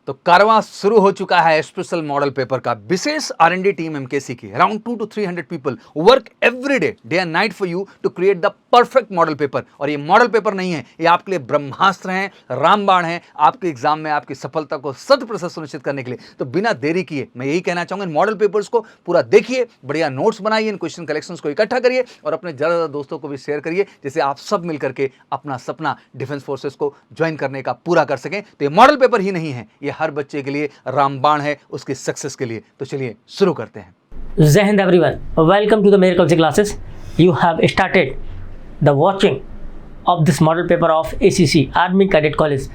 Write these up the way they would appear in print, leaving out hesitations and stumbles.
तो कारवां शुरू हो चुका है स्पेशल मॉडल पेपर का। विशेष R&D टीम एमकेसी की around 200 to 300 people work every day and night for you to create the perfect model paper. और ये मॉडल पेपर नहीं है, ये आपके लिए ब्रह्मास्त्र हैं, रामबाण है आपके एग्जाम में आपकी सफलता को 100% सुनिश्चित करने के लिए। तो बिना देरी किए मैं यही कहना चाहूंगा, इन मॉडल पेपर्स को पूरा देखिए, बढ़िया नोट्स बनाइए, इन क्वेश्चन कलेक्शंस को इकट्ठा करिए और अपने ज़्यादा दोस्तों को भी शेयर करिए, जिससे आप सब मिल करके अपना सपना डिफेंस फोर्सेस को ज्वाइन करने का पूरा कर सकें। तो ये मॉडल पेपर ही नहीं है, ये हर बच्चे के लिए रामबाण है उसकी सक्सेस के लिए। तो चलिए शुरू करते हैं। Jai Hind everyone, welcome to the Miracles classes. You have started the watching of this model paper of ACC Army Cadet College,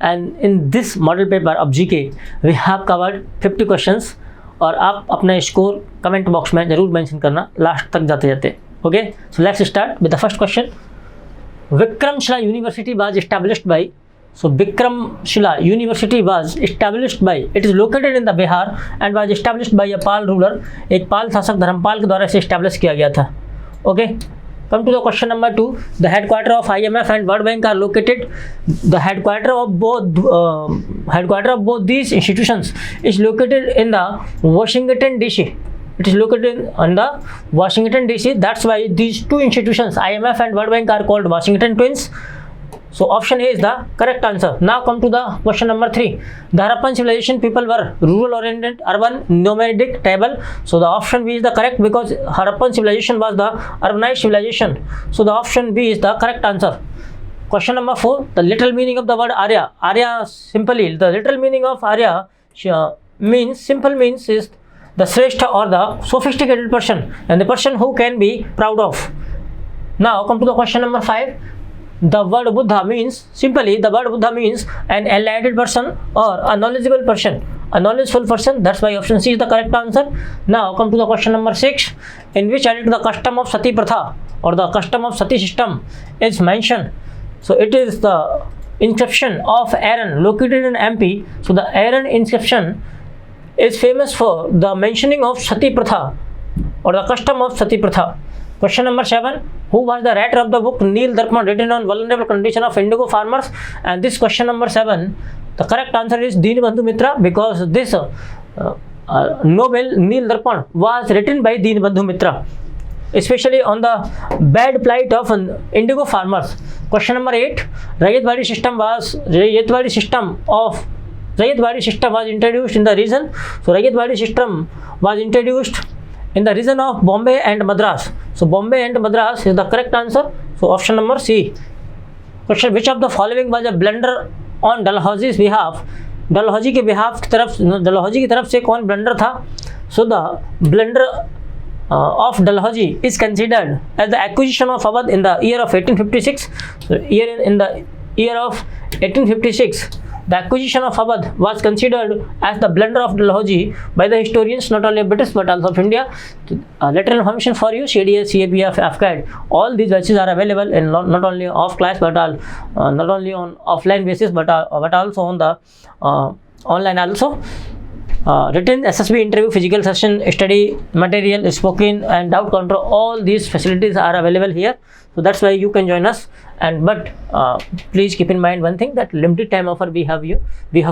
and in this model paper of GK we have covered 50 questions और आप अपना score comment box में जरूर mention करना last तक जाते जाते। Okay, so let's start with the first question. Vikramshila university was established bye, so Vikramshila University was established by, it is located in the Bihar and was established by a Pal ruler, एक पाल शासक धर्मपाल के द्वारा इसे establish किया गया था। Okay, come to the question number 2. The headquarter of IMF and World Bank are located, the headquarter of both these institutions is located in the Washington DC. It is located in the Washington DC. That's why these two institutions, IMF and World Bank, are called Washington Twins. So option A is the correct answer. Now come to the question number 3. The Harappan civilization people were rural oriented, urban, nomadic, tribal. So the option B is the correct because Harappan civilization was the urbanized civilization. So the option B is the correct answer. Question number 4. The literal meaning of the word Arya. Arya, simply the literal meaning of Arya means is the Shrestha or the sophisticated person and the person who can be proud of. Now come to the question number 5. The word Buddha means, simply the word Buddha means an enlightened person or a knowledgeable person, a knowledgeful person. That's why option C is the correct answer. Now come to the question number 6. In which edit the custom of Sati Pratha or the custom of Sati system is mentioned. So it is the inscription of Aaron located in MP. So the Aaron inscription is famous for the mentioning of Sati Pratha or the custom of Sati Pratha. Question number 7. Who was the writer of the book Neel Darpan written on vulnerable condition of indigo farmers? And this question number 7, the correct answer is Dinabandhu Mitra, because this novel Neel Darpan was written by Dinabandhu Mitra, especially on the bad plight of indigo farmers. Question number 8. Rayatwadi system was introduced in the region. So Rayatwadi system was introduced in the region of Bombay and Madras. So Bombay and Madras is the correct answer. So option number C. Question: which of the following was a blunder on Dalhousie's behalf? Dalhousie की तरफ से कौन blunder था? So the blunder of Dalhousie is considered as the acquisition of Awadh in the year of 1856. So in the year of 1856. The acquisition of Awadh was considered as the blunder of Dalhousie by the historians not only of British but also of India. Lateral information for you: CDS, CAPF, AFCAD. All these batches are available in not only off class but not only on offline basis but also on the online also. Written SSB interview, physical session, study material, spoken and doubt control. All these facilities are available here. So that's why you can join us. But please keep in mind one thing, that limited time offer we have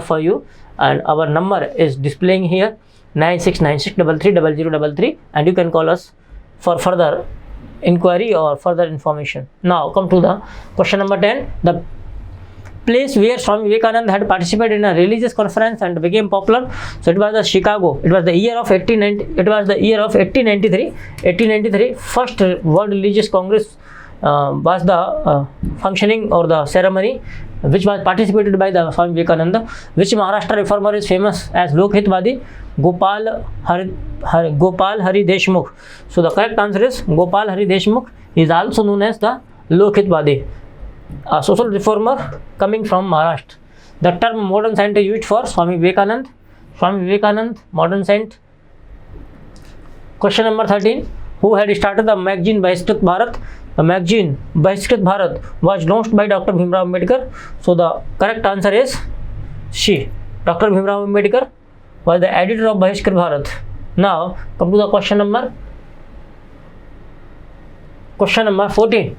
for you, and our number is displaying here 9696330033, and you can call us for further inquiry or further information. Now come to the question number 10. The place where Swami Vivekananda had participated in a religious conference and became popular. So it was the Chicago. It was the year of 1893. 1893 first World Religious Congress was the functioning or the ceremony which was participated by the Swami Vivekananda. Which Maharashtra reformer is famous as Lokhitwadi? Gopal Hari Deshmukh. So the correct answer is Gopal Hari Deshmukh. He is also known as the Lokhitwadi, a social reformer coming from Maharashtra. The term modern saint is used for Swami Vivekanand. Swami Vivekanand, modern saint. Question number 13. Who had started the magazine Bahishkrit Bharat? The magazine Bahishkrit Bharat was launched by Dr. Bhimrao Ambedkar. So the correct answer is C. Dr. Bhimrao Ambedkar was the editor of Bahishkrit Bharat. Now come to the question number 14.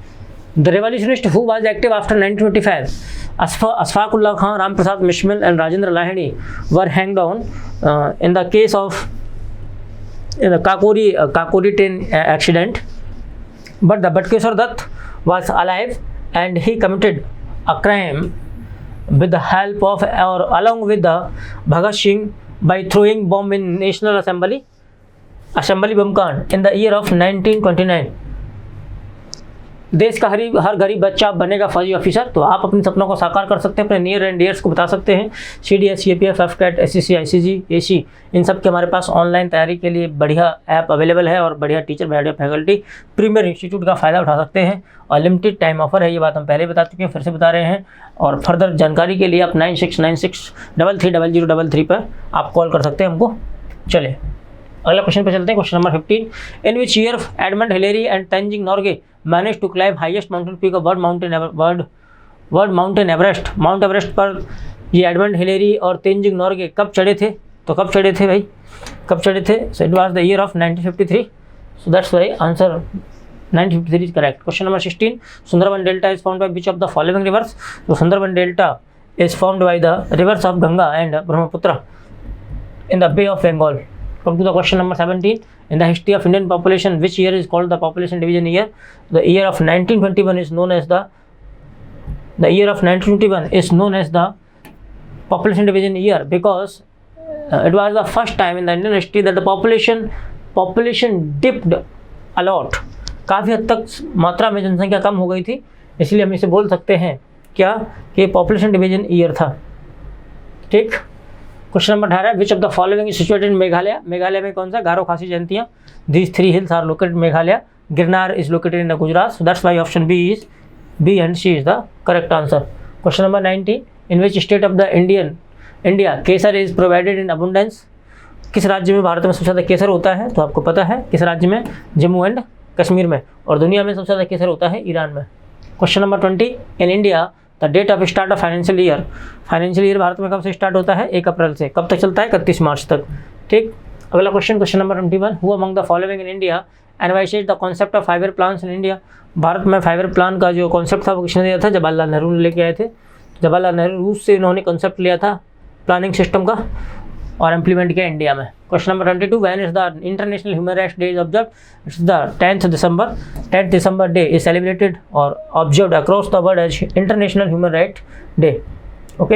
The revolutionist who was active after 1925, Ashfaqullah Khan, Ram Prasad Mishmal and Rajendra Lahiri were hanged on in the case of the Kakori train accident. But the Batkeshwar Dutt was alive and he committed a crime with the help of or along with the Bhagat Singh by throwing bomb in National Assembly bomb कांड in the year of 1929. देश का हर गरीब बच्चा बनेगा फौजी officer, तो आप अपने सपनों को साकार कर सकते हैं, अपने नियर एंड डियर्स को बता सकते हैं। CDS, CAPF, FCAT, SCC, ICG, AC, इन सब के हमारे पास ऑनलाइन तैयारी के लिए बढ़िया ऐप अवेलेबल है और बढ़िया टीचर, बढ़िया फैकल्टी, प्रीमियर इंस्टीट्यूट का फ़ायदा उठा सकते हैं और लिमिटेड टाइम ऑफर है। ये बात हम पहले बता चुके हैं, फिर से बता रहे हैं। और फर्दर जानकारी के लिए आप 9696330033 पर आप कॉल कर सकते हैं हमको। चले अगला क्वेश्चन पे चलते हैं। Question number 15, in which year Edmund Hillary and Tenzing Norgay manage to climb highest mountain peak of world mountain Everest. Mount Everest पर ये एडमंड हिलेरी और तेंजिंग नॉर्गे कब चढ़े थे? तो कब चढ़े थे भाई, कब चढ़े थे? So it was the year of 1953। So that's why answer 1953 is correct. Question number 16, Sundarban delta is found by which of the following rivers. तो Sundarban delta is found by the rivers of Ganga and Brahmaputra in the Bay of Bengal. Come to the question number 17. In the history of Indian population, which year is called the population division year? The year of 1921 is known as the year of 1921 is known as the population division year because it was the first time in the Indian history that the population dipped a lot. काफ़ी हद तक मात्रा में जनसंख्या कम हो गई थी, इसलिए हम इसे बोल सकते हैं क्या कि पॉपुलेशन डिवीजन ईयर था। ठीक। Question number 18, which of the following is situated in Meghalaya. Meghalaya में कौन सा? Garo, Khasi, Jaintia. These 3 hills are located Meghalaya. Girnar is located in the Gujarat. So that's why option B and C is the correct answer. Question number 19, in which state of the India kesar is provided in abundance. किस राज्य में भारत में सबसे ज़्यादा केसर होता है? तो आपको पता है किस राज्य में? जम्मू एंड कश्मीर में। और दुनिया में सबसे ज़्यादा केसर होता है ईरान में। Question number 20, in India the date of start of financial year. Financial year Bharat में कब से स्टार्ट होता है? 1 अप्रैल से। कब तक चलता है? 31 मार्च तक। ठीक। अगला question number 21, who among the following in India advised the concept of 5 year plans in India. Bharat में 5 ईयर प्लान का जो कॉन्सेप्ट था वो किसने दिया था? जवाहरलाल नेहरू ने लेके आए थे। जवाहरलाल नेहरू रूस से इन्होंने कॉन्सेप्ट लिया था प्लानिंग सिस्टम का और इम्प्लीमेंट किया इंडिया में। Question number 22, when is the international human rights day is observe. It's the 10th December. 10th December day is celebrated और observed across the world as international human right day. Okay,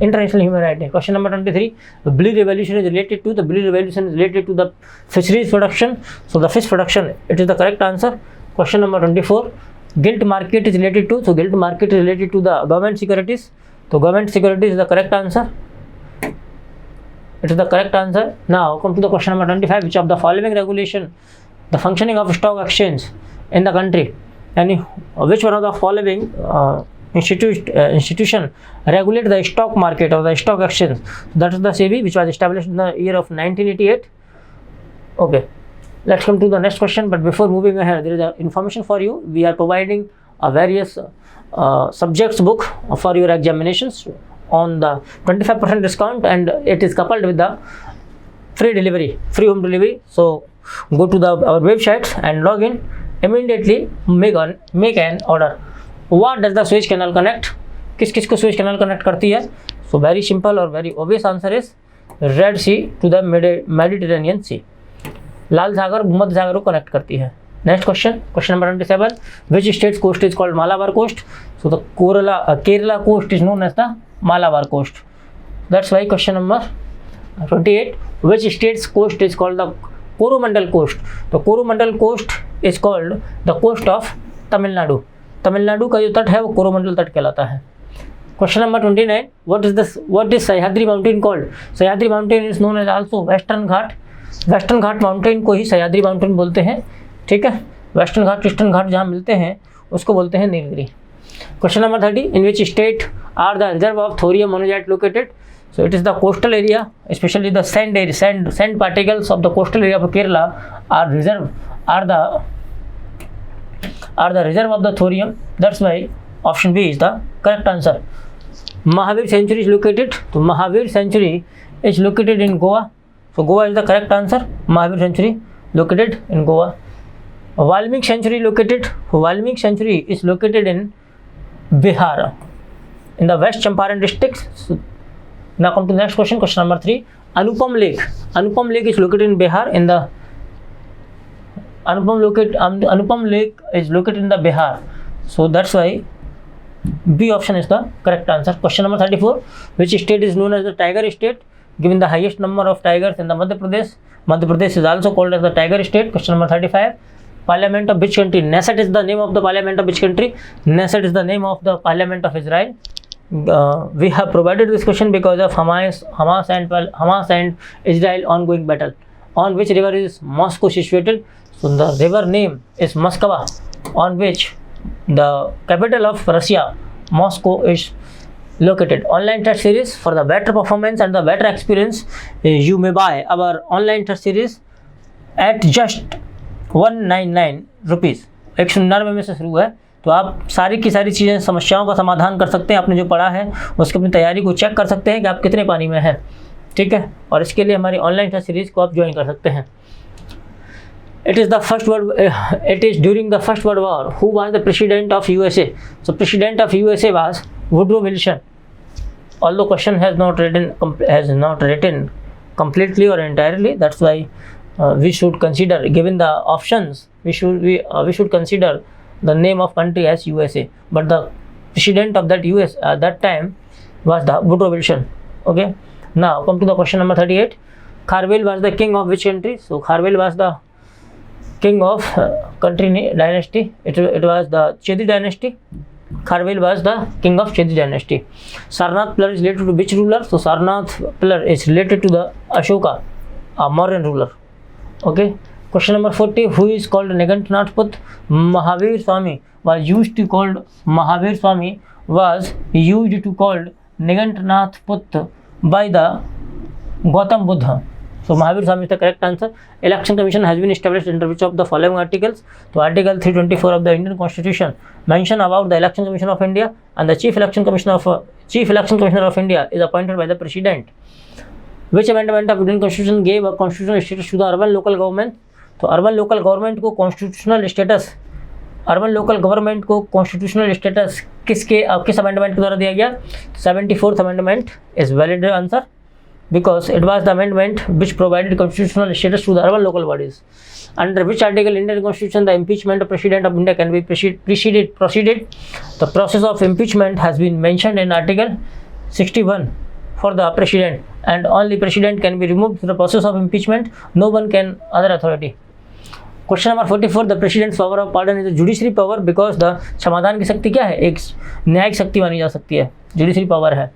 international human right day. Question number 23, blue revolution is related to the fisheries production. So the fish production it is the correct answer. Question number 24, gilt market is related to. So guilt market is related to the government securities. तो government securities is the correct answer. It is the correct answer. Now come to the question number 25. Which of the following regulation the functioning of stock exchange in the country? Yani which one of the following institution regulate the stock market or the stock exchange? That is the SEBI, which was established in the year of 1988. Okay, let's come to the next question. But before moving ahead, there is a information for you. We are providing a various subjects book for your examinations on the 25% discount, and it is coupled with the free home delivery. So go to our website and log in immediately, make an order. What does the Suez Canal connect? किस को Suez Canal connect करती है? So very simple or very obvious answer is Red Sea to the Mediterranean Sea. लाल सागर भूमध्य सागर को connect करती है। Next question number 27, which state's coast is called Malabar coast? So the Kerala coast is known as the Malabar coast. That's why question number 28, which state's coast is called the Coromandel coast? The Coromandel coast is called the coast of Tamil Nadu. Tamil Nadu का जो तट है वो कोरोमंडल तट कहलाता है। Question number 29, what is Sahyadri mountain called? Sahyadri mountain is known as also Western Ghat. Western Ghat mountain को ही सह्याद्री माउंटेन बोलते हैं। ठीक है, वेस्टर्न घाट ईस्टर्न घाट जहाँ मिलते हैं उसको बोलते हैं Nilgiri. Question number 30, in which state are the reserve of thorium monazite located? So it is the coastal area, specially the sand particles of the coastal area of Kerala are the reserve of the thorium. That's why option B is the correct answer. Mahavir Sanctuary is located. So Mahavir Sanctuary is located in Goa. So Goa is the correct answer. Mahavir Sanctuary located in Goa. Valmiki Sanctuary is located in Bihar, in the West Champaran district. So, now come to the next question, question number 3. Anupam Lake is located in Bihar, in the Anupam Lake is located in the Bihar. So that's why B option is the correct answer. Question number 34. Which state is known as the tiger state, given the highest number of tigers in the Madhya Pradesh? Madhya Pradesh is also called as the tiger state. Question number 35. Parliament of which country? Knesset is the name of the parliament of which country? Knesset is the name of the parliament of Israel. We have provided this question because of Hamas and Israel ongoing battle. On which river is Moscow situated? So the river name is Moskva, on which the capital of Russia, Moscow, is located. Online test series for the better performance and the better experience, you may buy our online test series at just 199 rupees. 199 में से शुरू है, तो आप सारी की सारी चीज़ें, समस्याओं का समाधान कर सकते हैं. आपने जो पढ़ा है उसकी अपनी तैयारी को चेक कर सकते हैं कि आप कितने पानी में हैं. ठीक है, और इसके लिए हमारी ऑनलाइन टेस्ट सीरीज़ को आप ज्वाइन कर सकते हैं. It is during the First World War. Who was the president of USA? So president of USA was Woodrow Wilson. Although question has not written completely or entirely, that's why we should consider, given the options, we should consider the name of country as USA. But the president of that US at that time was the Woodrow Wilson. Okay. Now come to the question number 38. Kharvel was the king of which country? So Kharvel was the king of country dynasty. It was the Chedi dynasty. Kharvel was the king of Chedi dynasty. Sarnath pillar is related to which ruler? So Sarnath pillar is related to the Ashoka, a Mauryan ruler. Okay. Question number 40. Who is called Nigantanath Put? Mahavir Swami was used to called Nigantanath Put by the Gautam Buddha. So Mahavir Swami is the correct answer. Election Commission has been established under which of the following articles? So Article 324 of the Indian Constitution mention about the Election Commission of India, and the Chief Election Commissioner of India is appointed by the President. Which amendment of Indian Constitution gave a constitutional status to the urban local government? तो urban local government को constitutional status किस amendment के द्वारा दिया गया? 74th amendment is valid answer, because it was the amendment which provided constitutional status to the urban local bodies. Under which article Indian Constitution the impeachment of President of India can be proceeded? The process of impeachment has been mentioned in Article 61 for the President, and only President can be removed through the process of impeachment. No one can other authority. Question number 44. The President's power of pardon is a judiciary power because the क्षमादान की शक्ति क्या है? एक न्यायिक शक्ति मानी जा सकती है, जुडिशरी पावर है.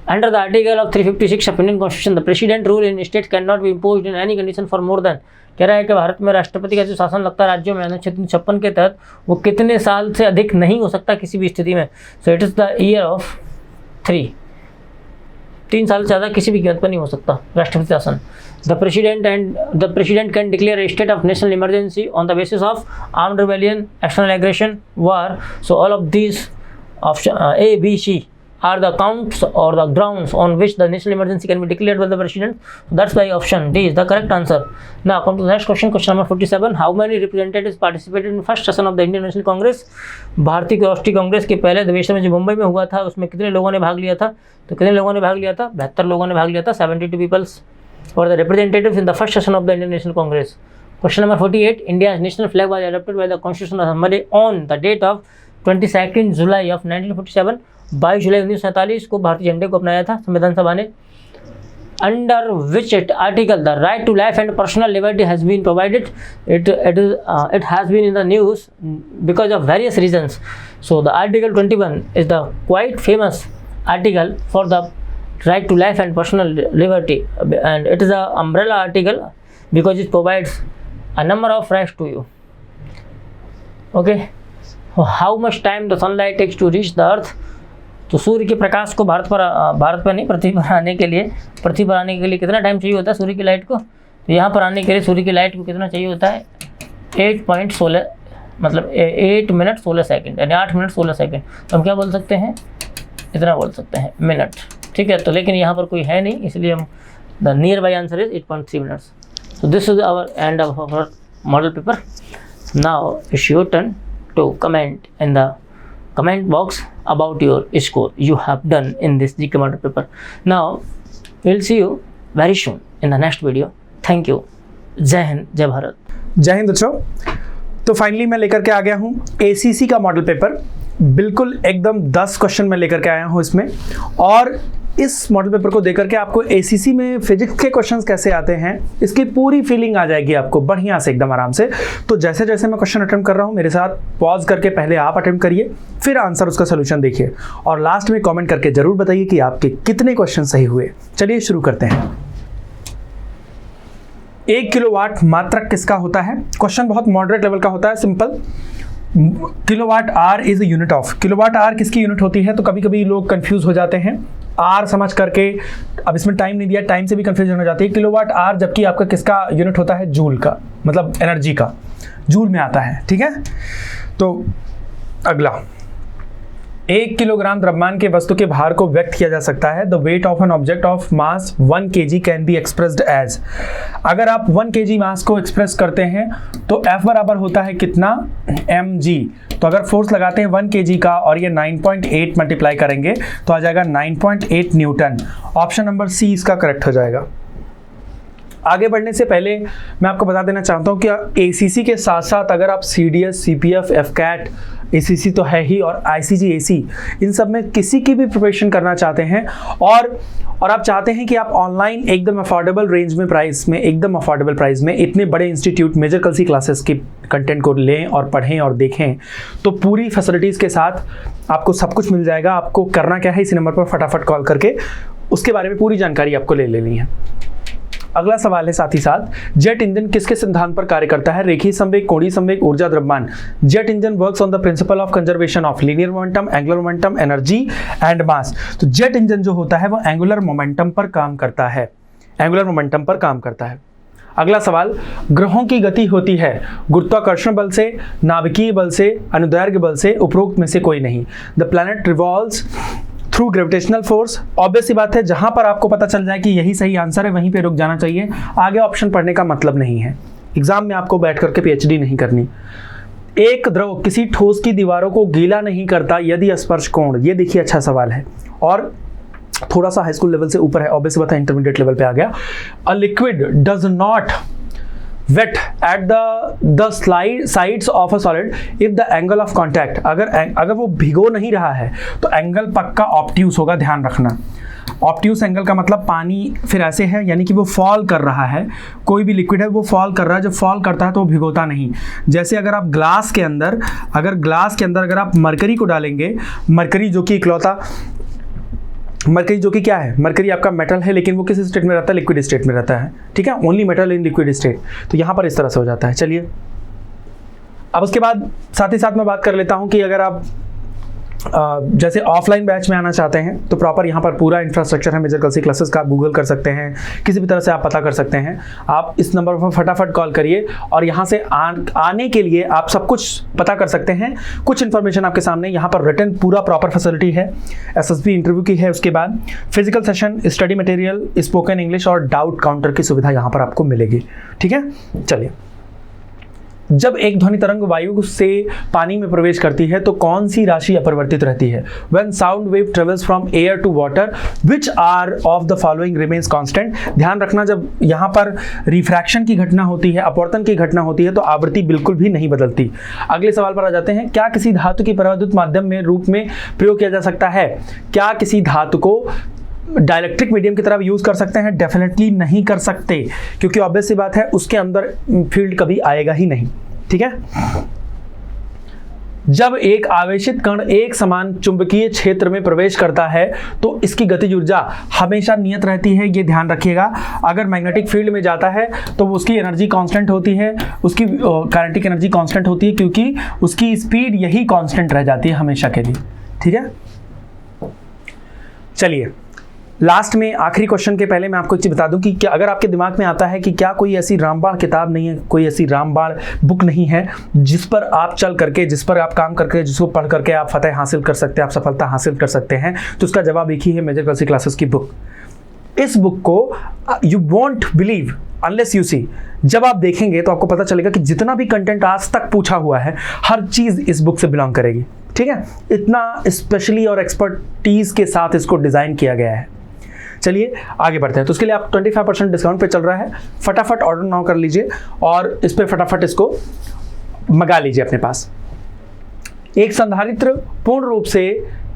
Under the article of 356 of Indian Constitution, the President rule in state cannot be imposed in any condition for more than. कह रहा है कि भारत में राष्ट्रपति का जो शासन लगता है राज्यों में अनुच्छेद 56 के तहत, वो कितने साल से अधिक नहीं हो सकता किसी भी स्थिति में. So it is the year of 3 साल से ज़्यादा किसी भी कीमत पर नहीं हो सकता राष्ट्रपति शासन. The president can declare a state of national emergency on the basis of armed rebellion, external aggression, war. So all of these options A, B, C are the counts or the grounds on which the national emergency can be declared by the president. So that's why option D is the correct answer. Now come to the next question, question number 47. How many representatives participated in first session of the Indian National Congress? भारतीय राष्ट्रीय कांग्रेस के पहले अधिवेशन में जो मुंबई में हुआ था, उसमें कितने लोगों ने भाग लिया था? तो कितने लोगों ने भाग लिया था? 72 लोगों ने भाग लिया था. 72 peoples were the representatives in the first session of the Indian National Congress. Question number 48. India's national flag was adopted by the Constitutional Assembly on the date of 22nd July of 1947. 22 जुलाई 1947 को भारतीय झंडे को अपनाया था संविधान सभा ने. Under which article the right to life and personal liberty has been provided? It has been in the news because of various reasons. So the Article 21 is the quite famous article for the right to life and personal liberty, and it is an umbrella article because it provides a number of rights to you. Okay. How much time the sunlight takes to reach the earth? तो सूर्य के प्रकाश को भारत पर नहीं, पृथ्वी पर आने के लिए कितना टाइम चाहिए होता है सूर्य की लाइट को? तो यहाँ पर आने के लिए सूर्य की लाइट को कितना चाहिए होता है? 8.16 मतलब 8 मिनट 16 सेकेंड, यानी 8 मिनट 16 सेकेंड. तो हम क्या बोल सकते हैं? इतना बोल सकते हैं मिनट. ठीक है, तो लेकिन यहाँ पर कोई है नहीं, इसलिए हम the near by answer is 8.3 minutes. So this is our end of our model paper. Now it's your turn to comment in the comment box about your score you have done in this GK model paper. Now we'll see you very soon in the next video. Thank you. जय हिंद, जय भारत। जय हिंद बच्चों। तो finally मैं लेकर के आ गया हूँ ACC का मॉडल पेपर। बिल्कुल एकदम 10 क्वेश्चन मैं लेकर के आया हूँ इसमें, और इस मॉडल पेपर को देकर के आपको ACC में फिजिक्स के क्वेश्चंस कैसे आते हैं इसकी पूरी फीलिंग आ जाएगी आपको बढ़िया से, एकदम आराम से। तो जैसे जैसे मैं क्वेश्चन अटेम्प्ट कर रहा हूँ मेरे साथ पॉज करके पहले आप अटेम्प्ट करिए, फिर आंसर उसका सोल्यूशन देखिए, और लास्ट में कॉमेंट करके जरूर बताइए कि आपके कितने क्वेश्चन सही हुए। चलिए शुरू करते हैं। 1 किलोवाट मात्रक किसका होता है? क्वेश्चन बहुत मॉडरेट लेवल का होता है, simple. Kilowatt hour is unit of. Kilowatt hour किसकी यूनिट होती है? तो कभी कभी लोग कंफ्यूज हो जाते हैं आर समझ करके, अब इसमें टाइम नहीं दिया, टाइम से भी कंफ्यूजन हो जाती है। किलोवाट आर जबकि आपका किसका यूनिट होता है? जूल का, मतलब एनर्जी का, जूल में आता है, ठीक है। तो अगला, 1 किलोग्राम द्रव्यमान के वस्तु के भार को व्यक्त किया जा सकता है। The weight of an object of mass 1 kg can be expressed as. अगर आप 1 kg मास को एक्सप्रेस करते हैं तो F बराबर होता है कितना? mg। तो अगर फोर्स लगाते हैं 1 kg का और ये 9.8 मल्टीप्लाई करेंगे तो आ जाएगा 9.8 न्यूटन। ऑप्शन नंबर सी इसका करेक्ट हो जाएगा। आगे बढ़ने से पहले मैं आपको बता देना चाहता हूँ कि ACC के साथ साथ अगर आप CDS, CPF, FCAT, ACC तो है ही, और ICG-AC, इन सब में किसी की भी प्रिपरेशन करना चाहते हैं और आप चाहते हैं कि आप ऑनलाइन एकदम अफोर्डेबल रेंज में प्राइस में, एकदम अफोर्डेबल प्राइस में इतने बड़े इंस्टीट्यूट मेजर कलसी क्लासेस की कंटेंट को लें और पढ़ें और देखें, तो पूरी फैसिलिटीज़ के साथ आपको सब कुछ मिल जाएगा। आपको करना क्या है, इसी नंबर पर फटाफट कॉल करके उसके बारे में पूरी जानकारी आपको ले लेनी है। अगला सवाल है साथ ही साथ, जेट इंजन किसके सिद्धांत पर कार्य करता है? रेखीय संवेग, कोणीय संवेग, ऊर्जा द्रव्यमान। Jet engine works on the principle of conservation of linear momentum, angular momentum, energy and mass. तो जेट इंजन जो होता है वो एंगुलर मोमेंटम पर काम करता है, एंगुलर मोमेंटम पर काम करता है। अगला सवाल, ग्रहों की गति होती है गुरुत्वाकर्षण बल से, नाभिकीय बल से, अनुदैर्घ्य बल से, उपरोक्त में से कोई नहीं। The planet revolves through gravitational force. Obvious सी बात है, जहां पर आपको पता चल जाए कि यही सही आंसर है वहीं पे रुक जाना चाहिए, आगे ऑप्शन पढ़ने का मतलब नहीं है। एग्जाम में आपको बैठ करके PhD नहीं करनी। एक द्रव किसी ठोस की दीवारों को गीला नहीं करता यदि स्पर्श कोण। ये देखिए अच्छा सवाल है और थोड़ा सा हाई स्कूल लेवल से ऊपर है, ऑब्वियस बात है इंटरमीडिएट लेवल पे आ गया। A liquid does not wet at the sides of a solid if the angle of contact, अगर वो भिगो नहीं रहा है तो एंगल पक्का ऑब्ट्यूस होगा, ध्यान रखना। ऑब्ट्यूस एंगल का मतलब पानी फिर ऐसे है, यानी कि वो फॉल कर रहा है। कोई भी लिक्विड है वो फॉल कर रहा है, जब फॉल करता है तो वो भिगोता नहीं। जैसे अगर आप ग्लास के अंदर अगर आप मरकरी को डालेंगे, मरकरी जो कि क्या है? मरकरी आपका मेटल है, लेकिन वो किस स्टेट में रहता है? लिक्विड स्टेट में रहता है, ठीक है। Only metal in liquid state. तो यहाँ पर इस तरह से हो जाता है। चलिए अब उसके बाद साथ ही साथ मैं बात कर लेता हूँ कि अगर आप जैसे ऑफलाइन बैच में आना चाहते हैं तो प्रॉपर यहाँ पर पूरा इंफ्रास्ट्रक्चर है मेजर कलसी क्लासेस का। आप गूगल कर सकते हैं, किसी भी तरह से आप पता कर सकते हैं। आप इस नंबर पर फटाफट कॉल करिए और यहाँ से आने के लिए आप सब कुछ पता कर सकते हैं। कुछ इन्फॉर्मेशन आपके सामने यहाँ पर रिटन पूरा प्रॉपर फैसिलिटी है, SSB इंटरव्यू की है, उसके बाद physical session, study material, spoken English और डाउट काउंटर की सुविधा यहाँ पर आपको मिलेगी, ठीक है। चलिए, जब एक ध्वनि तरंग वायु से पानी में प्रवेश करती है तो कौन सी राशि अपरिवर्तित रहती है? When sound wave travels from air to water, which are of the following remains constant? ध्यान रखना, जब यहाँ पर रिफ्रैक्शन की घटना होती है, अपवर्तन की घटना होती है, तो आवृत्ति बिल्कुल भी नहीं बदलती। अगले सवाल पर आ जाते हैं। क्या किसी धातु की परावैद्युत माध्यम में रूप में प्रयोग किया जा सकता है? क्या किसी धातु को डाइलेक्ट्रिक मीडियम की तरह यूज कर सकते हैं? डेफिनेटली नहीं कर सकते, क्योंकि ऑब्वियस सी बात है उसके अंदर फील्ड कभी आएगा ही नहीं, ठीक है। जब एक आवेशित कण एक समान चुंबकीय क्षेत्र में प्रवेश करता है तो इसकी गतिज ऊर्जा हमेशा नियत रहती है, ये ध्यान रखिएगा। अगर मैग्नेटिक फील्ड में जाता है तो उसकी एनर्जी कांस्टेंट होती है, उसकी काइनेटिक एनर्जी कांस्टेंट होती है, क्योंकि उसकी स्पीड यही कांस्टेंट रह जाती है हमेशा के लिए, ठीक है। चलिए, लास्ट में आखिरी क्वेश्चन के पहले मैं आपको एक चीज़ बता दूं कि क्या अगर आपके दिमाग में आता है कि क्या कोई ऐसी रामबाण किताब नहीं है, कोई ऐसी रामबाण बुक नहीं है जिस पर आप चल करके, जिस पर आप काम करके, जिसको पढ़ करके आप फतेह हासिल कर सकते हैं, आप सफलता हासिल कर सकते हैं, तो उसका जवाब एक ही है, मेजर कलसी क्लासेस की बुक। इस बुक को you won't believe, unless you see, जब आप देखेंगे तो आपको पता चलेगा कि जितना भी कंटेंट आज तक पूछा हुआ है हर चीज़ इस बुक से बिलोंग करेगी। ठीक है, इतना स्पेशली और एक्सपर्टीज के साथ इसको डिज़ाइन किया गया है। चलिए आगे बढ़ते हैं। तो उसके लिए आप 25% डिस्काउंट पे चल रहा है, फटाफट ऑर्डर नाउ कर लीजिए और इस पर फटाफट इसको मंगा लीजिए अपने पास। एक संधारित्र पूर्ण रूप से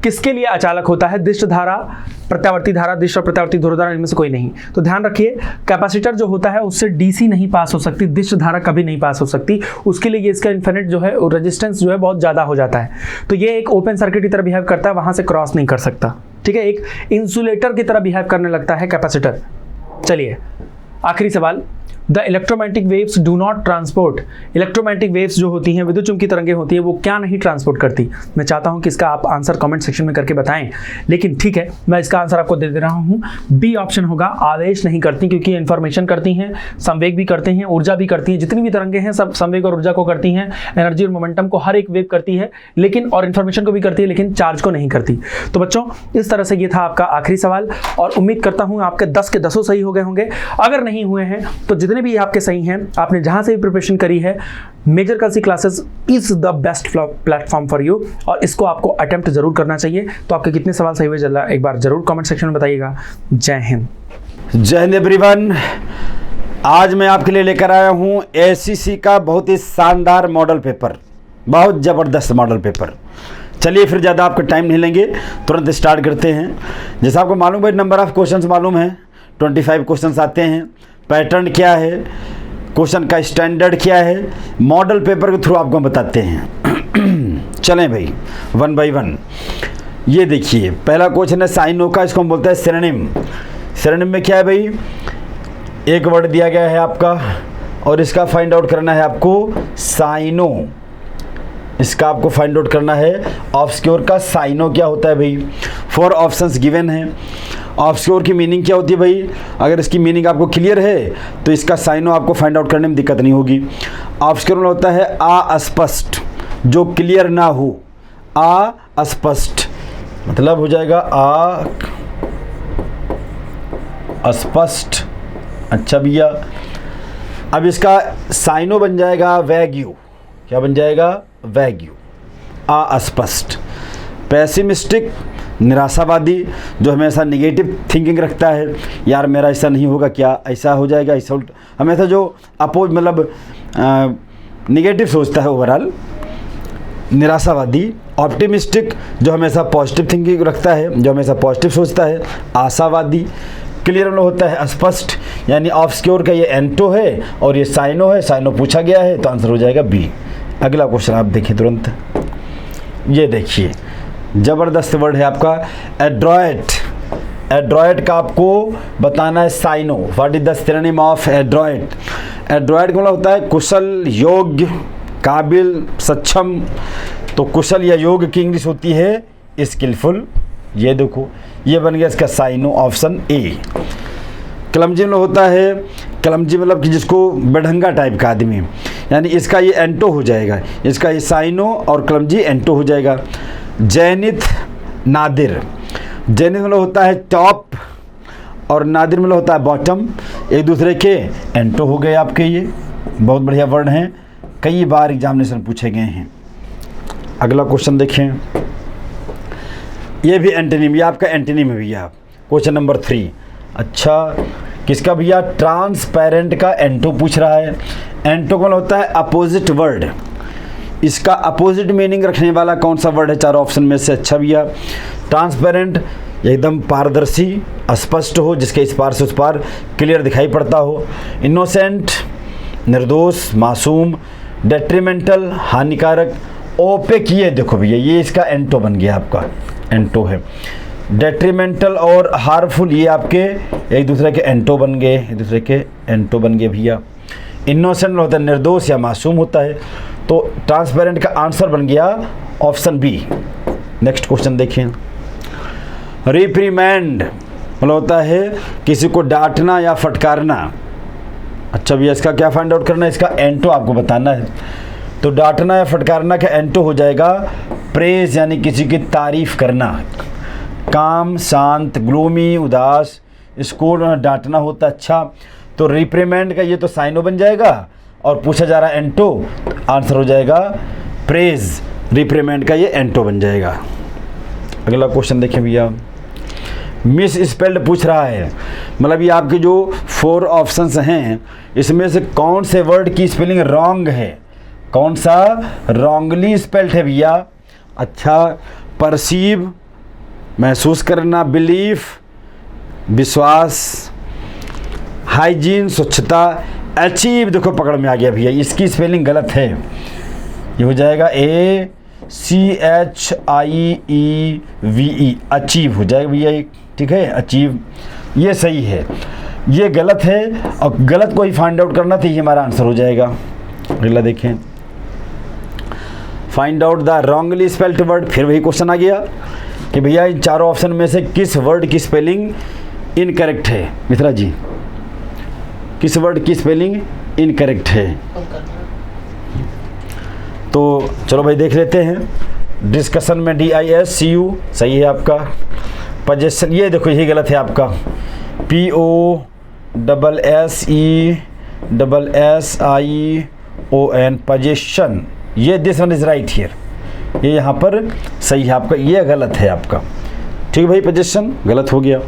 किसके लिए अचालक होता है? दिष्ट धारा, प्रत्यावर्ती धारा, दिष्ट और प्रत्यावर्ती ध्रुव धारा, इनमें से कोई नहीं। तो ध्यान रखिए, कैपेसिटर जो होता है उससे डीसी नहीं पास हो सकती, दिष्ट धारा कभी नहीं पास हो सकती। उसके लिए ये इसका इन्फिनिट जो है रेजिस्टेंस जो है बहुत ज़्यादा हो जाता है। तो ये एक ओपन सर्किट की तरह बिहेव करता है, वहाँ से क्रॉस नहीं कर सकता। ठीक है, एक इंसुलेटर की तरह बिहेव करने लगता है कैपेसिटर। चलिए आखिरी सवाल, the electromagnetic waves do not transport. Electromagnetic waves जो होती हैं, विद्युत चुंबकीय तरंगें होती हैं, वो क्या नहीं ट्रांसपोर्ट करती? मैं चाहता हूं कि इसका आप आंसर कमेंट सेक्शन में करके बताएं, लेकिन ठीक है मैं इसका आंसर आपको दे रहा हूं। बी ऑप्शन होगा, आवेश नहीं करती, क्योंकि इंफॉर्मेशन करती हैं, संवेग भी करते हैं, ऊर्जा भी करती हैं। जितनी भी तरंगें हैं सब संवेग और ऊर्जा को करती हैं, एनर्जी और मोमेंटम को हर एक वेव करती है, लेकिन और इन्फॉर्मेशन को भी करती है, लेकिन चार्ज को नहीं करती। तो बच्चों इस तरह से ये था आपका आखिरी सवाल और उम्मीद करता हूँ आपके 10 के 10 सही हो गए होंगे। अगर नहीं हुए हैं तो जितने भी आपके सही हैं, आपने जहां से भी प्रिपरेशन करी है, major Kalsi classes is the best platform for you और इसको आपको अटेम्प्ट जरूर करना चाहिए। तो आपके कितने सवाल सही हुए जल्द एक बार जरूर कमेंट सेक्शन में बताइएगा। जय हिंद। जय हिंद एवरीवन। आज मैं आपके लिए लेकर आया हूं एसीसी का बहुत ही शानदार मॉडल पेपर, बहुत ज़बरदस्त मॉडल पेपर। चलिए फिर ज़्यादा आपका टाइम नहीं लेंगे, तुरंत स्टार्ट करते हैं। जैसा आपको मालूम है, नंबर ऑफ क्वेश्चंस मालूम है, 25 क्वेश्चंस आते हैं। पैटर्न क्या है, क्वेश्चन का स्टैंडर्ड क्या है, मॉडल पेपर के थ्रू आपको बताते हैं। चलें भाई वन बाय वन। ये देखिए पहला क्वेश्चन है साइनो का, इसको हम बोलते हैं सिनोनिम। सिनोनिम में क्या है भाई, एक वर्ड दिया गया है आपका और इसका फाइंड आउट करना है आपको साइनो। इसका आपको फाइंड आउट करना है ऑब्सक्योर का साइनो क्या होता है भाई। 4 ऑप्शंस गिवन है। ऑब्सक्योर की मीनिंग क्या होती है भाई, अगर इसकी मीनिंग आपको क्लियर है तो इसका साइनो आपको फाइंड आउट करने में दिक्कत नहीं होगी। ऑब्सक्योर में होता है अस्पष्ट, जो क्लियर ना हो। अस्पष्ट मतलब हो जाएगा अस्पष्ट। अच्छा भैया, अब इसका साइनो बन जाएगा वैग्यू। क्या बन जाएगा? वैग्यू। अस्पष्ट। पेसिमिस्टिक निराशावादी, जो हमेशा निगेटिव थिंकिंग रखता है, यार मेरा ऐसा नहीं होगा, क्या ऐसा हो जाएगा, ऐसा हमेशा जो अपोज मतलब निगेटिव सोचता है, ओवरऑल निराशावादी। ऑप्टिमिस्टिक, जो हमेशा पॉजिटिव थिंकिंग रखता है, जो हमेशा पॉजिटिव सोचता है, आशावादी। क्लियर में होता है स्पष्ट, यानी ऑब्सक्योर का ये एंटो है और ये साइनो है, साइनो पूछा गया है तो आंसर हो जाएगा बी। अगला क्वेश्चन आप देखिए तुरंत, ये देखिए ज़बरदस्त वर्ड है आपका एड्रॉयट। एड्रॉयट का आपको बताना है साइनो। What is the synonym of adroit? Adroit का मतलब होता है कुशल, योग्य, काबिल, सक्षम। तो कुशल या योग्य की इंग्लिश होती है स्किलफुल। ये देखो ये बन गया इसका साइनो, ऑप्शन ए। क्लमजी में होता है, क्लमजी मतलब कि जिसको बेढंगा टाइप का आदमी, यानी इसका ये एंटो हो जाएगा, इसका ये साइनो और क्लमजी एंटो हो जाएगा। जैनित, नादिर। जैनित मतलब होता है टॉप और नादिर मतलब होता है बॉटम, एक दूसरे के एंटो हो गए आपके। ये बहुत बढ़िया वर्ड हैं, कई बार एग्जामिनेशन पूछे गए हैं। अगला क्वेश्चन देखें, ये भी एंटोनिम, ये आपका एंटोनिम है भैया, क्वेश्चन नंबर 3। अच्छा किसका भैया? ट्रांसपेरेंट का एंटो पूछ रहा है। एंटो कौन होता है? Opposite word. इसका अपोजिट मीनिंग रखने वाला कौन सा वर्ड है 4 ऑप्शन में से? अच्छा भैया, ट्रांसपेरेंट एकदम पारदर्शी, स्पष्ट हो, जिसके इस पार से उस पार क्लियर दिखाई पड़ता हो। इनोसेंट निर्दोष, मासूम। डेट्रीमेंटल हानिकारक। ओपेक, ये देखो भैया ये इसका एंटो बन गया, आपका एंटो है। डेट्रीमेंटल और हार्मफुल ये आपके एक दूसरे के एंटो बन गए, एक दूसरे के एंटो बन गए भैया। इनोसेंट होता है निर्दोष या मासूम होता है, तो ट्रांसपेरेंट का आंसर बन गया ऑप्शन बी। नेक्स्ट क्वेश्चन देखें, रिप्रीमेंड मतलब होता है किसी को डांटना या फटकारना। अच्छा भैया इसका क्या फाइंड आउट करना है? इसका एंटो आपको बताना है। तो डांटना या फटकारना का एंटो हो जाएगा प्रेज, यानी किसी की तारीफ करना। काम, शांत, ग्लूमी, उदास। स्कूल में डांटना होता अच्छा, तो रिप्रिमेंड का ये तो साइनो बन जाएगा, और पूछा जा रहा है एंटो, आंसर हो जाएगा प्रेज, रिप्रिमेंड का ये एंटो बन जाएगा। अगला क्वेश्चन देखें भैया, मिस स्पेल्ड पूछ रहा है, मतलब ये आपके जो 4 ऑप्शंस हैं इसमें से कौन से वर्ड की स्पेलिंग रॉन्ग है, कौन सा रॉन्गली स्पेल्ड है भैया। अच्छा, परसीव महसूस करना, बिलीफ विश्वास, हाइजीन स्वच्छता, अचीव देखो पकड़ में आ गया भैया, इसकी स्पेलिंग गलत है, ये हो जाएगा ACHIEVE, अचीव हो जाएगा भैया, ठीक है, अचीव ये सही है, ये गलत है, और गलत को ही फाइंड आउट करना तो ये हमारा आंसर हो जाएगा। अगला देखें, find out the wrongly spelled word, फिर वही क्वेश्चन आ गया कि भैया इन चारों ऑप्शन में से किस वर्ड की स्पेलिंग इनकरेक्ट है। मित्रा जी, किस वर्ड की स्पेलिंग इनकरेक्ट है, तो चलो भाई देख लेते हैं। डिस्कशन में DISCU सही है आपका, पोजेशन ये देखो यही गलत है आपका, POSSESSION पोजेशन, ये this one is right here, ये यहाँ पर सही है आपका, ये गलत है आपका, ठीक है भाई, पोजेशन गलत हो गया।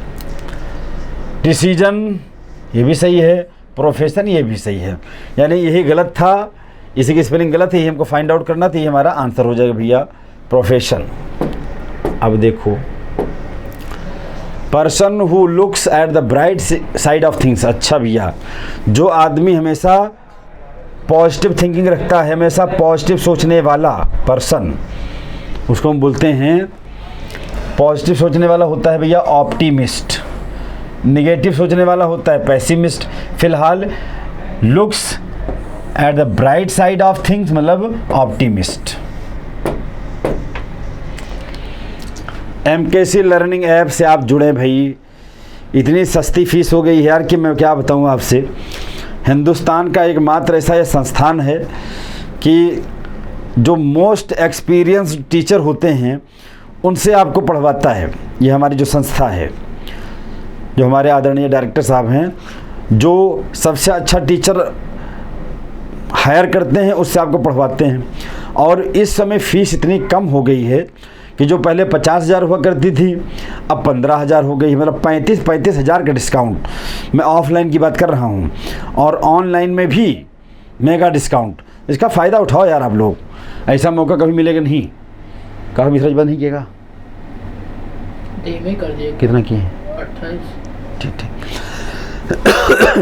डिसीजन ये भी सही है, प्रोफेशन ये भी सही है, यानी यही गलत था, इसी की स्पेलिंग गलत है, ये हमको फाइंड आउट करना था, ये हमारा आंसर हो जाएगा भैया प्रोफेशन। अब देखो, person who looks at the bright side of things, अच्छा भैया, जो आदमी हमेशा पॉजिटिव थिंकिंग रखता है, हमेशा पॉजिटिव सोचने वाला पर्सन, उसको हम बोलते हैं, पॉजिटिव सोचने वाला होता है भैया ऑप्टिमिस्ट, निगेटिव सोचने वाला होता है पैसिमिस्ट। फिलहाल looks at the bright side of things मतलब ऑप्टिमिस्ट। MKC लर्निंग ऐप से आप जुड़े भाई, इतनी सस्ती फीस हो गई है यार कि मैं क्या बताऊं आपसे। हिंदुस्तान का एकमात्र ऐसा यह संस्थान है कि जो मोस्ट एक्सपीरियंस टीचर होते हैं उनसे आपको पढ़वाता है। ये हमारी जो संस्था है, जो हमारे आदरणीय डायरेक्टर साहब हैं, जो सबसे अच्छा टीचर हायर करते हैं उससे आपको पढ़वाते हैं। और इस समय फ़ीस इतनी कम हो गई है कि जो पहले 50,000 हुआ करती थी अब 15,000 हो गई, मतलब 35,000 का डिस्काउंट। मैं ऑफलाइन की बात कर रहा हूँ, और ऑनलाइन में भी मेगा डिस्काउंट। इसका फ़ायदा उठाओ यार आप लोग, ऐसा मौका कभी मिलेगा नहीं। कहा मिश्रा जी बंद नहीं किएगा, कर दिए कितना किए? 28। ठीक ठीक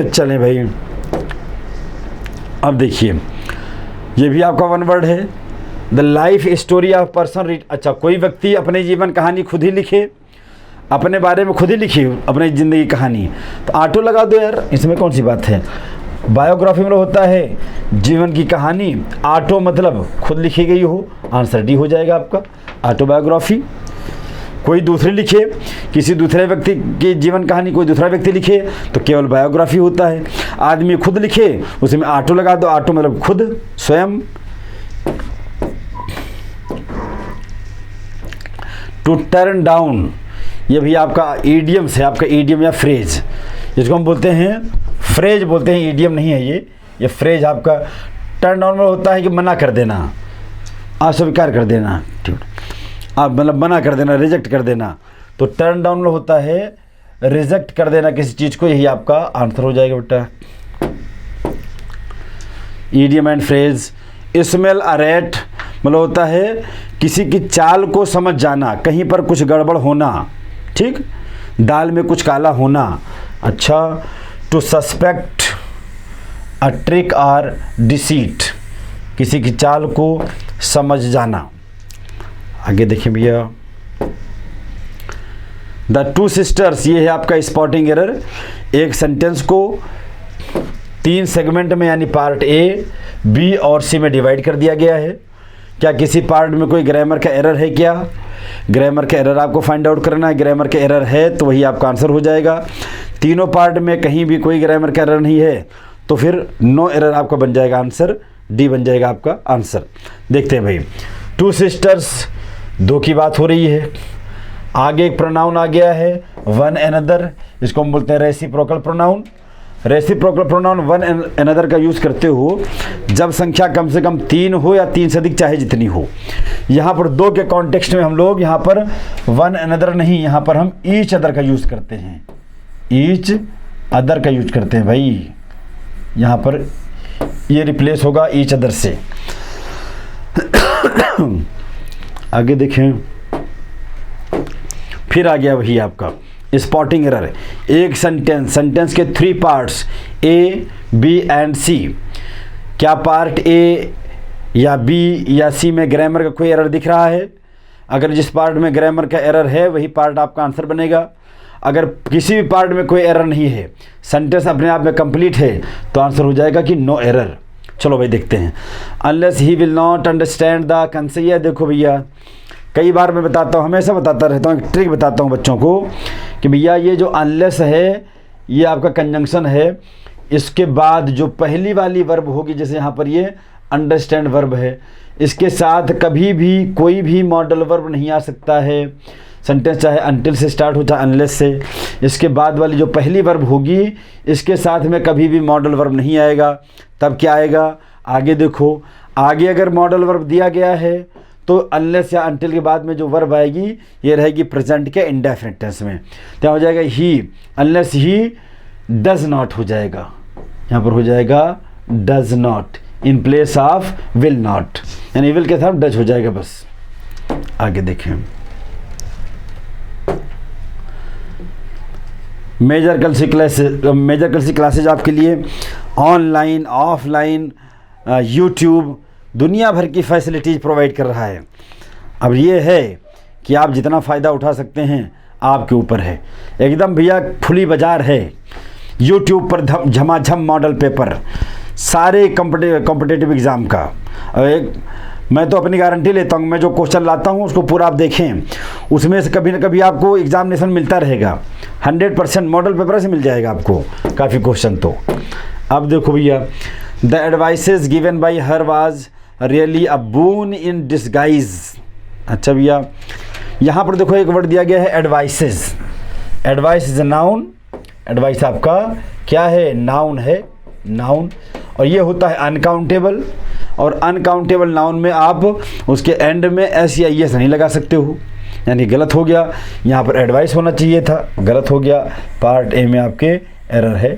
चलें भाई, अब देखिए ये भी आपका वन वर्ड है, the life story of person. अच्छा, कोई व्यक्ति अपनी जीवन कहानी खुद ही लिखे, अपने बारे में खुद ही लिखी अपनी ज़िंदगी कहानी, तो ऑटो लगा दो यार, इसमें कौन सी बात है। बायोग्राफी में होता है जीवन की कहानी, ऑटो मतलब खुद लिखी गई हो, आंसर डी हो जाएगा आपका ऑटोबायोग्राफी। कोई दूसरे लिखे, किसी दूसरे व्यक्ति की जीवन कहानी कोई दूसरा व्यक्ति लिखे तो केवल बायोग्राफी होता है। आदमी खुद लिखे उसमें ऑटो लगा दो, ऑटो मतलब खुद स्वयं। टू टर्न डाउन, ये भी आपका ईडियम है, आपका ईडियम या फ्रेज, जिसको हम बोलते हैं फ्रेज बोलते हैं, ईडियम नहीं है ये फ्रेज आपका। टर्न डाउन में होता है कि मना कर देना, अस्वीकार कर देना, ठीक, आप मतलब मना कर देना, रिजेक्ट कर देना। तो टर्न डाउन में होता है रिजेक्ट कर देना किसी चीज़ को, यही आपका आंसर हो जाएगा बेटा। Idiom and phrase. Smell a rat मतलब होता है किसी की चाल को समझ जाना, कहीं पर कुछ गड़बड़ होना, ठीक, दाल में कुछ काला होना। अच्छा, टू सस्पेक्ट अ ट्रिक और डिसीट, किसी की चाल को समझ जाना। आगे देखिए भैया, द टू सिस्टर्स, ये है आपका स्पॉटिंग एरर। एक सेंटेंस को 3 सेगमेंट में यानी पार्ट ए, बी और सी में डिवाइड कर दिया गया है। क्या किसी पार्ट में कोई ग्रामर का एरर है? क्या ग्रामर का एरर आपको फाइंड आउट करना है। ग्रामर का एरर है तो वही आपका आंसर हो जाएगा। तीनों पार्ट में कहीं भी कोई ग्रामर का एरर नहीं है तो फिर नो एरर आपका बन जाएगा आंसर, डी बन जाएगा आपका आंसर। देखते हैं भाई, टू सिस्टर्स, 2 की बात हो रही है। आगे एक प्रोनाउन आ गया है वन एनदर, इसको हम बोलते हैं reciprocal pronoun. Reciprocal pronoun one another का यूज़ करते हो जब संख्या कम से कम 3 हो या 3 से अधिक, चाहे जितनी हो। यहाँ पर 2 के कॉन्टेक्स्ट में हम लोग यहाँ पर वन अनदर नहीं, यहाँ पर हम ईच अदर का यूज़ करते हैं, ईच अदर का यूज करते हैं भाई। यहाँ पर ये रिप्लेस होगा ईच अदर से। आगे देखें, फिर आ गया वही आपका स्पॉटिंग एरर। एक सेंटेंस के 3 पार्ट्स ए, बी एंड सी। क्या पार्ट ए या बी या सी में ग्रामर का कोई एरर दिख रहा है? अगर जिस पार्ट में ग्रामर का एरर है वही पार्ट आपका आंसर बनेगा। अगर किसी भी पार्ट में कोई एरर नहीं है, सेंटेंस अपने आप में कंप्लीट है, तो आंसर हो जाएगा कि नो एरर। चलो भाई देखते हैं। Unless he will not understand the concept. देखो भैया, कई बार मैं बताता हूँ, हमेशा बताता रहता हूँ, एक ट्रिक बताता हूँ बच्चों को कि भैया ये जो अनलेस है ये आपका कंजंक्शन है, इसके बाद जो पहली वाली वर्ब होगी, जैसे यहाँ पर ये अंडरस्टैंड वर्ब है, इसके साथ कभी भी कोई भी मॉडल वर्ब नहीं आ सकता है। सेंटेंस चाहे अनटिल से स्टार्ट हो चाहे अनलेस से, इसके बाद वाली जो पहली वर्ब होगी इसके साथ में कभी भी मॉडल वर्ब नहीं आएगा। तब क्या आएगा? आगे देखो, आगे अगर मॉडल वर्ब दिया गया है तो अनलेस या अनटिल के बाद में जो वर्ब आएगी ये रहेगी प्रेजेंट के इंडेफिनिट टेंस में। क्या हो जाएगा? ही, अनलेस ही डज नॉट हो जाएगा, यहाँ पर हो जाएगा does not in place of will not, यानी विल के साथ डज हो जाएगा बस। आगे देखें, मेजर कल सी क्लासेज आपके लिए ऑनलाइन, ऑफलाइन, यूट्यूब, दुनिया भर की फैसिलिटीज़ प्रोवाइड कर रहा है। अब ये है कि आप जितना फ़ायदा उठा सकते हैं आपके ऊपर है। एकदम भैया खुली बाज़ार है। यूट्यूब पर झमाझम मॉडल पेपर, सारे कॉम्पिटिटिव एग्ज़ाम का। मैं तो अपनी गारंटी लेता हूँ, मैं जो क्वेश्चन लाता हूँ उसको पूरा आप देखें, उसमें से कभी ना कभी आपको एग्जामिनेशन मिलता रहेगा। 100% मॉडल पेपर से मिल जाएगा आपको काफ़ी क्वेश्चन। तो अब देखो भैया, the advices given by her was really a boon in disguise. अच्छा भैया, यहाँ पर देखो एक वर्ड दिया गया है advices. Advice is a noun, advice आपका क्या है? नाउन है, नाउन। और ये होता है अनकाउंटेबल, और अनकाउंटेबल नाउन में आप उसके एंड में एस या एस नहीं लगा सकते हो, यानी गलत हो गया। यहाँ पर एडवाइस होना चाहिए था, गलत हो गया। पार्ट ए में आपके एरर है।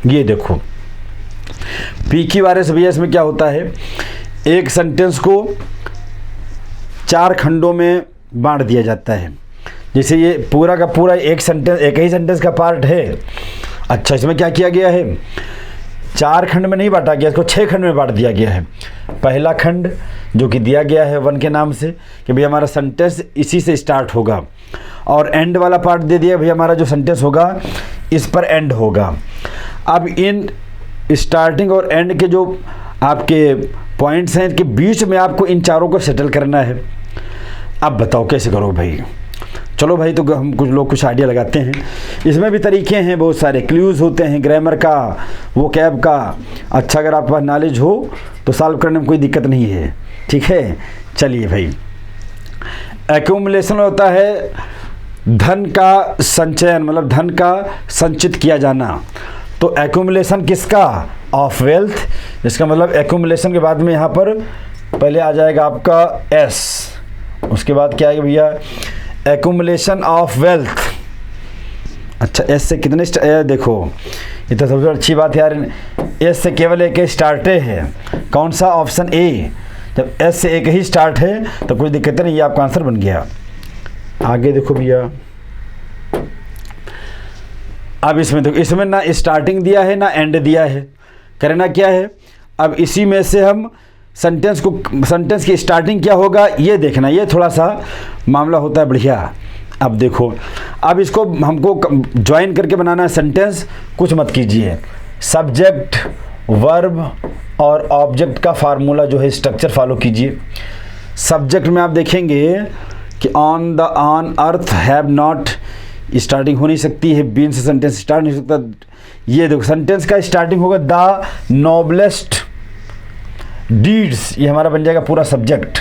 ये देखो PQRS भैया, इसमें क्या होता है? एक सेंटेंस को 4 खंडों में बांट दिया जाता है। जैसे ये पूरा का पूरा एक ही सेंटेंस का पार्ट है। अच्छा, इसमें क्या किया गया है? 4 खंड में नहीं बांटा गया, इसको 6 खंड में बांट दिया गया है। पहला खंड जो कि दिया गया है 1 के नाम से कि भाई हमारा सेंटेंस इसी से स्टार्ट होगा, और एंड वाला पार्ट दे दिया भाई हमारा जो सेंटेंस होगा इस पर एंड होगा। अब इन स्टार्टिंग और एंड के जो आपके पॉइंट्स हैं, इनके बीच में आपको इन चारों को सेटल करना है। अब बताओ कैसे करो भाई? चलो भाई, तो हम कुछ लोग कुछ आइडिया लगाते हैं। इसमें भी तरीके हैं, बहुत सारे क्लूज होते हैं, ग्रामर का, वो कैब का। अच्छा, अगर आपके पास नॉलेज हो तो सॉल्व करने में कोई दिक्कत नहीं है, ठीक है। चलिए भाई, एक्यूमुलेशन होता है धन का संचयन, मतलब धन का संचित किया जाना। तो एक्यूमुलेशन किसका? Of wealth. इसका मतलब एक्यूमुलेशन के बाद में यहाँ पर पहले आ जाएगा आपका एस, उसके बाद क्या आएगा भैया? Accumulation of wealth. अच्छा, एस से कितने देखो, ये तो सबसे अच्छी बात है यार, एस से केवल एक ही स्टार्ट है। कौन सा? Option A. जब एस से एक ही स्टार्ट है तो कोई दिक्कत नहीं, ये आपका आंसर बन गया। आगे देखो भैया, अब इसमें देखो, इसमें ना स्टार्टिंग दिया है ना एंड दिया है। करना क्या है? अब इसी में से हम सेंटेंस की स्टार्टिंग क्या होगा ये देखना, ये थोड़ा सा मामला होता है बढ़िया। अब देखो, अब इसको हमको ज्वाइन करके बनाना है सेंटेंस। कुछ मत कीजिए, सब्जेक्ट, वर्ब और ऑब्जेक्ट का फार्मूला जो है स्ट्रक्चर फॉलो कीजिए। सब्जेक्ट में आप देखेंगे कि on earth have not starting हो नहीं सकती है, बीन से सेंटेंस स्टार्ट नहीं हो सकता। ये देखो, सेंटेंस का स्टार्टिंग होगा द नोबलेस्ट डीड्स, ये हमारा बन जाएगा पूरा सब्जेक्ट।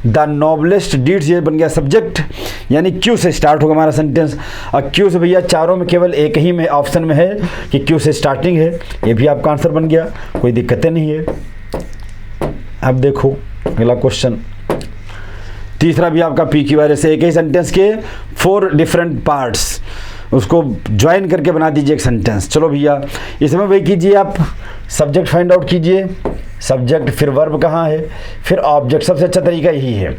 द नोबलेस्ट डीड्स, ये बन गया सब्जेक्ट, यानी क्यू से स्टार्ट होगा हमारा सेंटेंस। और क्यू से भैया चारों में केवल एक ही में ऑप्शन में है कि क्यू से स्टार्टिंग है, ये भी आपका आंसर बन गया, कोई दिक्कतें नहीं है। अब देखो अगला क्वेश्चन, तीसरा भी आपका पी क्यू आर से एक ही सेंटेंस के 4 डिफरेंट पार्ट्स, उसको ज्वाइन करके बना दीजिए एक सेंटेंस। चलो भैया इसमें वही कीजिए, आप सब्जेक्ट फाइंड आउट कीजिए, सब्जेक्ट फिर वर्ब कहाँ है, फिर ऑब्जेक्ट। सबसे अच्छा तरीका यही है,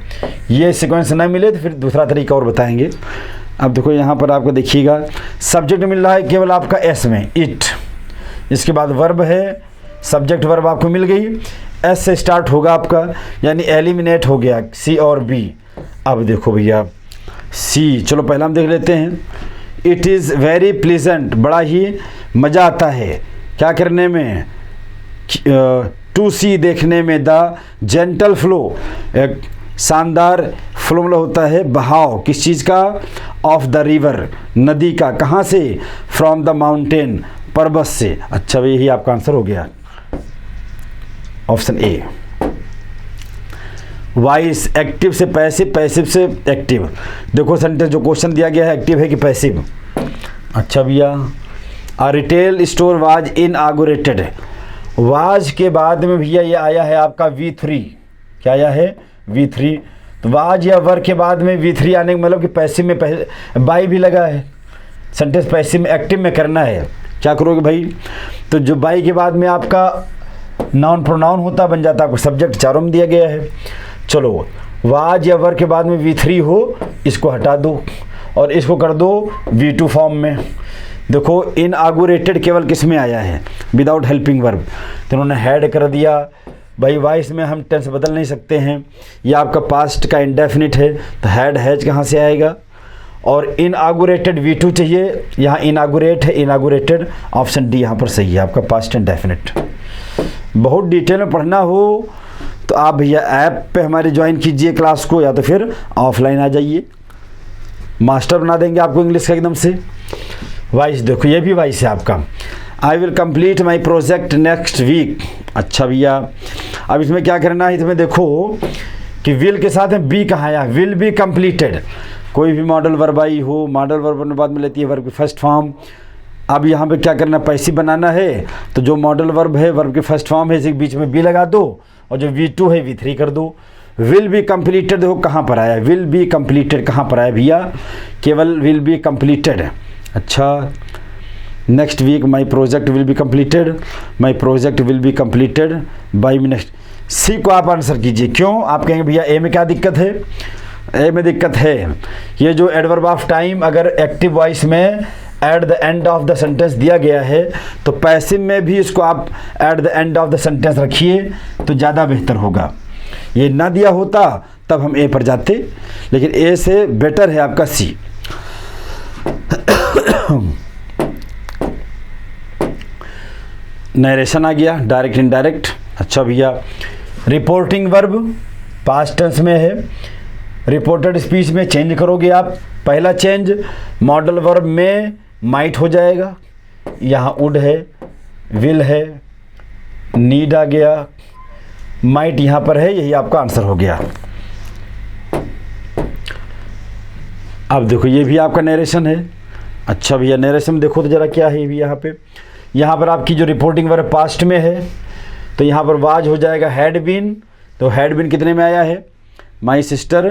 ये सीक्वेंस ना मिले तो फिर दूसरा तरीका और बताएंगे। अब देखो यहाँ पर आपको देखिएगा सब्जेक्ट मिल रहा है केवल आपका एस में, इट, इसके बाद वर्ब है, सब्जेक्ट वर्ब आपको मिल गई, एस से स्टार्ट होगा आपका, यानी एलिमिनेट हो गया सी और बी। अब देखो भैया सी, चलो पहला हम देख लेते हैं। इट इज़ वेरी प्लीजेंट, बड़ा ही मज़ा आता है क्या करने में, टू सी देखने में, द जेंटल फ्लो, एक शानदार फ्लो मतलब होता है बहाव, किस चीज़ का, ऑफ द रिवर, नदी का, कहाँ से, फ्रॉम द माउंटेन, पर्वत से। अच्छा भाई यही आपका आंसर हो गया, ऑप्शन ए। वाइस, एक्टिव से पैसिव, पैसिव से एक्टिव। देखो सेंटेंस जो क्वेश्चन दिया गया है एक्टिव है कि पैसिव। अच्छा भैया, आ रिटेल स्टोर वाज इनऑगरेटेड, वाज के बाद में भैया ये आया है आपका V3, क्या आया है V3, तो वाज या वर के बाद में V3 आने का मतलब कि पैसिव में बाई भी लगा है, सेंटेंस पैसिव में एक्टिव में करना है, क्या करोगे भाई, तो जो बाई के बाद में आपका नाउन प्रोनाउन होता बन जाता, आपको सब्जेक्ट चारों में दिया गया है। चलो वाज या वर के बाद में V3 हो, इसको हटा दो और इसको कर दो V2 फॉर्म में। देखो इनऑगरेटेड केवल किस में आया है, विदाउट हेल्पिंग वर्ब, तो उन्होंने हैड कर दिया भाई, वाइस में हम टेंस बदल नहीं सकते हैं, ये आपका पास्ट का इंडेफिनिट है, तो हैड हैज कहाँ से आएगा, और इनऑगरेटेड V2 चाहिए, यहाँ इनऑगरेट है, इनऑगरेटेड, ऑप्शन डी यहाँ पर सही है आपका पास्ट इंडेफिनिट। बहुत डिटेल में पढ़ना हो तो आप भैया ऐप पे हमारे ज्वाइन कीजिए क्लास को, या तो फिर ऑफलाइन आ जाइए, मास्टर बना देंगे आपको इंग्लिश का एकदम से। वाइस देखो ये भी वाइस है आपका, I will complete my project next week. अच्छा भैया अब इसमें क्या करना है, इसमें देखो कि विल के साथ में बी कहाँ आया, विल बी कंप्लीटेड, कोई भी मॉडल वर्ब आई हो, मॉडल वर्ब बाद में लेती है वर्ब की फर्स्ट फॉर्म। अब यहाँ पे क्या करना, पैसिव बनाना है, तो जो मॉडल वर्ब है, वर्ब की फर्स्ट फॉर्म है, इसी के बीच में बी लगा दो, और जो V2 है V3 कर दो। विल बी कंप्लीटेड देखो कहाँ पर आया, विल बी कंप्लीटेड कहाँ पर आया भैया, केवल विल बी कंप्लीटेड। अच्छा next week my project will be completed, my project will be completed by next. सी को आप आंसर कीजिए, क्यों, आप कहेंगे भैया ए में क्या दिक्कत है, ए में दिक्कत है, ये जो एडवर्ब ऑफ टाइम अगर एक्टिव वॉइस में at the end of the sentence दिया गया है, तो पैसिव में भी इसको आप at the end of the sentence रखिए तो ज़्यादा बेहतर होगा। ये ना दिया होता तब हम ए पर जाते, लेकिन ए से बेटर है आपका सी। नरेशन आ गया, डायरेक्ट इनडायरेक्ट। अच्छा भैया रिपोर्टिंग वर्ब पास्ट टेंस में है, रिपोर्टेड स्पीच में चेंज करोगे आप, पहला चेंज मॉडल वर्ब में माइट हो जाएगा, यहाँ वुड है, विल है, नीड आ गया, माइट यहाँ पर है, यही आपका आंसर हो गया। अब देखो ये भी आपका नरेशन है। अच्छा भैया नरेशन में देखो तो ज़रा क्या है यहाँ पर आपकी जो रिपोर्टिंग वर्ब पास्ट में है, तो यहाँ पर वाज हो जाएगा हैड बीन, तो हैड बीन कितने में आया है, माई सिस्टर,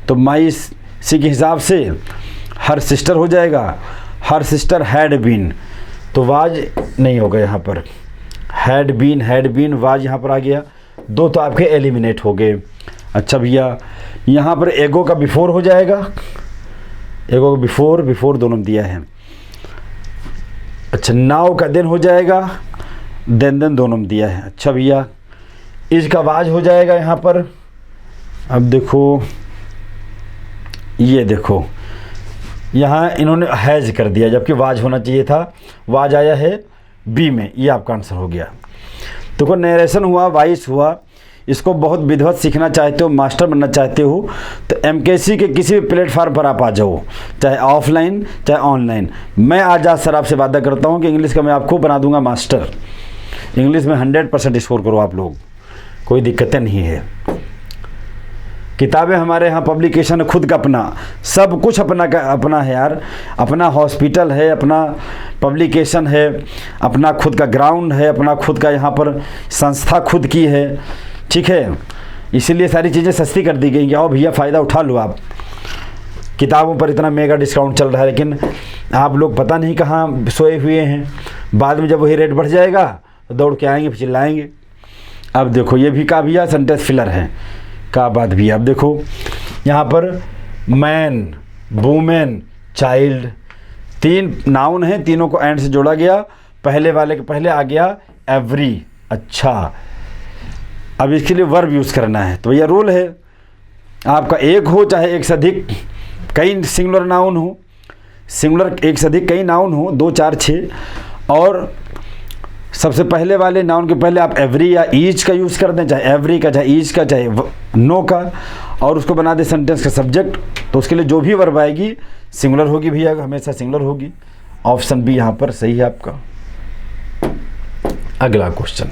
तो माई सी के हिसाब से हर सिस्टर हो जाएगा, हर सिस्टर हैड बीन, तो वाज नहीं होगा यहाँ पर, हैड बीन वाज यहाँ पर आ गया, दो तो आपके एलिमिनेट हो गए। अच्छा भैया यहाँ पर एगो का बिफोर हो जाएगा, एगो का बिफोर दोनों दिया है। अच्छा नाउ का देन हो जाएगा, देन दोनों दिया है। अच्छा भैया इज का वाज हो जाएगा यहाँ पर। अब देखो ये देखो यहाँ इन्होंने हैज कर दिया जबकि वाज होना चाहिए था, वाज आया है बी में, ये आपका आंसर हो गया। देखो नरेशन हुआ, वॉइस हुआ, इसको बहुत विधिवत सीखना चाहते हो, मास्टर बनना चाहते हो, तो एमकेसी के किसी भी प्लेटफार्म पर आप आ जाओ, चाहे ऑफलाइन चाहे ऑनलाइन। मैं आजाद सर आपसे वादा करता हूँ कि इंग्लिश का मैं आपको बना दूंगा मास्टर, इंग्लिश में 100% स्कोर करो आप लोग, कोई दिक्कतें नहीं है। किताबें हमारे यहाँ पब्लिकेशन खुद का अपना, सब कुछ अपना है यार। अपना हॉस्पिटल है, अपना पब्लिकेशन है, अपना खुद का ग्राउंड है, अपना खुद का यहाँ पर संस्था खुद की है, ठीक है। इसीलिए सारी चीज़ें सस्ती कर दी गई कि आओ भैया फ़ायदा उठा लो आप। किताबों पर इतना मेगा डिस्काउंट चल रहा है, लेकिन आप लोग पता नहीं कहाँ सोए हुए हैं। बाद में जब वही रेट बढ़ जाएगा तो दौड़ के आएंगे, चिल्लाएंगे। अब देखो ये भी का भैया सेंटेंस फिलर है, का बात भी। अब देखो यहाँ पर मैन, वूमेन, चाइल्ड, 3 नाउन हैं, तीनों को एंड से जोड़ा गया। पहले वाले के पहले आ गया एवरी। अच्छा, अब इसके लिए वर्ब यूज़ करना है, तो भैया रूल है आपका एक हो चाहे एक से अधिक कई सिंगुलर नाउन हो, सिंगुलर एक से अधिक कई नाउन हो, 2, 4, 6, और सबसे पहले वाले नाउन के पहले आप एवरी या ईच का यूज़ कर दें, चाहे एवरी का, चाहे ईच का, चाहे नो का, और उसको बना दे सेंटेंस का सब्जेक्ट। तो उसके लिए जो भी वर्ब आएगी सिंगुलर होगी भैया, हमेशा सिंगुलर होगी। ऑप्शन बी यहाँ पर सही है आपका। अगला question,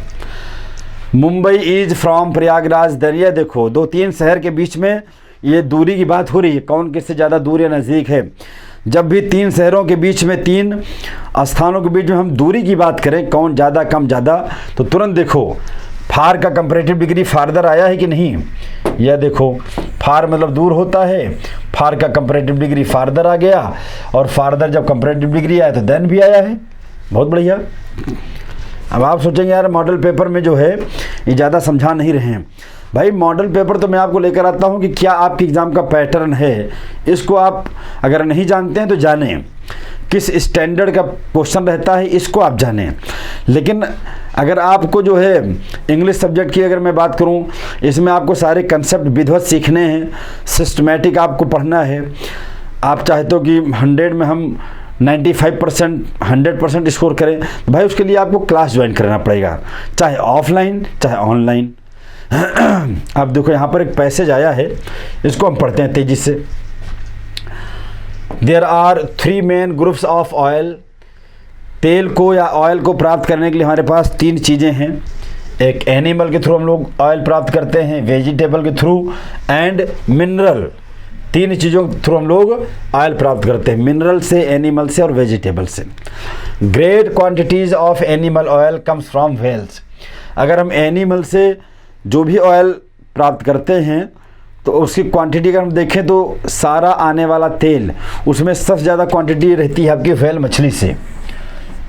Mumbai is from Prayagraj then. ये देखो 2-3 शहर के बीच में ये दूरी की बात हो रही है, कौन किससे ज़्यादा दूर या नज़दीक है। जब भी 3 शहरों के बीच में, 3 स्थानों के बीच में हम दूरी की बात करें, कौन ज़्यादा कम ज़्यादा, तो तुरंत देखो फार का कंपैरेटिव डिग्री फारदर आया है कि नहीं। यह देखो फार मतलब दूर होता है, फार का कंपैरेटिव डिग्री फारदर आ गया, और फारदर जब कंपैरेटिव डिग्री आया तो देन भी आया है। बहुत बढ़िया। अब आप सोचेंगे यार मॉडल पेपर में जो है ये ज़्यादा समझा नहीं रहे हैं। भाई मॉडल पेपर तो मैं आपको लेकर आता हूँ कि क्या आपके एग्ज़ाम का पैटर्न है, इसको आप अगर नहीं जानते हैं तो जानें। किस स्टैंडर्ड का क्वेश्चन रहता है इसको आप जानें। लेकिन अगर आपको जो है इंग्लिश सब्जेक्ट की अगर मैं बात करूं, इसमें आपको सारे कंसेप्ट विधिवत सीखने हैं, सिस्टमैटिक आपको पढ़ना है। आप चाहते हो कि 100 में हम 95%, 100% स्कोर करें, तो भाई उसके लिए आपको क्लास ज्वाइन करना पड़ेगा, चाहे ऑफलाइन चाहे ऑनलाइन। अब देखो यहाँ पर एक पैसेज आया है, इसको हम पढ़ते हैं तेजी से। There are 3 main groups of oil. तेल को या ऑयल को प्राप्त करने के लिए हमारे पास 3 चीज़ें हैं। एक एनिमल के थ्रू हम लोग ऑयल प्राप्त करते हैं, वेजिटेबल के थ्रू एंड मिनरल। 3 चीज़ों के थ्रू हम लोग ऑयल प्राप्त करते हैं, मिनरल से, एनिमल से और वेजिटेबल से। Great quantities of animal oil comes from whales. अगर हम एनिमल से जो भी ऑयल प्राप्त करते हैं तो उसकी क्वांटिटी अगर हम देखें तो सारा आने वाला तेल उसमें सबसे ज़्यादा क्वांटिटी रहती है आपकी व्हेल मछली से।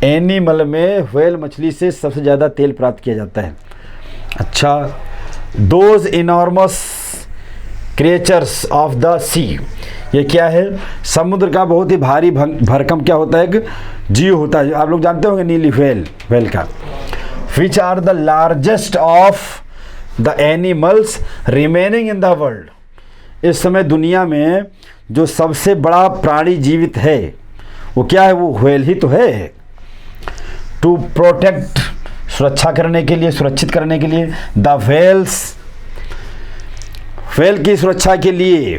एनिमल में व्हेल मछली से सबसे ज़्यादा तेल प्राप्त किया जाता है। अच्छा, those enormous creatures of the sea. ये क्या है? समुद्र का बहुत ही भारी भरकम क्या होता है, एक जीव होता है, आप लोग जानते होंगे नीली व्हेल का। Which are the largest of the animals remaining in the world. इस समय दुनिया में जो सबसे बड़ा प्राणी जीवित है वो क्या है? वो व्हेल ही तो है। टू प्रोटेक्ट, सुरक्षा करने के लिए, सुरक्षित करने के लिए, द व्हेल्स, व्हेल की सुरक्षा के लिए,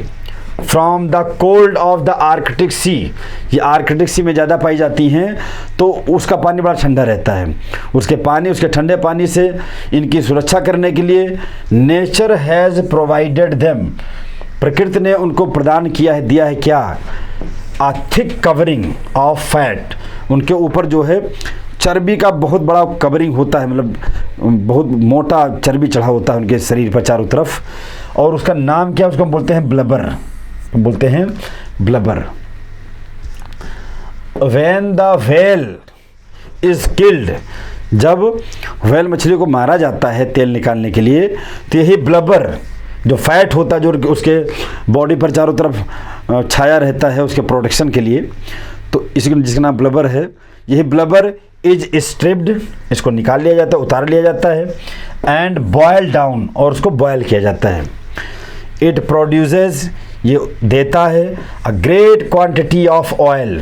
from the cold of the Arctic sea. ये आर्कटिक सी में ज़्यादा पाई जाती हैं, तो उसका पानी बड़ा ठंडा रहता है। उसके ठंडे पानी से इनकी सुरक्षा करने के लिए नेचर हैज़ प्रोवाइडेड देम, प्रकृति ने उनको प्रदान किया है, दिया है क्या? A thick covering of fat. उनके ऊपर जो है चर्बी का बहुत बड़ा कवरिंग होता है, मतलब बहुत मोटा चर्बी चढ़ा होता है उनके शरीर पर चारों तरफ, और उसका नाम क्या है? उसको हम बोलते हैं ब्लबर, बोलते हैं blubber. When the whale is killed, जब व्हेल मछली को मारा जाता है तेल निकालने के लिए, तो यही ब्लबर जो फैट होता है, जो उसके बॉडी पर चारों तरफ छाया रहता है उसके प्रोटेक्शन के लिए, तो जिसका नाम ब्लबर है, यही ब्लबर इज स्ट्रिप्ड, इसको निकाल लिया जाता है, उतार लिया जाता है, एंड बॉयल डाउन, और उसको बॉयल किया जाता है। इट प्रोड्यूसेस, ये देता है, a great quantity of oil,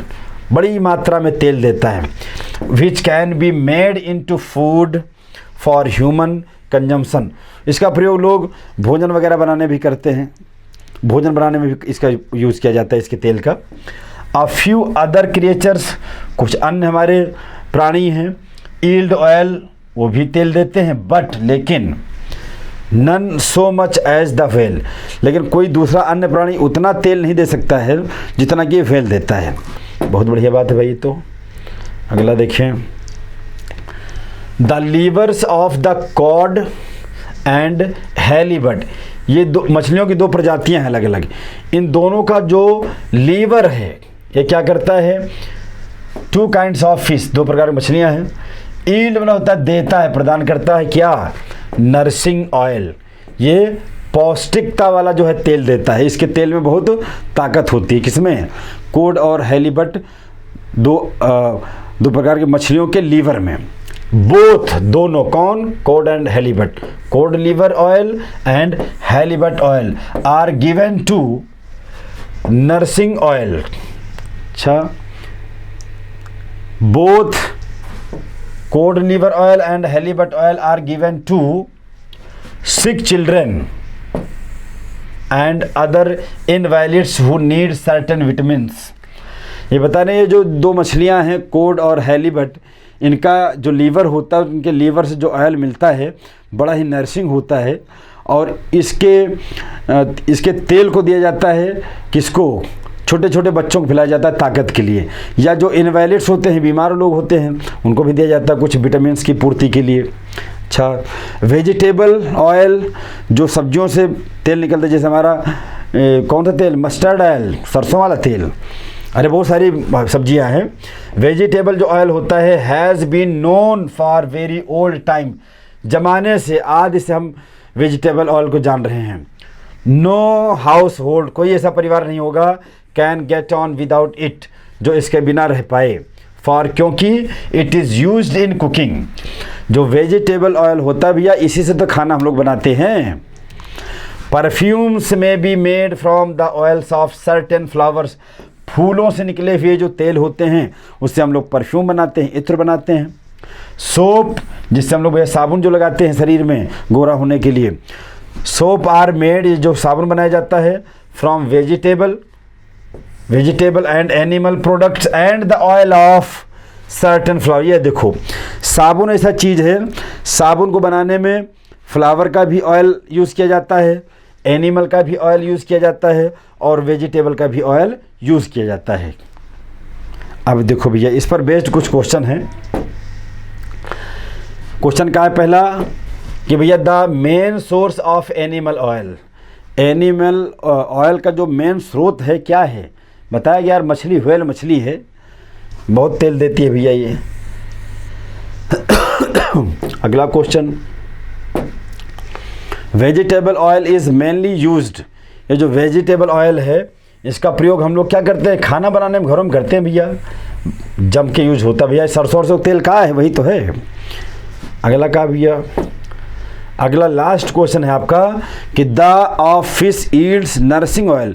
बड़ी मात्रा में तेल देता है, which can be made into food for human consumption. इसका प्रयोग लोग भोजन वगैरह बनाने भी करते हैं, भोजन बनाने में भी इसका यूज़ किया जाता है, इसके तेल का। अ फ्यू अदर क्रिएचर्स, कुछ अन्य हमारे प्राणी हैं, ईल्ड ऑयल, वो भी तेल देते हैं, बट लेकिन none so much as the whale, लेकिन कोई दूसरा अन्य प्राणी उतना तेल नहीं दे सकता है जितना कि व्हेल देता है। बहुत बढ़िया बात है भाई। तो अगला देखें, the livers of the cod and halibut, ये दो मछलियों की दो प्रजातियां हैं अलग अलग। इन दोनों का जो लीवर है ये क्या करता है, 2 काइंड्स ऑफ फिश, 2 प्रकार की मछलियां हैं। ईल्ड मतलब होता है देता है, प्रदान करता है क्या, नर्सिंग ऑयल, ये पौष्टिकता वाला जो है तेल देता है। इसके तेल में बहुत ताकत होती है। किसमें, कोड और हैलीबट, दो प्रकार की मछलियों के लीवर में। बोथ, दोनों, कौन, cod and halibut, cod liver oil and halibut oil are given to nursing oil. अच्छा, both cod liver oil and halibut oil are given to sick children and other invalids who need certain vitamins। ये बता रहे हैं, ये जो 2 मछलियां हैं code और हैलीबट, इनका जो लीवर होता है, उनके लीवर से जो ऑयल मिलता है बड़ा ही नर्सिंग होता है। और इसके तेल को दिया जाता है किसको, छोटे छोटे बच्चों को खिलाया जाता है ताकत के लिए, या जो इनवैलिड्स होते हैं, बीमार लोग होते हैं, उनको भी दिया जाता है कुछ विटामिन की पूर्ति के लिए। अच्छा, वेजिटेबल ऑयल, जो सब्जियों से तेल निकलता है, जैसे हमारा कौन सा तेल, मस्टर्ड ऑयल, सरसों वाला तेल, अरे बहुत सारी सब्जियां हैं। वेजिटेबल जो ऑयल होता है has been known for very old time, जमाने से, आदि से हम वेजिटेबल ऑयल को जान रहे हैं। नो हाउस होल्ड, कोई ऐसा परिवार नहीं होगा, can get on without it, जो इसके बिना रह पाए। फॉर, क्योंकि it is used in cooking, जो वेजिटेबल ऑयल होता भी है इसी से तो खाना हम लोग बनाते हैं। परफ्यूम्स में be made from the oils of certain flowers, फूलों से निकले हुए जो तेल होते हैं उससे हम लोग परफ्यूम बनाते हैं, इत्र बनाते हैं। सोप, जिससे हम लोग साबुन जो लगाते हैं शरीर में गोरा होने के लिए, सोप आर मेड, जो साबुन बनाया जाता है, from vegetable and animal products and the oil of certain flower. ये देखो, साबुन ऐसा चीज़ है, साबुन को बनाने में फ्लावर का भी ऑयल यूज़ किया जाता है, एनिमल का भी ऑयल यूज़ किया जाता है, और वेजिटेबल का भी ऑयल यूज़ किया जाता है। अब देखो भैया, इस पर बेस्ड कुछ क्वेश्चन हैं। क्वेश्चन क्या है पहला, कि भैया the main source of animal oil, animal oil का जो मेन स्रोत है क्या है, बताया गया यार मछली, व्हेल मछली है, बहुत तेल देती है भैया ये। अगला question, vegetable oil is mainly used, ये जो वेजिटेबल ऑयल है इसका प्रयोग हम लोग क्या करते हैं, खाना बनाने में घरों में करते हैं भैया, जम के यूज होता है भैया। सरसों से तेल कहाँ है, वही तो है। अगला कहा भैया, अगला लास्ट क्वेश्चन है आपका कि the of fish yields nursing oil,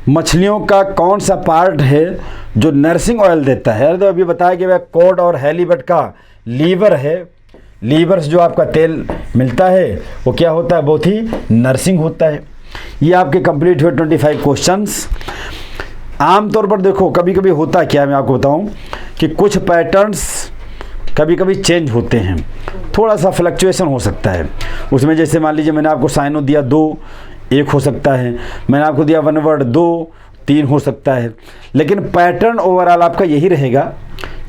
मछलियों का कौन सा पार्ट है जो नर्सिंग ऑयल देता है। तो अभी बताया कि वह कोड और हैलीबट का लीवर है, लीवर से जो आपका तेल मिलता है वो क्या होता है, बहुत ही नर्सिंग होता है। ये आपके कंप्लीट हुए 25 क्वेश्चंस। आमतौर पर देखो कभी कभी होता क्या है, मैं आपको बताऊं कि कुछ पैटर्न्स कभी कभी चेंज होते हैं, थोड़ा सा फ्लक्चुएशन हो सकता है उसमें। जैसे मान लीजिए मैंने आपको साइनो दिया 2, 1 हो सकता है, मैंने आपको दिया 1 वर्ड 2, 3 हो सकता है, लेकिन पैटर्न ओवरऑल आपका यही रहेगा,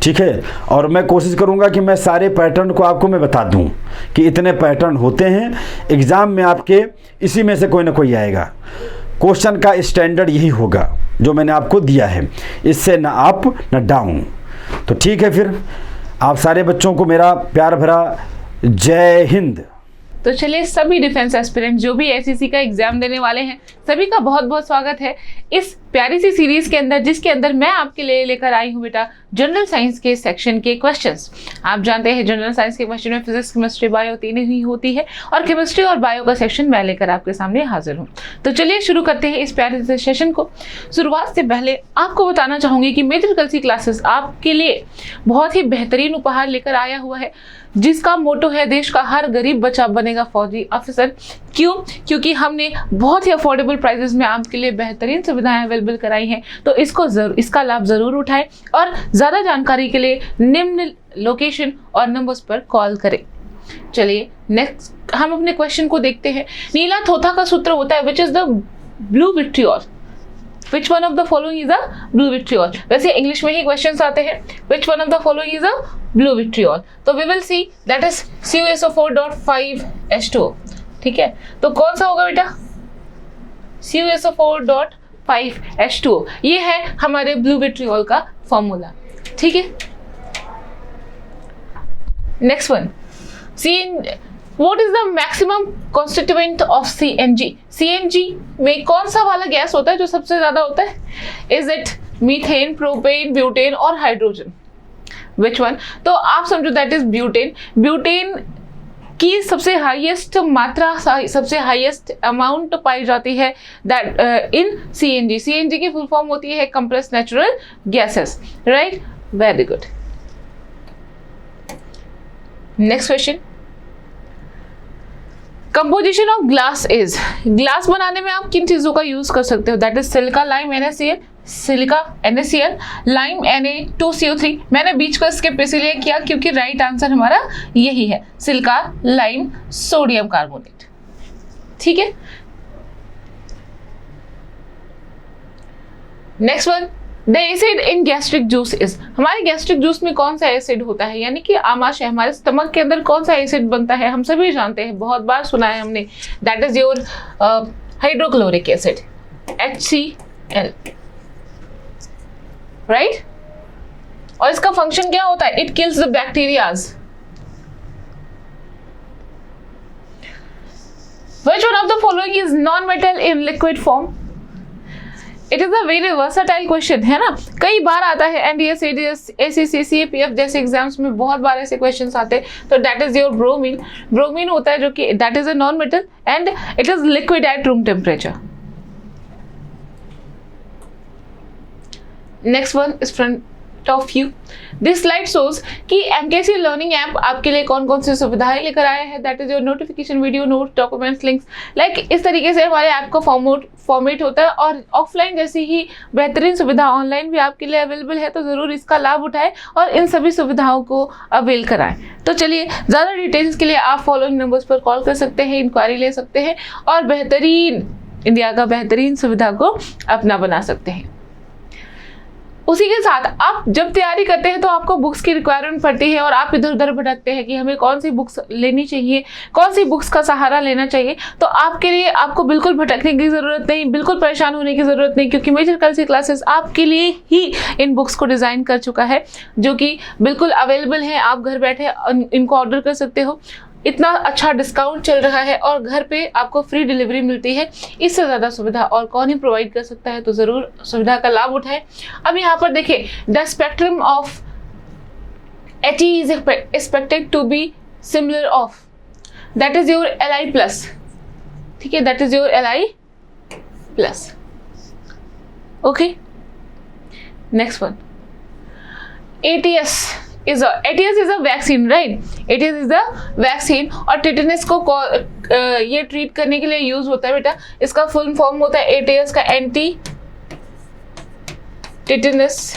ठीक है। और मैं कोशिश करूंगा कि मैं सारे पैटर्न को आपको मैं बता दूं कि इतने पैटर्न होते हैं, एग्ज़ाम में आपके इसी में से कोई ना कोई आएगा। क्वेश्चन का स्टैंडर्ड यही होगा जो मैंने आपको दिया है, इससे ना अप ना डाउन। तो ठीक है, फिर आप सारे बच्चों को मेरा प्यार भरा जय हिंद। तो चलिए, सभी डिफेंस एस्पिरेंट जो भी एसएससी का एग्जाम देने वाले हैं सभी का बहुत बहुत स्वागत है इस प्यारी सी सीरीज के अंदर, जिसके अंदर मैं आपके लिए लेकर आई हूँ बेटा जनरल साइंस के सेक्शन के क्वेश्चंस। आप जानते हैं जनरल साइंस के क्वेश्चन में फिजिक्स, केमिस्ट्री, बायो तीनों ही होती है, और केमिस्ट्री और बायो का सेक्शन मैं लेकर आपके सामने हाजिर हूँ। तो चलिए शुरू करते हैं इस प्यारे से सेशन को। शुरुआत से पहले आपको बताना चाहूँगी कि मेजर कलसी क्लासेस आपके लिए बहुत ही बेहतरीन उपहार लेकर आया हुआ है, जिसका मोटो है देश का हर गरीब बच्चा बनेगा फौजी अफसर। क्यों? क्योंकि हमने बहुत ही अफोर्डेबल प्राइसेस में आपके लिए बेहतरीन सुविधाएं अवेलेबल कराई हैं, तो इसका लाभ जरूर उठाएं, और ज़्यादा जानकारी के लिए निम्न लोकेशन और नंबर्स पर कॉल करें। चलिए नेक्स्ट हम अपने क्वेश्चन को देखते हैं। नीला थोथा का सूत्र होता है which is the blue vitriol. Which one of the following is a blue vitriol. वैसे इंग्लिश में ही क्वेश्चन आते हैं, which one of the following is a blue vitriol. तो we will see that is CuSO4.5H2O। ठीक है, तो कौन सा होगा बेटा? CuSO4.5H2O। ये है हमारे ब्लू विट्रियोल का फॉर्मूला। ठीक है, next one, what is the maximum constituent of CNG? CNG में कौन सा वाला गैस होता है जो सबसे ज्यादा होता है? Is it methane, propane, butane और हाइड्रोजन? Which one? तो आप समझो दैट इज ब्यूटेन। ब्यूटेन की सबसे हाईएस्ट मात्रा, सबसे हाईएस्ट अमाउंट पाई जाती है दैट इन CNG। CNG की फुल फॉर्म होती है compressed natural gases, right? Very good. Next question, composition of glass is. Glass बनाने में आप किन चीजों का यूज कर सकते हो? That is silica, lime, NaCl, silica NaCl, lime Na2CO3। मैंने बीच को स्किप इसलिए किया क्योंकि राइट आंसर हमारा यही है, सिलिका, लाइम, सोडियम कार्बोनेट। ठीक है, next one, the acid in gastric juice is. हमारे गैस्ट्रिक जूस में कौन सा एसिड होता है, यानी कि आमाशय, हमारे स्टमक के अंदर कौन सा एसिड बनता है? हम सभी जानते हैं, बहुत बार सुना है हमने, that is your hydrochloric acid, HCl, right? और इसका फंक्शन क्या होता है? It kills the bacterias. Which one of the following is non-metal in liquid form? It is a very versatile question, है ना? कई बार आता है NDS, ADS, ACC, CAPF जैसे एग्जाम्स में बहुत बार ऐसे क्वेश्चंस आते हैं। तो that is your bromine. Bromine होता है जो कि that is a non metal and it is liquid at room temperature. Next one is front of you. This slide shows कि MKC लर्निंग ऐप आपके लिए कौन कौन सी सुविधाएं लेकर आया है। That is your notification, video, note, documents, links. Like इस तरीके से हमारे ऐप का फॉर्मेट होता है और ऑफलाइन जैसी ही बेहतरीन सुविधा ऑनलाइन भी आपके लिए अवेलेबल है। तो जरूर इसका लाभ उठाएं और इन सभी सुविधाओं को अवेल कराएं। तो चलिए, ज़्यादा डिटेल्स के लिए आप फॉलोइंग नंबर्स पर कॉल कर सकते हैं, इंक्वायरी ले सकते हैं और बेहतरीन इंडिया का बेहतरीन सुविधा को अपना बना सकते हैं। उसी के साथ आप जब तैयारी करते हैं तो आपको बुक्स की रिक्वायरमेंट पड़ती है और आप इधर उधर भटकते हैं कि हमें कौन सी बुक्स लेनी चाहिए, कौन सी बुक्स का सहारा लेना चाहिए। तो आपके लिए आपको बिल्कुल भटकने की ज़रूरत नहीं, बिल्कुल परेशान होने की ज़रूरत नहीं, क्योंकि मेजर कल्चर क्लासेस आपके लिए ही इन बुक्स को डिज़ाइन कर चुका है, जो कि बिल्कुल अवेलेबल है। आप घर बैठे इनको ऑर्डर कर सकते हो। इतना अच्छा डिस्काउंट चल रहा है और घर पे आपको फ्री डिलीवरी मिलती है। इससे ज़्यादा सुविधा और कौन ही प्रोवाइड कर सकता है, तो ज़रूर सुविधा का लाभ उठाएं। अब यहाँ पर देखिए, the spectrum of He is expected to be similar of, that is your Li plus। ठीक है, that is your Li plus। Okay, next one, ATS is a vaccine, right? ATS is a vaccine और tetanus को ये treat करने के लिए use होता है बेटा। इसका फुल फॉर्म होता है ATS का anti tetanus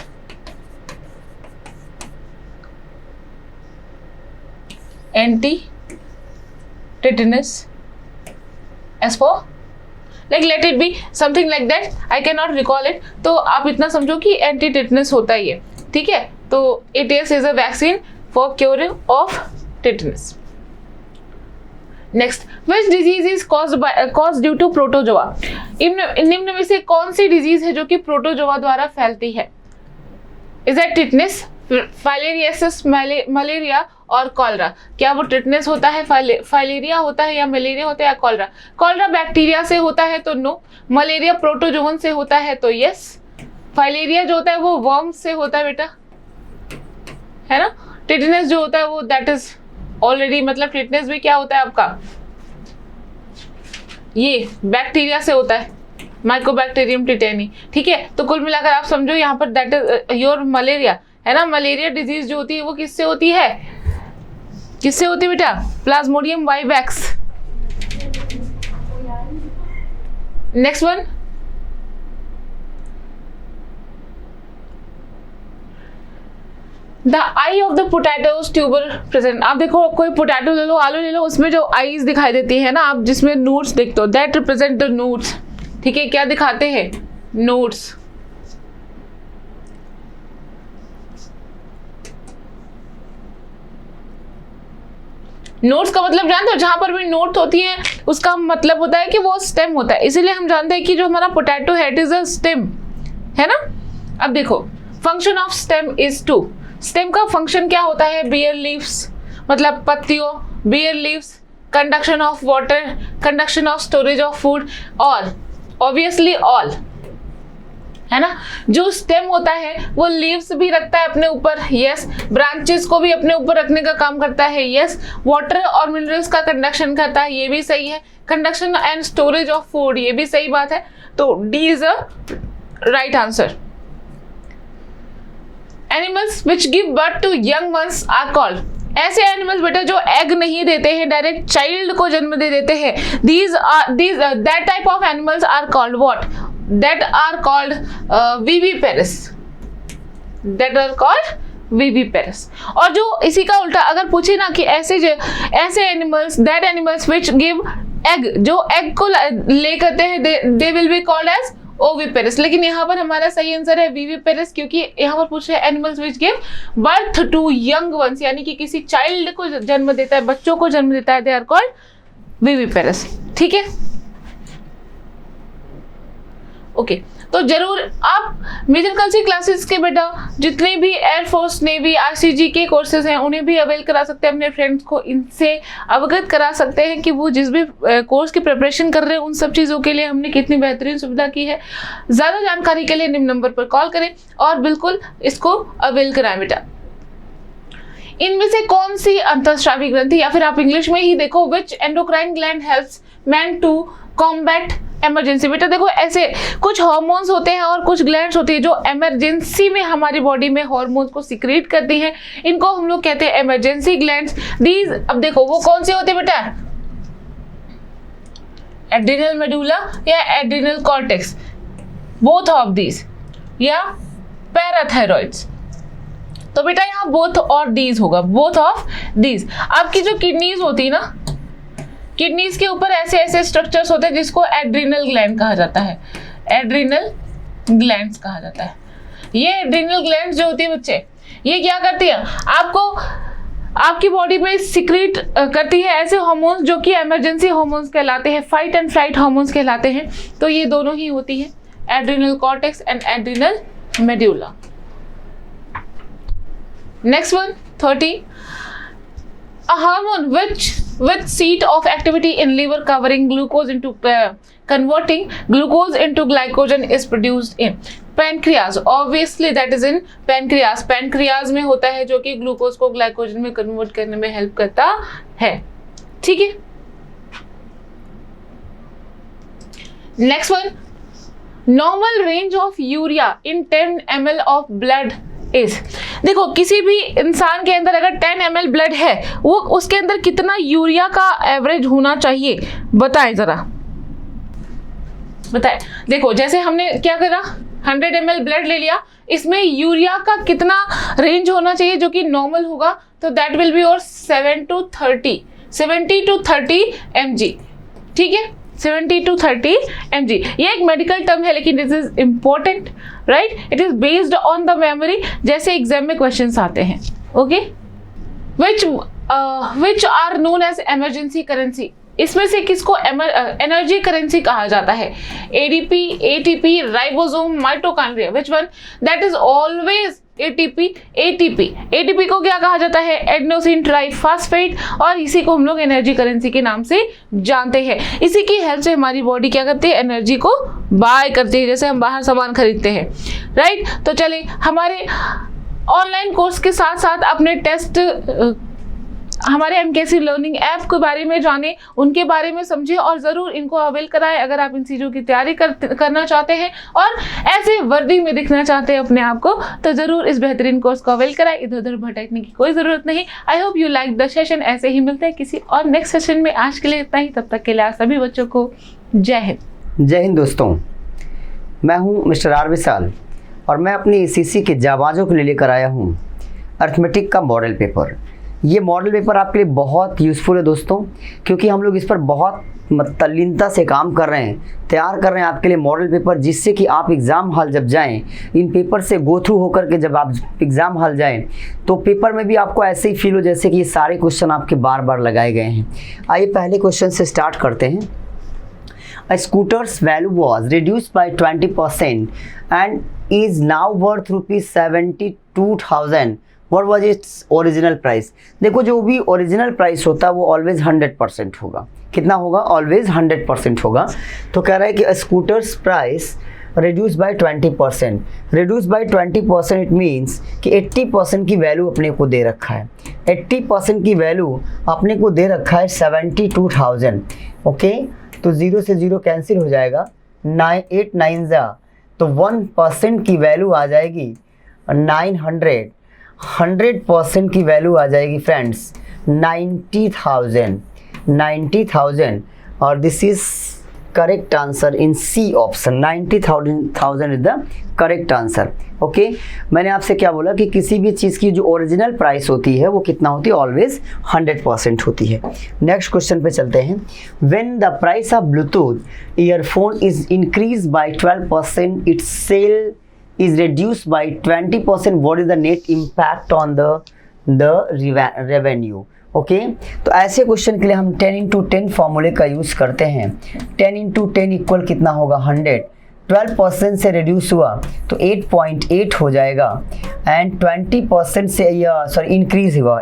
as for like let it be something like that, I cannot recall it। तो आप इतना समझो कि एंटी टिटेनस होता ही है। ठीक है, तो ATS is a vaccine for cure of tetanus। Next, which disease is caused due to protozoa? निम्न में से कौन सी डिजीज है जो कि प्रोटोजोआ द्वारा फैलती है? Is that tetanus, filariasis, malaria और कॉलरा? क्या वो टिटनेस होता है, फाइलेरिया होता है या मलेरिया होता है या कॉलरा? कॉलरा बैक्टीरिया से होता है तो नो, मलेरिया प्रोटोजोवन से होता है तो यस, फाइलेरिया जो होता है वो वर्म से होता है बेटा, है ना। टिटनेस जो होता है वो दैट इज ऑलरेडी, मतलब टिटनेस भी क्या होता है आपका, ये बैक्टीरिया से होता है, माइकोबैक्टीरियम टिटेनी। ठीक है, तो कुल मिलाकर आप समझो यहाँ पर दैट इज योर मलेरिया, है ना। मलेरिया डिजीज जो होती है वो किससे होती है, किससे होती है बेटा? Plasmodium vivax. Next one, the I of the potatoes tuber present. आप देखो कोई पोटैटो ले लो, आलू ले लो, उसमें जो आईज दिखाई देती है ना, आप जिसमें नोट्स देखते हो, दैट रिप्रेजेंट द नोट्स। ठीक है, क्या दिखाते हैं? नोट्स। नोट्स का मतलब जानते हो? जहां पर भी नोट होती है उसका मतलब होता है कि वो स्टेम होता है, इसीलिए हम जानते हैं कि जो हमारा पोटैटो है इट इज अ स्टेम, है ना। अब देखो function of stem is to. Stem का फंक्शन क्या होता है? बियर लीव्स, मतलब पत्तियों, bear leaves, conduction of water, conduction of storage of food, all, obviously all, है ना। जो स्टेम होता है वो लीव्स भी रखता है अपने ऊपर, यस। ब्रांचेस को भी अपने ऊपर रखने का काम करता है, यस। वाटर और मिनरल्स का कंडक्शन करता है, ये भी सही है। Conduction and storage of food, ये भी सही बात है। तो D is a right answer. Animals which give birth to young ones are called. ऐसे एनिमल्स बेटा जो एग नहीं देते हैं, डायरेक्ट चाइल्ड को जन्म दे देते हैं, that type of animals are called what? That are called viviparous. That are called viviparous. और जो इसी का उल्टा अगर पूछे ना कि ऐसे animals, that animals which give egg, जो एग को ले करते हैं, they will be called as oviparous। लेकिन यहाँ पर हमारा सही आंसर है viviparous, क्योंकि यहाँ पर पूछ रहे हैं animals which give birth to young ones, यानी कि किसी चाइल्ड को जन्म देता है, बच्चों को जन्म देता है, they are called viviparous। ठीक है, ओके तो जरूर आप मेजर कल सी क्लासेस के बेटा जितने भी एयरफोर्स, नेवी, आरसीजी के कोर्सेज हैं उन्हें भी अवेल करा सकते हैं, अपने फ्रेंड्स को इनसे अवगत करा सकते हैं कि वो जिस भी कोर्स की प्रिपरेशन कर रहे हैं उन सब चीज़ों के लिए हमने कितनी बेहतरीन सुविधा की है। ज़्यादा जानकारी के लिए निम्न नंबर पर कॉल करें और बिल्कुल इसको अवेल कराएं बेटा। इनमें से कौन सी अंतःस्रावी ग्रंथि, या फिर आप इंग्लिश में ही देखो, which endocrine gland helps man to combat emergency. बेटा देखो ऐसे कुछ हार्मोन्स होते हैं और कुछ ग्लैंड्स होती है जो इमरजेंसी में हमारी बॉडी में हार्मोन्स को सिक्रेट करती हैं, इनको हम लोग कहते हैं इमरजेंसी ग्लैंड्स। दीज, अब देखो वो कौन से होते हैं बेटा? एड्रिनल मेडुला या adrenal cortex, both of these, या पैराथायरॉइड्स। तो बेटा यहाँ बोथ और दीज होगा, बोथ ऑफ दीज। आपकी जो किडनीज होती है ना, किडनीज के ऊपर ऐसे ऐसे स्ट्रक्चर्स होते हैं जिसको एड्रिनल ग्लैंड कहा जाता है, एड्रिनल ग्लैंड्स कहा जाता है। ये एड्रिनल ग्लैंड्स जो होती है बच्चे, ये क्या करती है? आपको आपकी बॉडी में सिक्रीट करती है ऐसे हार्मोन्स जो कि इमरजेंसी हार्मोन्स कहलाते हैं, फाइट एंड फ्लाइट हार्मोन्स कहलाते हैं। तो ये दोनों ही होती है, adrenal cortex and adrenal medulla. Next one 30, a hormone which with seat of activity in liver converting glucose into glycogen is produced in pancreas। obviously that is in pancreas। pancreas में होता है जो कि ग्लूकोज को glycogen में convert करने में help करता है। ठीक है, next one, normal range of urea in 10 ml of blood is. देखो किसी भी इंसान के अंदर अगर 10 ml ब्लड है, वो उसके अंदर कितना यूरिया का एवरेज होना चाहिए बताएं जरा, बताएं। देखो जैसे हमने क्या करा, 100 ml ब्लड ले लिया, इसमें यूरिया का कितना रेंज होना चाहिए जो कि नॉर्मल होगा? तो दैट विल बी और 70 to 30 mg। ठीक है, 70 to 30 mg। ये एक मेडिकल टर्म है लेकिन this is important, right. It is based on the memory, जैसे एग्जाम में क्वेश्चंस आते हैं। Okay, which are known as emergency currency. इसमें से किसको एनर्जी करेंसी कहा जाता है? ADP, ATP, ribosome, mitochondria, which one? That is always ATP. ATP को क्या कहा जाता है? एडेनोसिन ट्राइफॉस्फेट, और इसी को हम लोग एनर्जी करेंसी के नाम से जानते हैं। इसी की हेल्प से हमारी बॉडी क्या करती है? एनर्जी को बाय करती है, जैसे हम बाहर सामान खरीदते हैं, राइट। तो चलिए हमारे ऑनलाइन कोर्स के साथ साथ अपने टेस्ट हमारे एमकेसी लर्निंग ऐप के बारे में जाने, उनके बारे में समझें और ज़रूर इनको अवेल कराएं अगर आप इन चीज़ों की तैयारी करना चाहते हैं और ऐसे वर्दी में दिखना चाहते हैं अपने आप को, तो ज़रूर इस बेहतरीन कोर्स को अवेल कराएं। इधर उधर भटकने की कोई ज़रूरत नहीं। I hope you like the session. ऐसे ही मिलते हैं किसी और नेक्स्ट सेशन में। आज के लिए इतना ही, तब तक के लिए सभी बच्चों को जय हिंद। जय हिंद दोस्तों, मैं हूं मिस्टर आर विशाल और मैं अपनी ईसीसी के जाबाजों के लिए लेकर आया हूं अर्थमेटिक का मॉडल पेपर। ये मॉडल पेपर आपके लिए बहुत यूज़फुल है दोस्तों, क्योंकि हम लोग इस पर बहुत तल्लीनता से काम कर रहे हैं, तैयार कर रहे हैं आपके लिए मॉडल पेपर, जिससे कि आप एग्ज़ाम हॉल जब जाएं, इन पेपर से गो थ्रू होकर के जब आप एग्ज़ाम हॉल जाएं तो पेपर में भी आपको ऐसे ही फील हो जैसे कि ये सारे क्वेश्चन आपके बार बार लगाए गए हैं। आइए पहले क्वेश्चन से स्टार्ट करते हैं। A scooter's value was reduced by 20% and is now worth ₹72,000. What was its original price? देखो जो भी ओरिजिनल प्राइस होता है वो ऑलवेज 100% होगा। कितना होगा? ऑलवेज 100% होगा। तो कह रहा है कि scooters price reduced by 20%। reduced by 20% it means कि 80% की वैल्यू अपने को दे रखा है। 80% की वैल्यू अपने को दे रखा है 72,000। ओके, तो 0 से 0 कैंसिल हो जाएगा, 8 9 जा, तो 1% की वैल्यू आ जाएगी 900। 100% की वैल्यू आ जाएगी फ्रेंड्स 90,000 और this is correct answer in C option. 90,000 is the correct answer. Okay, मैंने आपसे क्या बोला कि किसी भी चीज़ की जो ओरिजिनल प्राइस होती है वो कितना होती है? ऑलवेज 100% होती है। नेक्स्ट क्वेश्चन पे चलते हैं। When the price of Bluetooth earphone is increase by 12%, its sale is reduced by 20%, what is the net impact on the revenue? Okay, तो ऐसे क्वेश्चन के लिए हम 10 × 10 फॉर्मूले का यूज़ करते हैं। 10 × 10 इक्वल कितना होगा? 100। 12% से रिड्यूस हुआ तो 8.8 हो जाएगा एंड 20% से इंक्रीज हुआ,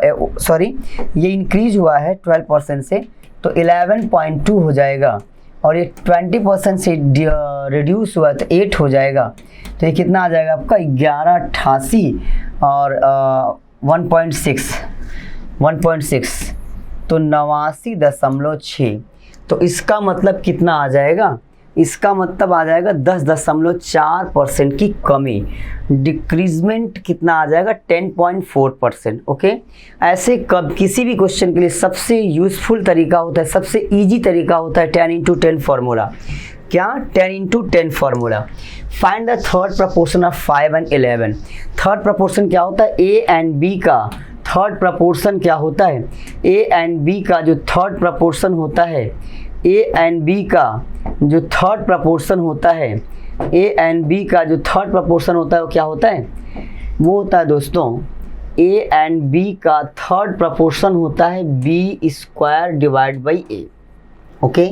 ये इंक्रीज हुआ है 12% से तो 11.2 हो जाएगा और ये 20% से रिड्यूस हुआ तो 8 हो जाएगा, तो ये कितना आ जाएगा आपका? 1188 और 1.6 तो 89.6। तो इसका मतलब कितना आ जाएगा? इसका मतलब आ जाएगा 10.4% की कमी, डिक्रीजमेंट कितना आ जाएगा? 10.4%। ओके, ऐसे कब किसी भी क्वेश्चन के लिए सबसे यूज़फुल तरीका होता है, सबसे इजी तरीका होता है 10 × 10 फार्मूला। क्या? 10 × 10 formula. Find the third proportion of 5 and 11। Third proportion क्या होता है? ए एंड बी का थर्ड प्रपोर्शन क्या होता है? ए एंड बी का जो थर्ड प्रपोर्शन होता है, ए एंड बी का जो थर्ड प्रपोर्शन होता है, ए एंड बी का जो थर्ड प्रपोर्शन होता है वो क्या होता है? वो होता है दोस्तों, ए एंड बी का थर्ड प्रपोर्शन होता है b² divide by A. Okay,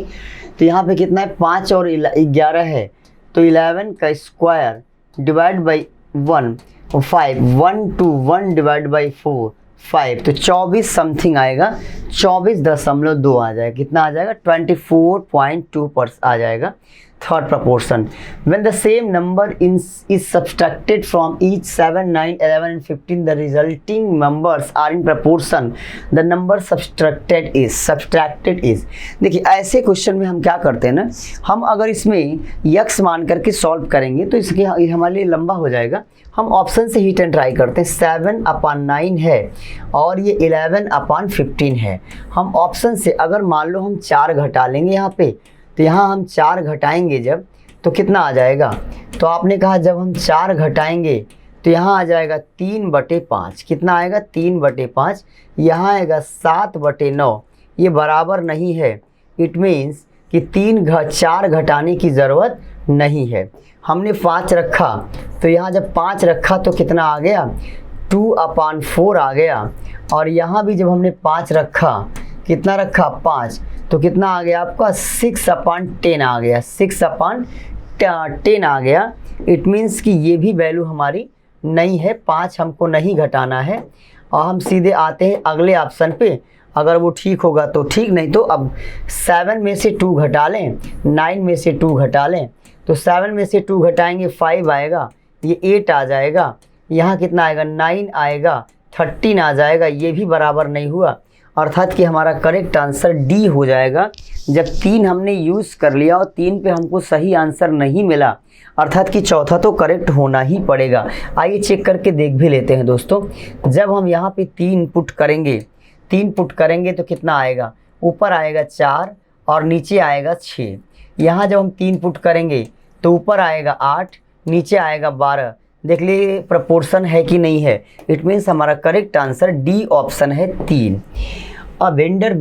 तो यहाँ पे कितना है? 5 और 11 है, तो 11 का स्क्वायर डिवाइड बाई 1 और 5, 1 to 1 डिवाइड बाई 4 5, तो 24 समथिंग आएगा, 24.2 आ जाएगा। कितना आ जाएगा? 24.2% आ जाएगा third proportion. When the same number is subtracted from each 7 9 11 and 15 the resulting numbers are in proportion the number subtracted is. देखिए ऐसे क्वेश्चन में हम क्या करते हैं ना, हम अगर इसमें यक्स मान करके सॉल्व करेंगे तो इसके हमारे लिए लंबा हो जाएगा। हम ऑप्शन से हिट एंड ट्राई करते हैं। 7/9 है और ये 11/15 है। हम ऑप्शन से अगर मान लो हम 4 घटा लेंगे यहाँ पे, तो यहाँ हम 4 घटाएंगे जब, तो कितना आ जाएगा? तो आपने कहा जब हम 4 घटाएंगे तो यहाँ आ जाएगा 3/5। कितना आएगा? 3/5। यहाँ आएगा 7/9। ये बराबर नहीं है, इट मीन्स कि 4 घटाने की ज़रूरत नहीं है। हमने 5 रखा, तो यहाँ जब 5 रखा तो कितना आ गया? 2/4 आ गया। और यहाँ भी जब हमने 5 रखा, कितना रखा? 5, तो कितना आ गया आपका? 6/10 आ गया, 6/10 आ गया। इट मीन्स कि ये भी वैल्यू हमारी नहीं है, 5 हमको नहीं घटाना है। और हम सीधे आते हैं अगले ऑप्शन पे, अगर वो ठीक होगा तो ठीक, नहीं तो अब 7 में से 2 घटा लें, 9 में से 2 घटा लें, तो 7 में से 2 घटाएंगे 5 आएगा, ये 8 आ जाएगा, यहाँ कितना आएगा? 9 आएगा, 13 आ जाएगा। ये भी बराबर नहीं हुआ, अर्थात कि हमारा करेक्ट आंसर डी हो जाएगा। जब 3 हमने यूज़ कर लिया और 3 पे हमको सही आंसर नहीं मिला, अर्थात कि चौथा तो करेक्ट होना ही पड़ेगा। आइए चेक करके देख भी लेते हैं दोस्तों। जब हम यहाँ पे 3 पुट करेंगे तो कितना आएगा? ऊपर आएगा 4 और नीचे आएगा 6। यहाँ जब हम 3 पुट करेंगे तो ऊपर आएगा 8, नीचे आएगा 12, देख लिए प्रपोर्शन है कि नहीं है। इट मीन्स हमारा करेक्ट आंसर डी ऑप्शन है 3। A vendor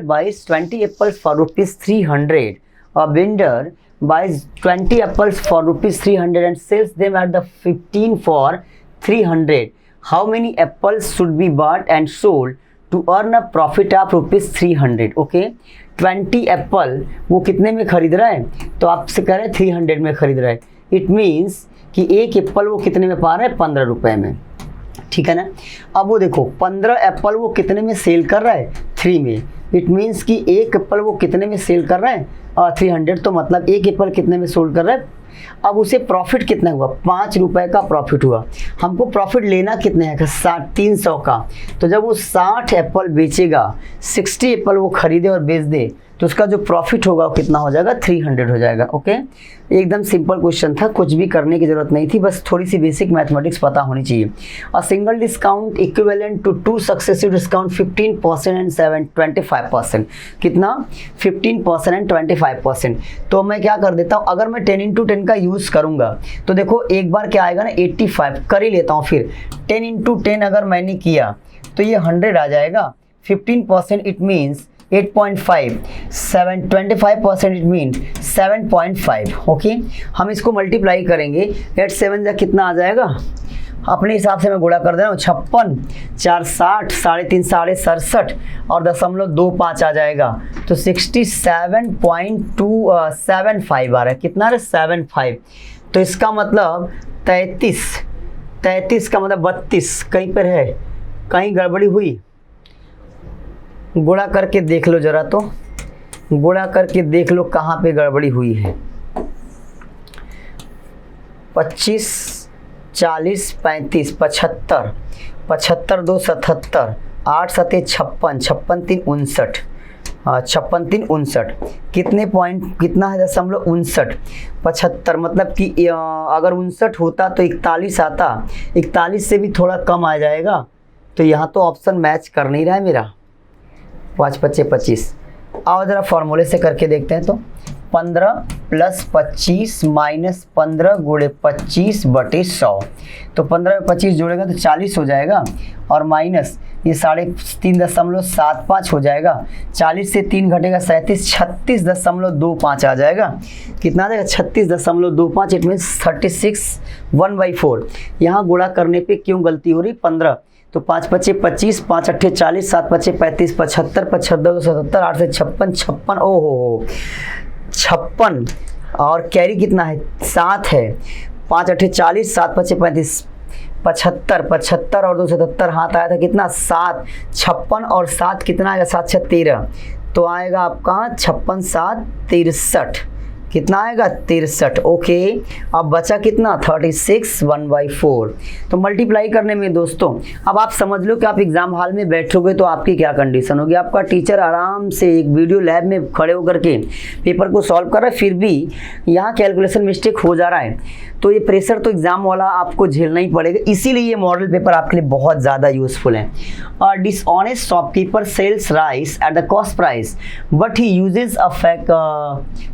buys 20 apples for ₹300. A vendor buys 20 apples for ₹300 and sells them at the 15 for 300. How many apples should be bought and sold to earn a profit of ₹300? Okay, 20 Apple वो कितने में खरीद रहा है, तो आपसे कह रहे हैं 300 में खरीद रहा है। इट मीन्स कि एक एप्पल वो कितने में पा रहा है, 15 रुपए में, ठीक है ना। अब वो देखो 15 एप्पल वो कितने में सेल कर रहा है, 3 में। इट मीन्स कि एक एप्पल वो कितने में सेल कर रहा है, 300, तो मतलब एक एप्पल कितने में सोल्ड कर रहा है। अब उसे प्रॉफिट कितना हुआ, 5 रुपए का प्रॉफिट हुआ। हमको प्रॉफिट लेना कितने है, 300 का। तो जब वो 60 एप्पल बेचेगा, 60 एप्पल वो खरीदे और बेच दे, तो उसका जो प्रॉफिट होगा वो कितना हो जाएगा, 300 हो जाएगा। ओके, एकदम सिंपल क्वेश्चन था, कुछ भी करने की जरूरत नहीं थी, बस थोड़ी सी बेसिक मैथमेटिक्स पता होनी चाहिए। A single discount equivalent to 2 successive discount 15% and 25%। कितना, 15% एंड 25%। तो मैं क्या कर देता हूँ, अगर मैं 10 × 10 का यूज़ करूँगा तो देखो एक बार क्या आएगा ना, 85 कर ही लेता हूँ। फिर 10 × 10 अगर मैंने किया तो ये 100 आ जाएगा। 15% it means 8.5, 25% it mean 7.5। Okay, हम इसको मल्टीप्लाई करेंगे, 8 7 जा कितना आ जाएगा, अपने हिसाब से मैं गुणा कर दे रहा हूँ, 56, 4 60, 3.5 67 और 0.25 आ जाएगा, तो 67.275 आ रहा है। कितना आ रहा है, 75। तो इसका मतलब 33 का मतलब 32 कहीं पर है, कहीं गड़बड़ी हुई, गुणा करके देख लो जरा, तो गुणा करके देख लो कहाँ पे गड़बड़ी हुई है। 25, 40, 35, 75, 75 2 77, 8 7 56, 56 3 59, 56 3 59, कितने पॉइंट, कितना है, 0.59। 75 मतलब कि अगर 59 होता तो 41 आता, 41 से भी थोड़ा कम आ जाएगा, तो यहाँ तो ऑप्शन मैच कर नहीं रहा है मेरा। 5 5 25। आओ जरा फॉर्मूले से करके देखते हैं। तो 15 + 25 - 15 × 25 / 100, तो 15 में 25 जोड़ेगा तो 40 हो जाएगा, और माइनस ये 3.75 हो जाएगा। 40 से 3 घटेगा 37, 36.25 आ जाएगा। कितना आ जाएगा, 36.25। It means 36 1/4। यहाँ गुणा करने पे क्यों गलती हो रही, 15, तो 5 5 25, 5 8 40, 7 5 35, 75, 75 2 77, 8 से 56, 56, ओहो 56, और कैरी कितना है, 7 है। 5 8 40, 7 5 35, 75, 75 और 2 77 हाथ आया था, कितना, 7, 56 और 7 कितना आएगा, 7 6 13, तो आएगा आपका 56 7 63, कितना आएगा, 63। ओके, अब बचा कितना, 36 1/4। तो मल्टीप्लाई करने में दोस्तों, अब आप समझ लो कि आप एग्जाम हॉल में बैठोगे तो आपकी क्या कंडीशन होगी। आपका टीचर आराम से एक वीडियो लैब में खड़े होकर के पेपर को सॉल्व कर रहा है, फिर भी यहाँ कैलकुलेशन मिस्टेक हो जा रहा है, तो ये प्रेशर तो एग्जाम वाला आपको झेलना ही पड़ेगा। इसीलिए ये मॉडल पेपर आपके लिए बहुत ज़्यादा यूजफुल है। और dishonest shopkeeper sells rice at the cost price but he uses a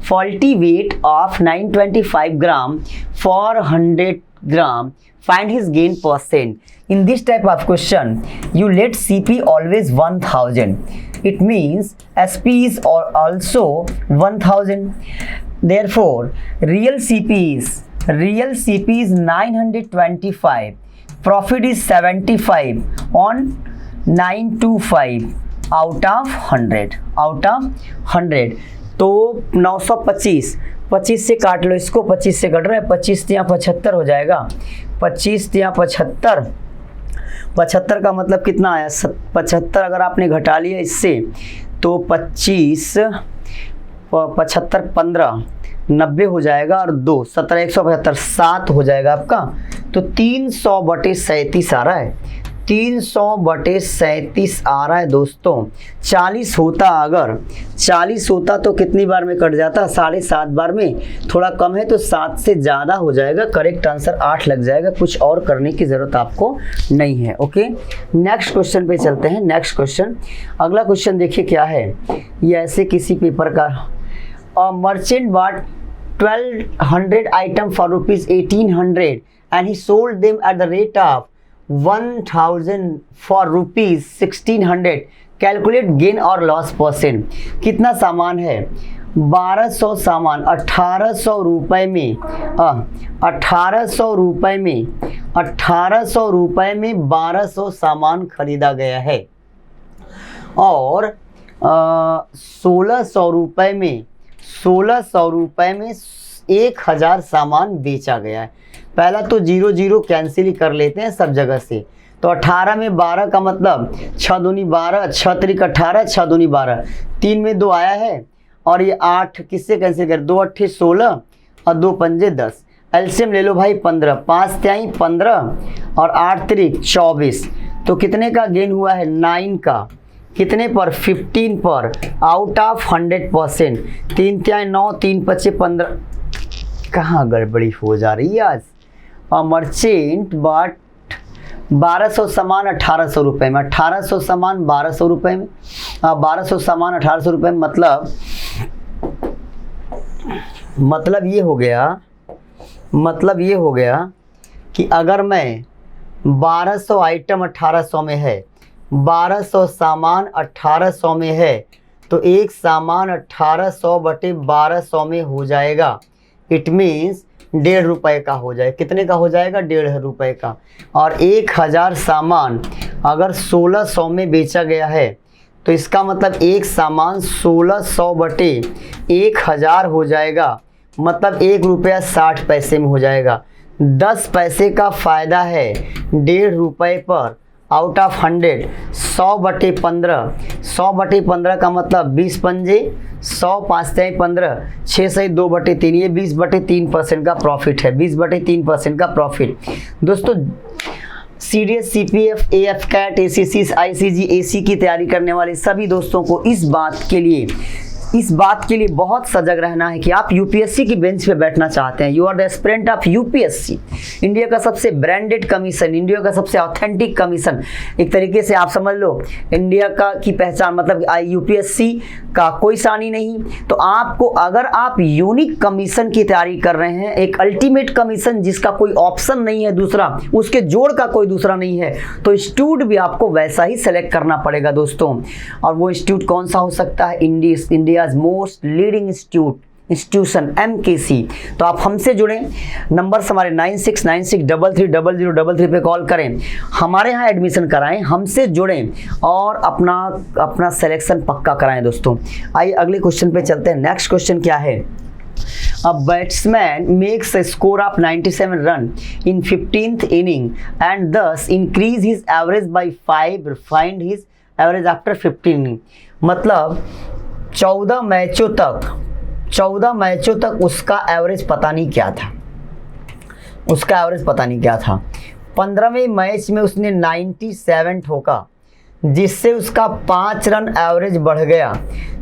faulty weight of 925 gram for 100 gram. Find his gain %. In this type of question, you let CP always 1000. It means SP is also 1000. Therefore, real CP is 925. Profit is 75 on 925 out of 100. तो 925, 25 से काट लो इसको, 25 से cut रहा है, 25 यहाँ 75 हो जाएगा, 25 यहाँ 75, 75 का मतलब कितना आया, 75 अगर आपने घटा लिया इससे तो 25 75 15 90 हो जाएगा, और 2 17 175 7 हो जाएगा आपका। तो 300/37 आ रहा है, 300/37 आ रहा है दोस्तों। 40 होता, अगर 40 होता तो कितनी बार में कट जाता, 7.5 बार में, थोड़ा कम है तो 7 से ज़्यादा हो जाएगा। करेक्ट आंसर 8 लग जाएगा, कुछ और करने की ज़रूरत आपको नहीं है। ओके, नेक्स्ट क्वेश्चन पे चलते हैं। नेक्स्ट क्वेश्चन, अगला क्वेश्चन देखिए क्या है, ये ऐसे किसी पेपर का, merchant bought 1200 item for ₹1800 and he sold them at the rate of 1000 for rupees 1600, calculate gain और लॉस परसेंट। कितना सामान है? 1200 सामान 1800 रुपये में 1800 रुपये में 1800 रुपये में 1200 सामान खरीदा गया है और 1600 रुपये में 1600 रुपये में 1000 सामान बेचा गया है। पहला तो 0 0 कैंसिल ही कर लेते हैं सब जगह से। तो 18 में 12 का मतलब 6 दूनी 12, 6 त्रिक 18, 6 दूनी 12, 3 में 2 आया है और ये 8 किससे कैंसिल कर? 2 8 16 और 2 पंजे 10। एलसीएम ले लो भाई 15, 5 त्याई 15 और 8 त्रिक 24। तो कितने का गेन हुआ है? 9 का। कितने पर? 15 पर आउट ऑफ 100%। 3 त्याई 9, 3 पच्चे 15। कहाँ गड़बड़ी हो जा रही है आज? मर्चेंट बट 1200 सामान 1800 रुपये में, 1800 सामान 1200 रुपये में, 1200 सामान 1800 रुपये में, मतलब ये हो गया कि अगर मैं 1200 आइटम 1800 में है, 1200 सामान 1800 में है, तो एक सामान 1800 बटे 1200 में हो जाएगा। इट मीन्स 1.5 रुपये का हो जाए। कितने का हो जाएगा? 1.5 रुपये का। और 1000 सामान अगर 1600 में बेचा गया है तो इसका मतलब एक सामान 1600 बटे 1000 हो जाएगा, मतलब 1 रुपया 60 पैसे में हो जाएगा। 10 पैसे का फ़ायदा है 1.5 रुपये पर आउट ऑफ 100। 100 बटे 15, 100 बटे 15 का मतलब 20 पंजे 100, 5 त्याई 15, 6 सही 2 बटे 3, ये 20 बटे 3% का प्रॉफिट है। 20 बटे 3% का प्रॉफिट। दोस्तों CDS, CPF, AF CAT, ACC, ICG, AC की तैयारी करने वाले सभी दोस्तों को इस बात के लिए बहुत सजग रहना है कि आप यूपीएससी की बेंच पे बैठना चाहते हैं। You are the aspirant of UPSC, India का सबसे ब्रांडेड कमीशन, इंडिया का सबसे ऑथेंटिक कमीशन। एक तरीके से आप समझ लो इंडिया का की पहचान, मतलब यूपीएससी का कोई सानी नहीं। तो आपको, अगर आप यूनिक कमीशन की तैयारी कर रहे हैं, एक अल्टीमेट कमीशन जिसका कोई ऑप्शन नहीं है दूसरा, उसके जोड़ का कोई दूसरा नहीं है, तो इंस्टीट्यूट भी आपको वैसा ही सेलेक्ट करना पड़ेगा दोस्तों। और वो इंस्टीट्यूट कौन सा हो सकता है? India most leading institution MKC। तो आप हमसे जुड़ें, नंबर हमारे 9696330033 पे कॉल करें, हमारे यहाँ एडमिशन कराएं, हमसे जुड़ें और अपना सिलेक्शन पक्का कराएं दोस्तों। आइए अगले क्वेश्चन पे चलते हैं। नेक्स्ट क्वेश्चन क्या है? A batsman makes a score of 97 run in 15th inning and thus increase his average by 5. Find his average after 15 inning। मतलब 14 मैचों तक उसका एवरेज पता नहीं क्या था। 15वें मैच में उसने 97 ठोका, जिससे उसका 5 रन एवरेज बढ़ गया।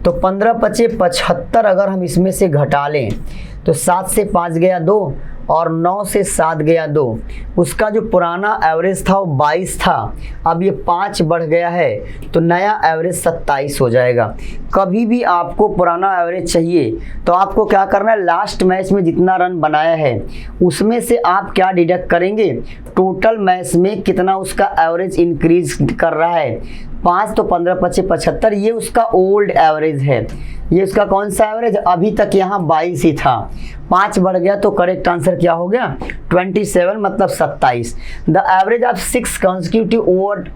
तो 15 पचे 75 अगर हम इसमें से घटा लें तो 7 से 5 गया 2 और 9 से 7 गया 2। उसका जो पुराना एवरेज था वो 22 था, अब ये 5 बढ़ गया है तो नया एवरेज 27 हो जाएगा। कभी भी आपको पुराना एवरेज चाहिए तो आपको क्या करना है? लास्ट मैच में जितना रन बनाया है उसमें से आप क्या डिडक्ट करेंगे? टोटल मैच में कितना उसका एवरेज इंक्रीज कर रहा है। 5 तो 15 पचे 75, ये उसका ओल्ड एवरेज है। ये उसका कौन सा एवरेज? अभी तक यहाँ 22 ही था, 5 बढ़ गया तो करेक्ट आंसर क्या हो गया? 27 मतलब 27। The average of 6 consecutive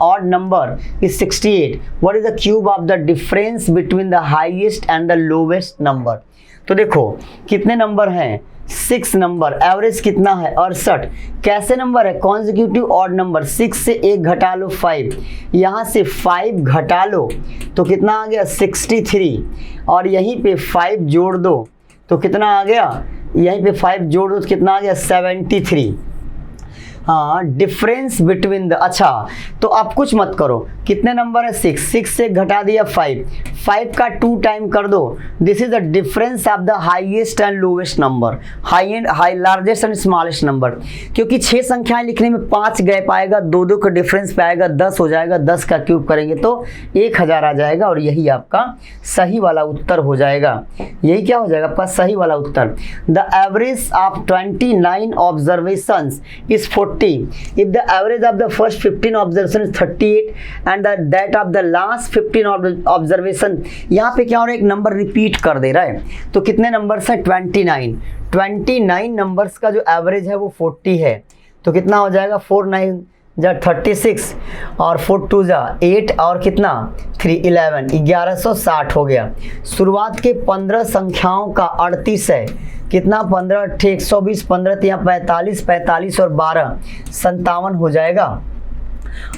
odd number is 68। What is the cube of the difference between the highest and the lowest number? तो देखो कितने नंबर हैं? 6 नंबर। एवरेज कितना है? 68। कैसे नंबर है? Consecutive odd number. 6 से 1 घटा लो 5, यहाँ से 5 घटा लो तो कितना आ गया? 63। और यहीं पे 5 जोड़ दो तो कितना आ गया? यहीं पे 5 जोड़ दो तो कितना आ गया? 73। हाँ, डिफरेंस बिटवीन द, अच्छा तो आप कुछ मत करो, कितने नंबर है 6, 6 से घटा दिया 5, 5 का 2 टाइम कर दो, this is the difference of the highest and lowest number, largest and smallest number. क्योंकि 6 संख्याएं लिखने में 5 गैप आएगा, 2 का डिफरेंस पे आएगा, 10 हो जाएगा, 10 का क्यूब करेंगे तो 1000 आ जाएगा और यही आपका सही वाला उत्तर हो जाएगा। यही क्या हो जाएगा आपका सही वाला उत्तर। The average of 29 observations is 40 if the average of the first 15 observation is 38 and that of the last 15 observation, यहाँ पे क्या हो रहा है, एक नंबर रिपीट कर दे रहा है। तो कितने नंबर्स है 29 नंबर्स का जो एवरेज है वो 40 है। तो कितना हो जाएगा 4 9 जा 36 और 4 2 जा 8 और कितना 3 11, 1160 हो गया। शुरुआत के 15 संख्याओं का 38 है, कितना 15 8 120, 15 3 45, 45 और 12 57 हो जाएगा।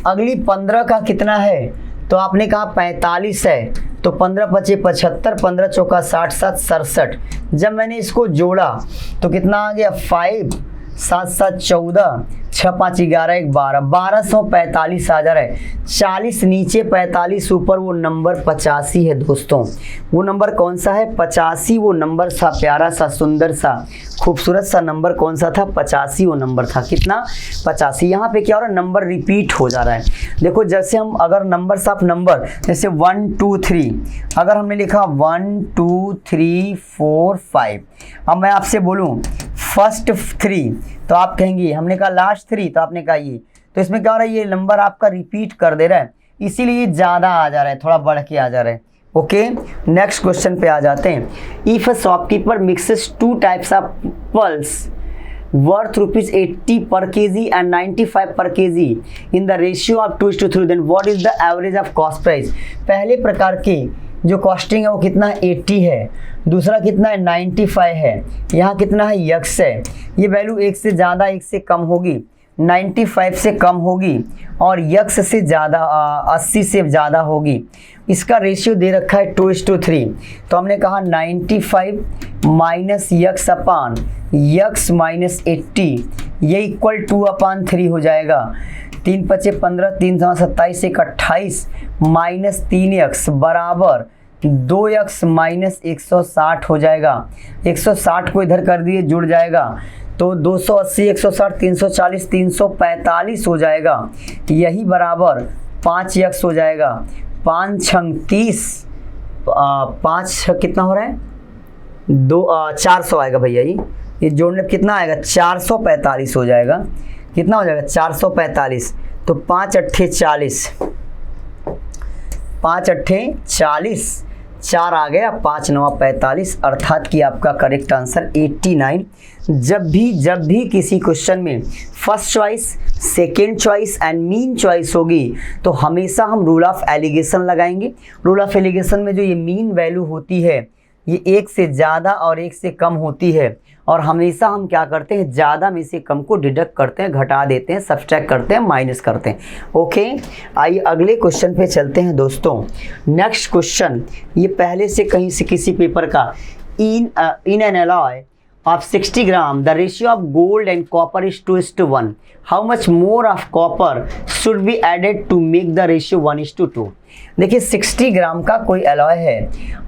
अगली 15 का कितना है, तो आपने कहा 45 है, तो 15 पचे 75, 15 चौका 60, 7 67। जब मैंने इसको जोड़ा तो कितना आ गया 5 7 7 14, 6 5 11 1 12, 1245 आ जा रहा है। 40 नीचे 45 ऊपर, वो नंबर 85 है दोस्तों। वो नंबर कौन सा है 85, वो नंबर सा प्यारा सा सुंदर सा खूबसूरत सा नंबर कौन सा था 85, वो नंबर था कितना 85। यहाँ पे क्या हो रहा है नंबर रिपीट हो जा रहा है। देखो जैसे हम अगर नंबर ऑफ नंबर जैसे 1 2 3, अगर हमने लिखा 1 2 3 4 5, अब मैं आपसे बोलूँ फर्स्ट 3 तो आप कहेंगे, हमने कहा लास्ट 3 तो आपने कहा ये, तो इसमें क्या हो रहा है ये नंबर आपका रिपीट कर दे रहा है, इसीलिए ज़्यादा आ जा रहा है, थोड़ा बढ़ के आ जा रहा है। ओके, नेक्स्ट क्वेश्चन पे आ जाते हैं। If a shopkeeper mixes 2 types of pulse worth ₹80 per kg and 95 per kg in the ratio of 2:3, then what is the average of cost price? पहले प्रकार के जो कॉस्टिंग है वो कितना है 80 है, दूसरा कितना है 95 है, यहाँ कितना है यक्स है। ये वैल्यू 1 से ज़्यादा 1 से कम होगी, 95 से कम होगी और यक्स से ज़्यादा 80 से ज़्यादा होगी। इसका रेशियो दे रखा है 2:3, तो हमने कहा 95 माइनस यक्स अपान यक्स माइनस 80, ये इक्वल 2/3 हो जाएगा। 3 पचे 15, 3 27, 1 28 माइनस 3x बराबर 2x माइनस 160 हो जाएगा। 160 को इधर कर दिए जुड़ जाएगा, तो 280 160 340 345 हो जाएगा। यही बराबर 5x हो जाएगा। 5 छंग 30, 5 कितना हो रहा है 400 आएगा भैया। ये जोड़ने पर कितना आएगा 445 हो जाएगा। कितना हो जाएगा 445, तो 5 अट्ठे 40, 5 अट्ठे 40, 4 आ गया, 5 9 45, अर्थात कि आपका करेक्ट आंसर 89। जब भी किसी क्वेश्चन में first choice, second choice and mean choice होगी तो हमेशा हम रूल ऑफ एलिगेशन लगाएंगे। रूल ऑफ एलिगेशन में जो ये मीन वैल्यू होती है ये 1 से ज़्यादा और 1 से कम होती है, और हमेशा हम क्या करते हैं ज़्यादा में से कम को डिडक्ट करते हैं, घटा देते हैं, सब्सट्रैक्ट करते हैं, माइनस करते हैं। ओके, आइए अगले क्वेश्चन पे चलते हैं दोस्तों। नेक्स्ट क्वेश्चन, ये पहले से कहीं से किसी पेपर का, in an alloy of 60 gram, the ratio of gold and copper is 2:1. How much more of copper should be added to make the ratio 1:2? देखिए 60 ग्राम का कोई एलॉय है,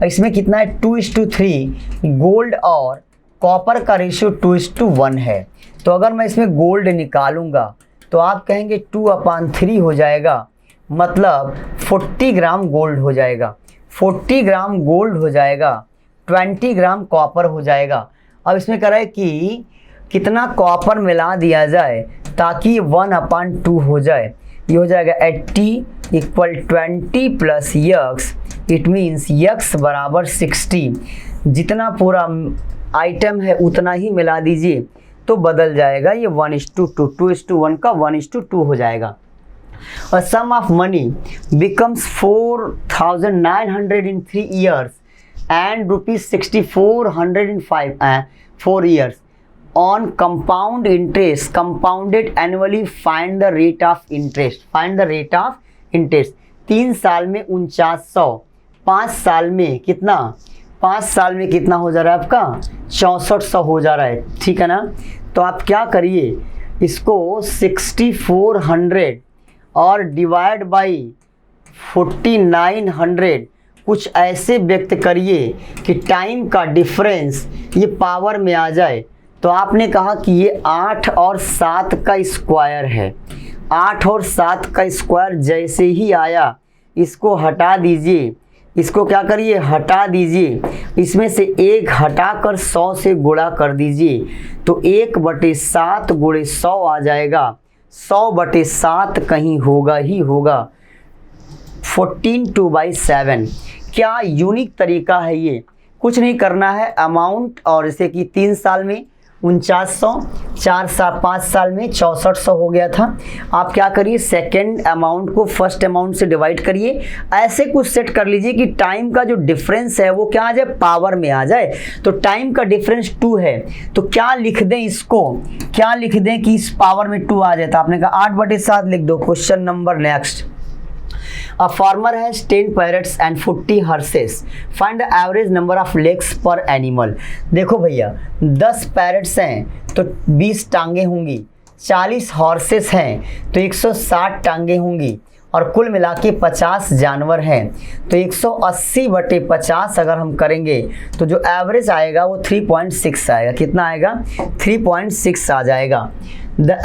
इसमें कितना है 2:3 गोल्ड और कॉपर का रेशियो 2:1 है। तो अगर मैं इसमें गोल्ड निकालूंगा तो आप कहेंगे 2/3 हो जाएगा, मतलब 40 ग्राम गोल्ड हो जाएगा। 40 ग्राम गोल्ड हो जाएगा, 20 ग्राम कॉपर हो जाएगा। अब इसमें कह रहा है कि कितना कॉपर मिला दिया जाए ताकि 1/2 हो जाए। ये हो जाएगा 80 equal 20 plus x, it means x बराबर 60। जितना पूरा आइटम है उतना ही मिला दीजिए तो बदल जाएगा, ये 1:2, 2:1 का 1:2 हो जाएगा। और सम of money becomes 4,900 in 3 years and ₹6,400 in 4 years. On compound interest, compounded annually, find the rate of interest. Find the rate of interest. 3 साल में 4900, 5 साल में कितना, 5 साल में कितना हो जा रहा है आपका 6400 हो जा रहा है, ठीक है ना। तो आप क्या करिए, इसको 6400 और डिवाइड बाई 4900 कुछ ऐसे व्यक्त करिए कि टाइम का डिफरेंस ये पावर में आ जाए। तो आपने कहा कि ये 8 और 7 का स्क्वायर है। 8 और 7 का स्क्वायर जैसे ही आया इसको हटा दीजिए, इसको क्या करिए हटा दीजिए, इसमें से 1 हटाकर 100 से गुणा कर दीजिए तो 1/7 गुणे 100 आ जाएगा। 100/7 कहीं होगा ही होगा। 14/7 क्या यूनिक तरीका है ये। कुछ नहीं करना है, अमाउंट और जैसे कि 3 साल में 4900, 5 साल में 6400 हो गया था। आप क्या करिए सेकेंड अमाउंट को फर्स्ट अमाउंट से डिवाइड करिए। ऐसे कुछ सेट कर लीजिए कि टाइम का जो डिफरेंस है वो क्या आ जाए, पावर में आ जाए। तो टाइम का डिफरेंस 2 है तो क्या लिख दें इसको, क्या लिख दें कि इस पावर में 2 आ जाए। तो आपने कहा 8/7 लिख दो। Question number next. A farmer has 10 parrots and 40 horses. Find the average number of legs per animal. देखो भैया 10 पैरट्स हैं तो 20 टांगे होंगी, 40 हॉर्सेस हैं तो 160 टांगे होंगी और कुल मिला के 50 जानवर हैं। तो 180/50 अगर हम करेंगे तो जो एवरेज आएगा वो 3.6 आएगा। कितना आएगा, 3.6 आ जाएगा। The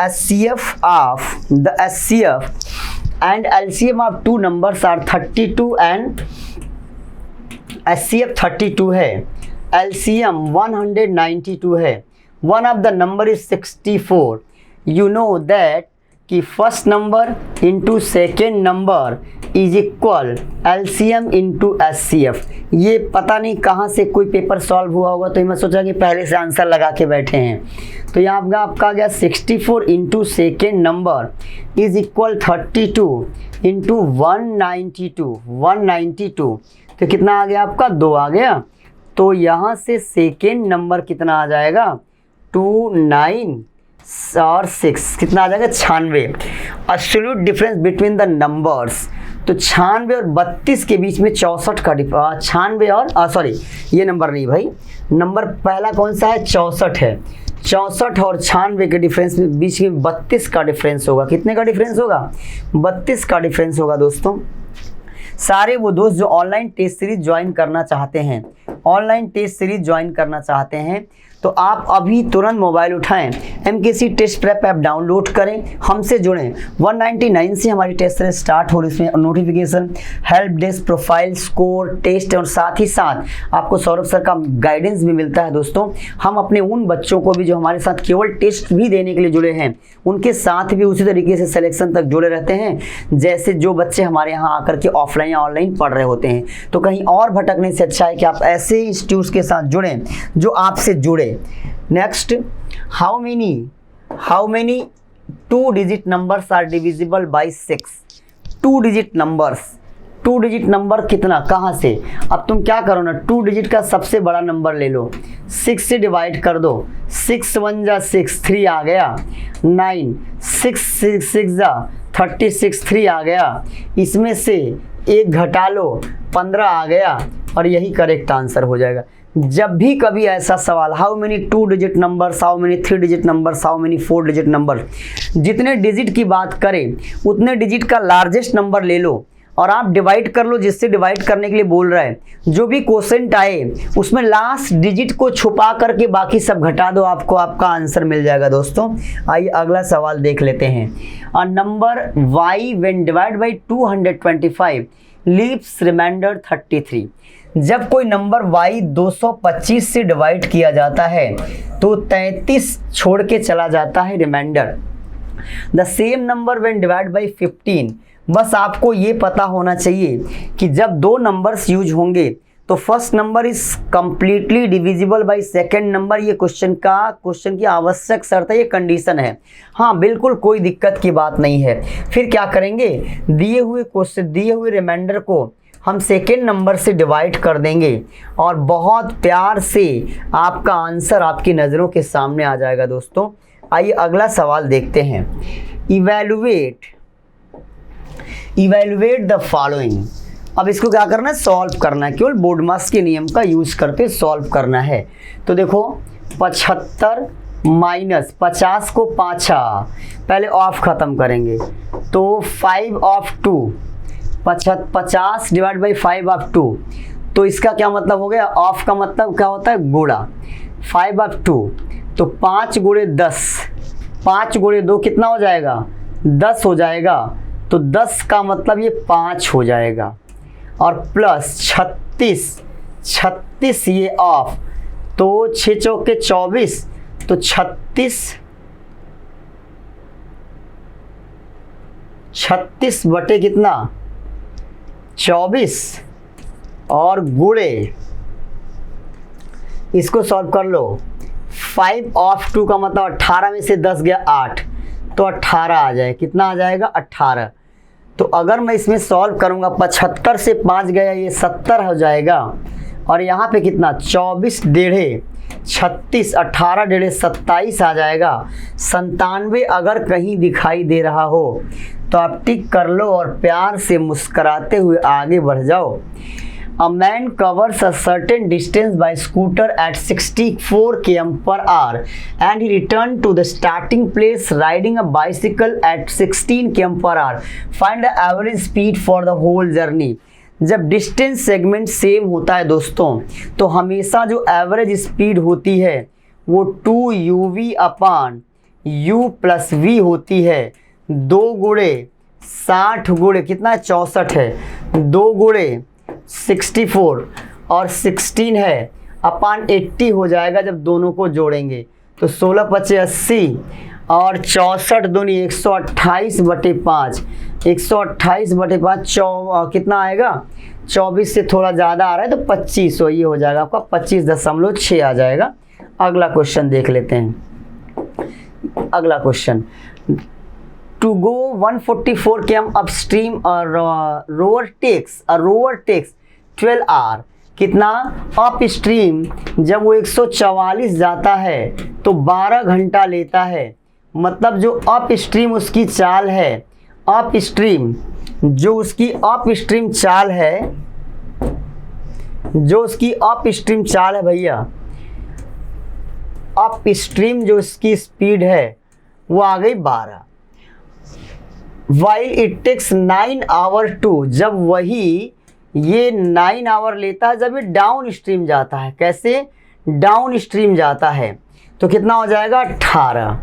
HCF and LCM of two numbers are 32 and HCF 32 है, LCM 192 है, one of the number is 64. You know that कि first number into second number is equal LCM into HCF। ये पता नहीं कहाँ से कोई पेपर सॉल्व हुआ होगा तो मैं सोचा कि पहले से आंसर लगा के बैठे हैं। तो यहाँ आपका आ गया 64 into second number is equal 32 into 192। तो कितना आ गया आपका, 2 आ गया। तो यहाँ से सेकेंड नंबर कितना आ जाएगा, 29 और 6 कितना आ जाएगा, 96। Absolute difference between the numbers. तो 96 और 32 के बीच में 64 का 96 और सॉरी ये नंबर नहीं भाई, नंबर पहला कौन सा है, 64 है। 64 और 96 के डिफरेंस में बीच में 32 का डिफरेंस होगा। कितने का डिफरेंस होगा, 32 का डिफरेंस होगा। दोस्तों सारे वो दोस्त जो ऑनलाइन टेस्ट सीरीज ज्वाइन करना चाहते हैं, ऑनलाइन टेस्ट सीरीज ज्वाइन करना चाहते हैं तो आप अभी तुरंत मोबाइल उठाएं, MKC test prep app download करें, हमसे जुड़ें। 199 से हमारी टेस्ट सीरीज स्टार्ट हो रही है। इसमें notification, help desk, profile, score, test और साथ ही साथ आपको सौरभ सर का गाइडेंस भी मिलता है। दोस्तों हम अपने उन बच्चों को भी जो हमारे साथ केवल टेस्ट भी देने के लिए जुड़े हैं उनके साथ भी उसी तरीके से सिलेक्शन तक जुड़े रहते हैं जैसे जो बच्चे हमारे यहाँ आकर के ऑफलाइन या ऑनलाइन पढ़ रहे होते हैं। तो कहीं और भटकने से अच्छा है कि आप ऐसे इंस्टीट्यूट्स के साथ जुड़ें जो आपसे जुड़े। Next, how many 2 digit numbers are divisible by 6। 2 digit numbers, 2 digit number कितना, कहाँ से। अब तुम क्या करो ना, 2 डिजिट का सबसे बड़ा नंबर ले लो, 6 से डिवाइड कर दो, 6 1 जा 6, 3 आ गया, 9 6 6 जा 36, 3 आ गया। इसमें से 1 घटा लो, 15 आ गया और यही करेक्ट आंसर हो जाएगा। जब भी कभी ऐसा सवाल, how many 2 digit numbers, how many 3 digit numbers, how many 4 digit number, जितने डिजिट की बात करें उतने डिजिट का लार्जेस्ट नंबर ले लो और आप डिवाइड कर लो जिससे डिवाइड करने के लिए बोल रहा है। जो भी क्वोशेंट आए उसमें लास्ट डिजिट को छुपा करके बाकी सब घटा दो, आपको आपका आंसर मिल जाएगा। दोस्तों आइए अगला सवाल देख लेते हैं। A number y when divide by 225 leaves remainder 33। जब कोई नंबर y 225 से डिवाइड किया जाता है तो 33 छोड़ के चला जाता है remainder. The same number when divide by 15। बस आपको ये पता होना चाहिए कि जब 2 नंबर्स यूज होंगे तो first number is completely divisible by second number. ये क्वेश्चन की आवश्यक शर्त है, ये कंडीशन है। हाँ बिल्कुल कोई दिक्कत की बात नहीं है। फिर क्या करेंगे, दिए हुए रिमाइंडर को हम सेकेंड नंबर से डिवाइड कर देंगे और बहुत प्यार से आपका आंसर आपकी नज़रों के सामने आ जाएगा। दोस्तों आइए अगला सवाल देखते हैं। Evaluate the following. अब इसको क्या करना है, सॉल्व करना है। केवल बोर्डमास के नियम का यूज़ करके सॉल्व करना है। तो देखो 75 माइनस 50 को 5 पहले ऑफ ख़त्म करेंगे तो 5 ऑफ 2 50 डिवाइड बाई 5 ऑफ 2। तो इसका क्या मतलब हो गया, ऑफ का मतलब क्या होता है गुणा, 5 ऑफ 2 तो 5 गुणे 10, 5 गुणे 2 कितना हो जाएगा 10 हो जाएगा। तो 10 का मतलब ये 5 हो जाएगा और प्लस 36 ये ऑफ, तो 6 चौके 24 तो 36 बटे कितना 24 और गुणे इसको सॉल्व कर लो। 5 ऑफ 2 का मतलब 18 में से 10 गया 8 तो 18 आ जाए, कितना आ जाएगा 18। तो अगर मैं इसमें सॉल्व करूंगा 75 से 5 गया ये 70 हो जाएगा और यहाँ पे कितना 24 डेढ़े 36, 18 डेढ़े 27 आ जाएगा। 97 अगर कहीं दिखाई दे रहा हो तो आप टिक कर लो और प्यार से मुस्कुराते हुए आगे बढ़ जाओ। A man covers a certain distance by scooter at 64 km/h and he returned to the starting place riding a bicycle at 16 km/h. Find the average speed for the whole journey. जब डिस्टेंस सेगमेंट सेम होता है दोस्तों तो हमेशा जो average speed होती है वो 2uv अपान u प्लस v होती है। 2 गुणे 60 गुणे कितना है 64 है, 2 गुणे 64 और 16 है अपान 80 हो जाएगा जब दोनों को जोड़ेंगे। तो 16 पचे 80 और 64 दूनी 128 बटे 5, 128 बटे 5 कितना आएगा 24 से थोड़ा ज़्यादा आ रहा है तो 25, ये हो जाएगा आपका 25.6 आ जाएगा। अगला क्वेश्चन देख लेते हैं। अगला question, to go 144 km upstream a rower takes 12 hour। कितना अप स्ट्रीम जब वो 144 जाता है तो 12 घंटा लेता है। मतलब जो अप स्ट्रीम उसकी चाल है, अप स्ट्रीम जो उसकी अप स्ट्रीम चाल है, जो उसकी अप स्ट्रीम चाल है भैया, अप स्ट्रीम जो उसकी स्पीड है वो आ गई 12। While it takes 9 hour to, जब वही ये 9 आवर लेता है जब ये डाउन स्ट्रीम जाता है। कैसे डाउन स्ट्रीम जाता है तो कितना हो जाएगा 18,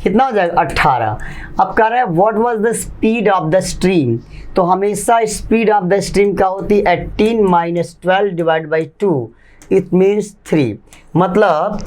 कितना हो जाएगा 18। अब कह रहा है what was the speed of the stream, तो हमेशा स्पीड ऑफ द स्ट्रीम क्या होती है 18 minus 12 divide by 2 it means 3। मतलब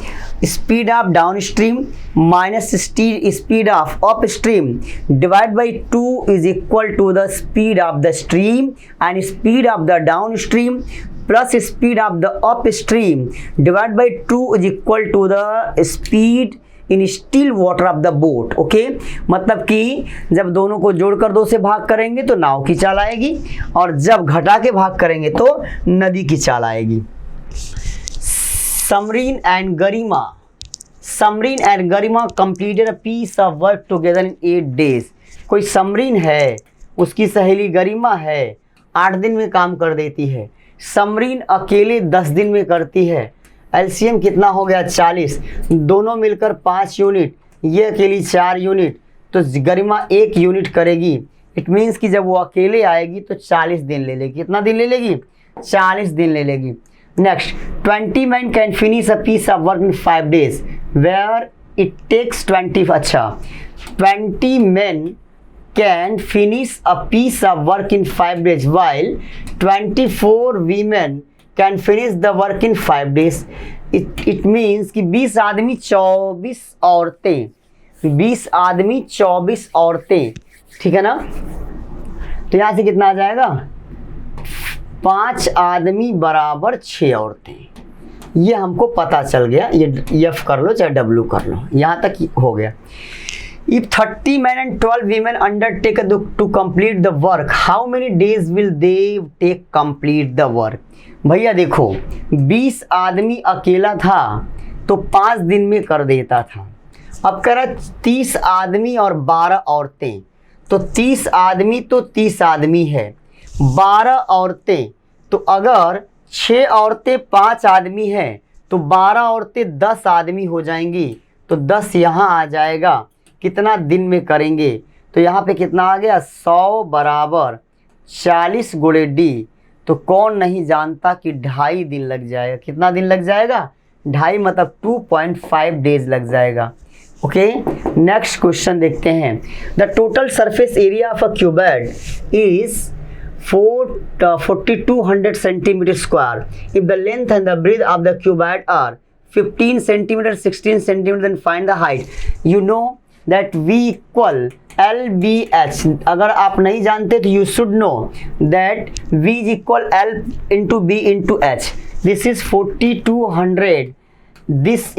speed of down stream minus speed of up stream divide by 2 is equal to the speed of the stream and speed of the down stream plus speed of the up stream divide by 2 is equal to the speed in still water of the boat. Okay, मतलब कि जब दोनों को जोड़कर 2 से भाग करेंगे तो नाव की चाल आएगी और जब घटा के भाग करेंगे तो नदी की चाल आएगी। Samreen and Garima completed a piece of work together in 8 days। कोई समरीन है, उसकी सहेली गरिमा है, 8 दिन में काम कर देती है। समरीन अकेले 10 दिन में करती है। एलसीएम कितना हो गया 40, दोनों मिलकर 5 यूनिट, ये अकेली 4 यूनिट, तो गरिमा 1 यूनिट करेगी। इट मीन्स कि जब वो अकेले आएगी तो 40 दिन ले लेगी। कितना दिन ले लेगी 40 दिन ले लेगी। Next, 20 men can finish a piece of work in 5 days, where it takes 20। अच्छा, 20 men can finish a piece of work in 5 days, while 24 women can finish the work in 5 days। It means कि 20 आदमी 24 औरतें, 20 आदमी 24 औरतें, ठीक है ना। तो यहाँ से कितना आ जाएगा 5 आदमी बराबर 6 औरतें। ये हमको पता चल गया, ये एफ कर लो चाहे डब्ल्यू कर लो, यहाँ तक हो गया। If 30 men and 12 women undertake to complete the work, how many days will they take complete the work? भैया देखो 20 आदमी अकेला था तो 5 दिन में कर देता था। अब कह रहा 30 आदमी और 12 औरतें, तो 30 आदमी तो 30 आदमी है, 12 औरतें, तो अगर 6 औरतें 5 आदमी हैं तो 12 औरतें 10 आदमी हो जाएंगी। तो 10 यहाँ आ जाएगा, कितना दिन में करेंगे, तो यहाँ पे कितना आ गया 100 बराबर 40 गुणे डी, तो कौन नहीं जानता कि 2.5 दिन लग जाएगा। कितना दिन लग जाएगा, 2.5 मतलब 2.5 डेज लग जाएगा। ओके, नेक्स्ट क्वेश्चन देखते हैं। The total surface area of a cuboid is 4200 centimetre square if the length and the breadth of the cuboid are 15 centimetre 16 centimetre, then find the height. You know that V equal LBH। अगर आप नहीं जानते तो you should know that V is equal L into B into H। This is 4200, this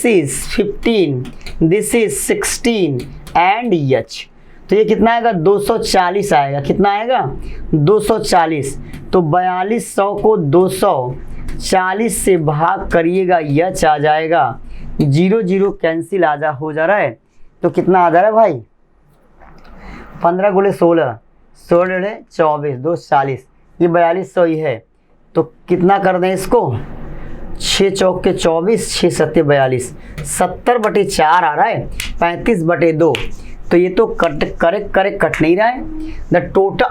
is 15, this is 16 and H। तो ये कितना आएगा 240 आएगा। कितना आएगा 240। तो 4200 को 240 से भाग करिएगा, H आ जाएगा 0 0 कैंसिल हो जा रहा है। तो कितना आ जा रहा है भाई 15 गुणे 16, 16 24, 240, ये 4200 ही है। तो कितना कर दें इसको, 6 चौक के 24, 6 सत्ते 42, 70/4 आ रहा है, 35/2। तो ये तो करेक्ट कट नहीं रहा है। The total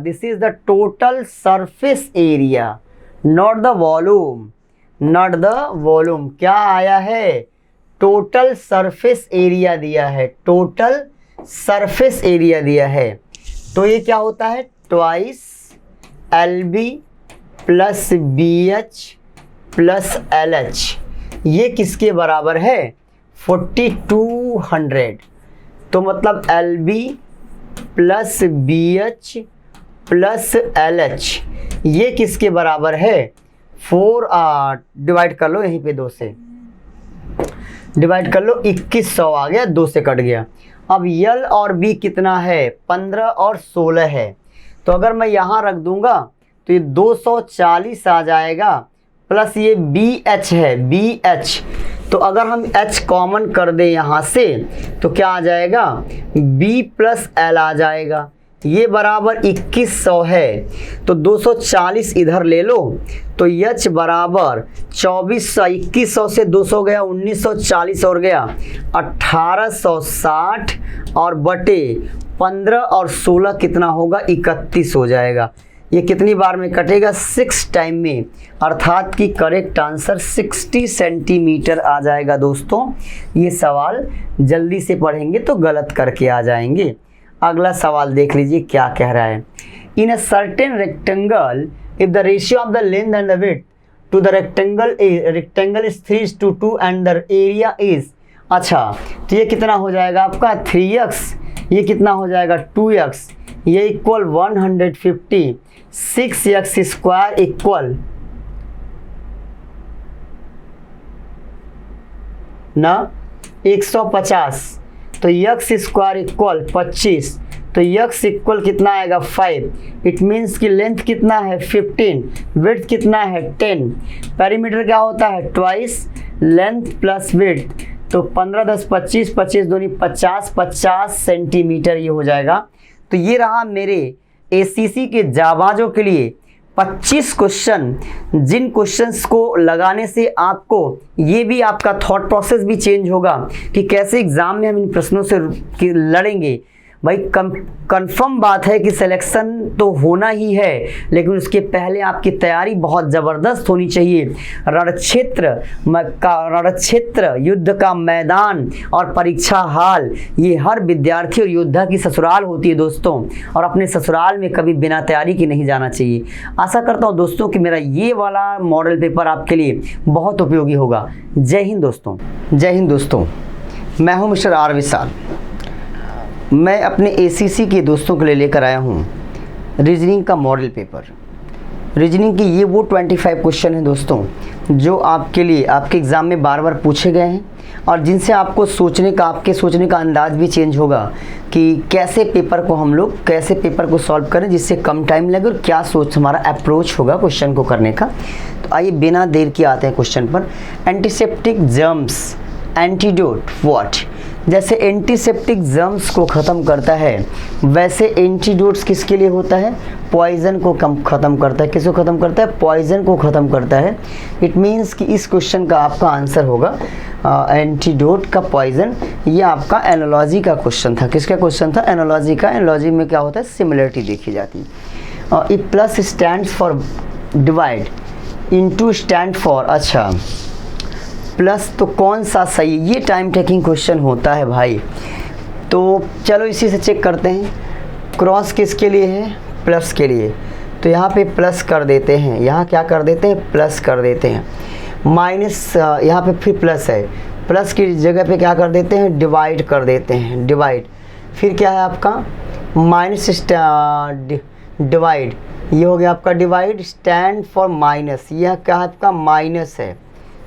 this is the total surface area, not the volume. क्या आया है, टोटल सरफेस एरिया दिया है, टोटल सरफेस एरिया दिया है। तो ये क्या होता है, twice LB plus BH plus LH। ये किसके बराबर है 4200। तो मतलब LB plus BH plus LH ये किसके बराबर है 4। डिवाइड कर लो, यहीं पे 2 से डिवाइड कर लो, 2100 आ गया, 2 से कट गया। अब L और B कितना है 15 और 16 है। तो अगर मैं यहाँ रख दूंगा तो ये 240 आ जाएगा, प्लस ये BH है BH। तो अगर हम H कॉमन कर दें यहाँ से तो क्या आ जाएगा B प्लस L आ जाएगा। ये बराबर 2100 है, तो 240 इधर ले लो, तो H बराबर 2400, 2100 से 200 गया 1940 और गया 1860 और बटे 15 और 16 कितना होगा 31 हो जाएगा। ये कितनी बार में कटेगा 6 टाइम में, अर्थात कि करेक्ट आंसर 60 सेंटीमीटर आ जाएगा। दोस्तों ये सवाल जल्दी से पढ़ेंगे तो गलत करके आ जाएंगे। अगला सवाल देख लीजिए क्या कह रहा है। In a certain rectangle if the ratio of the length and the width to the rectangle is 3:2 and the area is. अच्छा तो ये कितना हो जाएगा आपका 3x, ये कितना हो जाएगा 2x, ये इक्वल 150, 6x स्क्वायर इक्वल ना 150, तो x स्क्वायर इक्वल 25, तो x इक्वल कितना आएगा 5। इट मीन्स कि लेंथ कितना है 15, विड्थ कितना है 10। पेरीमीटर क्या होता है ट्वाइस लेंथ प्लस विड्थ, तो 15 10 25, 25 दूनी 50, 50 सेंटीमीटर ये हो जाएगा। तो ये रहा मेरे ACC के जाबाजों के लिए 25 क्वेश्चन, जिन क्वेश्चंस को लगाने से आपको ये भी आपका थॉट प्रोसेस भी चेंज होगा कि कैसे एग्जाम में हम इन प्रश्नों से लड़ेंगे। भाई कंफर्म बात है कि सिलेक्शन तो होना ही है, लेकिन उसके पहले आपकी तैयारी बहुत ज़बरदस्त होनी चाहिए। रणक्षेत्र, युद्ध का मैदान और परीक्षा हाल, ये हर विद्यार्थी और योद्धा की ससुराल होती है दोस्तों, और अपने ससुराल में कभी बिना तैयारी के नहीं जाना चाहिए। आशा करता हूँ दोस्तों कि मेरा ये वाला मॉडल पेपर आपके लिए बहुत उपयोगी होगा। जय हिंद दोस्तों, जय हिंद दोस्तों। मैं हूँ मिस्टर आर विशाल। मैं अपने ACC के दोस्तों के लिए लेकर आया हूँ रीजनिंग का मॉडल पेपर। रीजनिंग के ये वो 25 क्वेश्चन हैं दोस्तों जो आपके लिए आपके एग्ज़ाम में बार बार पूछे गए हैं, और जिनसे आपको आपके सोचने का अंदाज भी चेंज होगा कि कैसे पेपर को सॉल्व करें जिससे कम टाइम लगे, और क्या हमारा अप्रोच होगा क्वेश्चन को करने का। तो आइए बिना देर के आते हैं क्वेश्चन पर। एंटीसेप्टिक जर्म्स एंटीडोट व्हाट, जैसे एंटीसेप्टिक जर्म्स को ख़त्म करता है वैसे एंटीडोट्स किसके लिए होता है, पॉइजन को ख़त्म करता है। किसको ख़त्म करता है, पॉइजन को ख़त्म करता है। इट मीन्स कि इस क्वेश्चन का आपका आंसर होगा एंटीडोट का पॉइजन। ये आपका एनालॉजी का क्वेश्चन था। किसका क्वेश्चन था, एनालॉजी का। एनालॉजी में क्या होता है, सिमिलरिटी देखी जाती है। E plus stand for divide, into stand for, अच्छा प्लस तो कौन सा सही, ये टाइम टेकिंग क्वेश्चन होता है भाई। तो चलो इसी से चेक करते हैं। क्रॉस किसके लिए है, प्लस के लिए, तो यहाँ पे प्लस कर देते हैं, यहाँ क्या कर देते हैं, प्लस कर देते हैं। माइनस यहाँ पे फिर प्लस है, प्लस की जगह पे क्या कर देते हैं, डिवाइड कर देते हैं, डिवाइड। फिर क्या है आपका माइनस डिवाइड, ये हो गया आपका डिवाइड। स्टैंड फॉर माइनस, यह क्या है आपका माइनस है,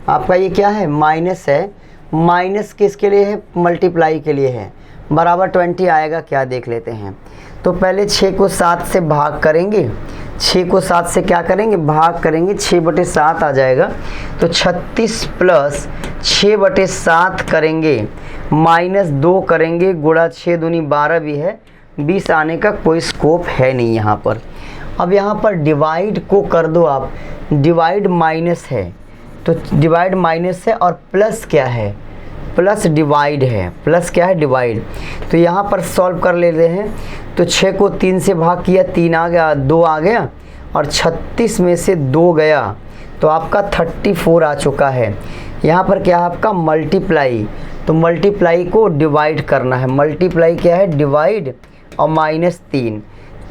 आपका ये क्या है माइनस है। माइनस किसके लिए है, मल्टीप्लाई के लिए है। बराबर 20 आएगा क्या, देख लेते हैं। तो पहले 6 को 7 से भाग करेंगे, 6 को 7 से क्या करेंगे, भाग करेंगे, 6/7 आ जाएगा। तो 36 प्लस 6/7 करेंगे, -2 करेंगे, गुणा 6 दूनी 12 भी है, 20 आने का कोई स्कोप है नहीं यहाँ पर। अब यहाँ पर डिवाइड को कर दो आप, डिवाइड माइनस है तो डिवाइड माइनस है, और प्लस क्या है, प्लस डिवाइड है, प्लस क्या है, डिवाइड। तो यहाँ पर सॉल्व कर लेते हैं। तो 6 को 3 से भाग किया, 3 आ गया, 2 आ गया, और 36 में से 2 गया तो आपका 34 आ चुका है। यहाँ पर क्या है आपका मल्टीप्लाई, तो मल्टीप्लाई को डिवाइड करना है। मल्टीप्लाई क्या है, डिवाइड, और -3,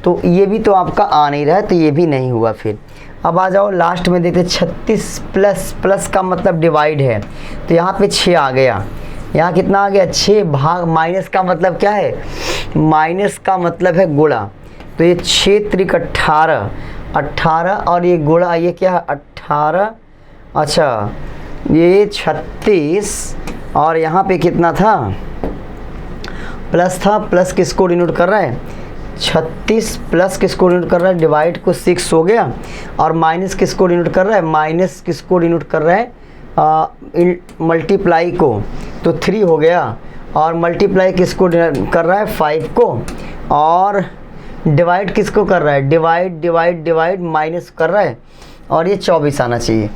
तो ये भी तो आपका आ नहीं रहा है, तो ये भी नहीं हुआ। फिर अब आ जाओ लास्ट में देखते, 36 प्लस, प्लस का मतलब डिवाइड है, तो यहाँ पे 6 आ गया। यहाँ कितना आ गया, 6 भाग, माइनस का मतलब क्या है, माइनस का मतलब है गुणा। तो ये 6 त्रिक 18, 18 और ये गुणा, ये क्या है 18, अच्छा ये 36, और यहाँ पे कितना था, प्लस था, प्लस किसको डिनोट कर रहा है, 36 प्लस किसको डिनोट कर रहा है, डिवाइड को 6 हो गया, और माइनस किसको डिनोट कर रहा है, माइनस किसको डिनोट कर रहा है, मल्टीप्लाई को, तो 3 हो गया, और मल्टीप्लाई किसको कर रहा है, 5 को, और डिवाइड किसको कर रहा है, डिवाइड डिवाइड डिवाइड माइनस कर रहा है, और ये 24 आना चाहिए।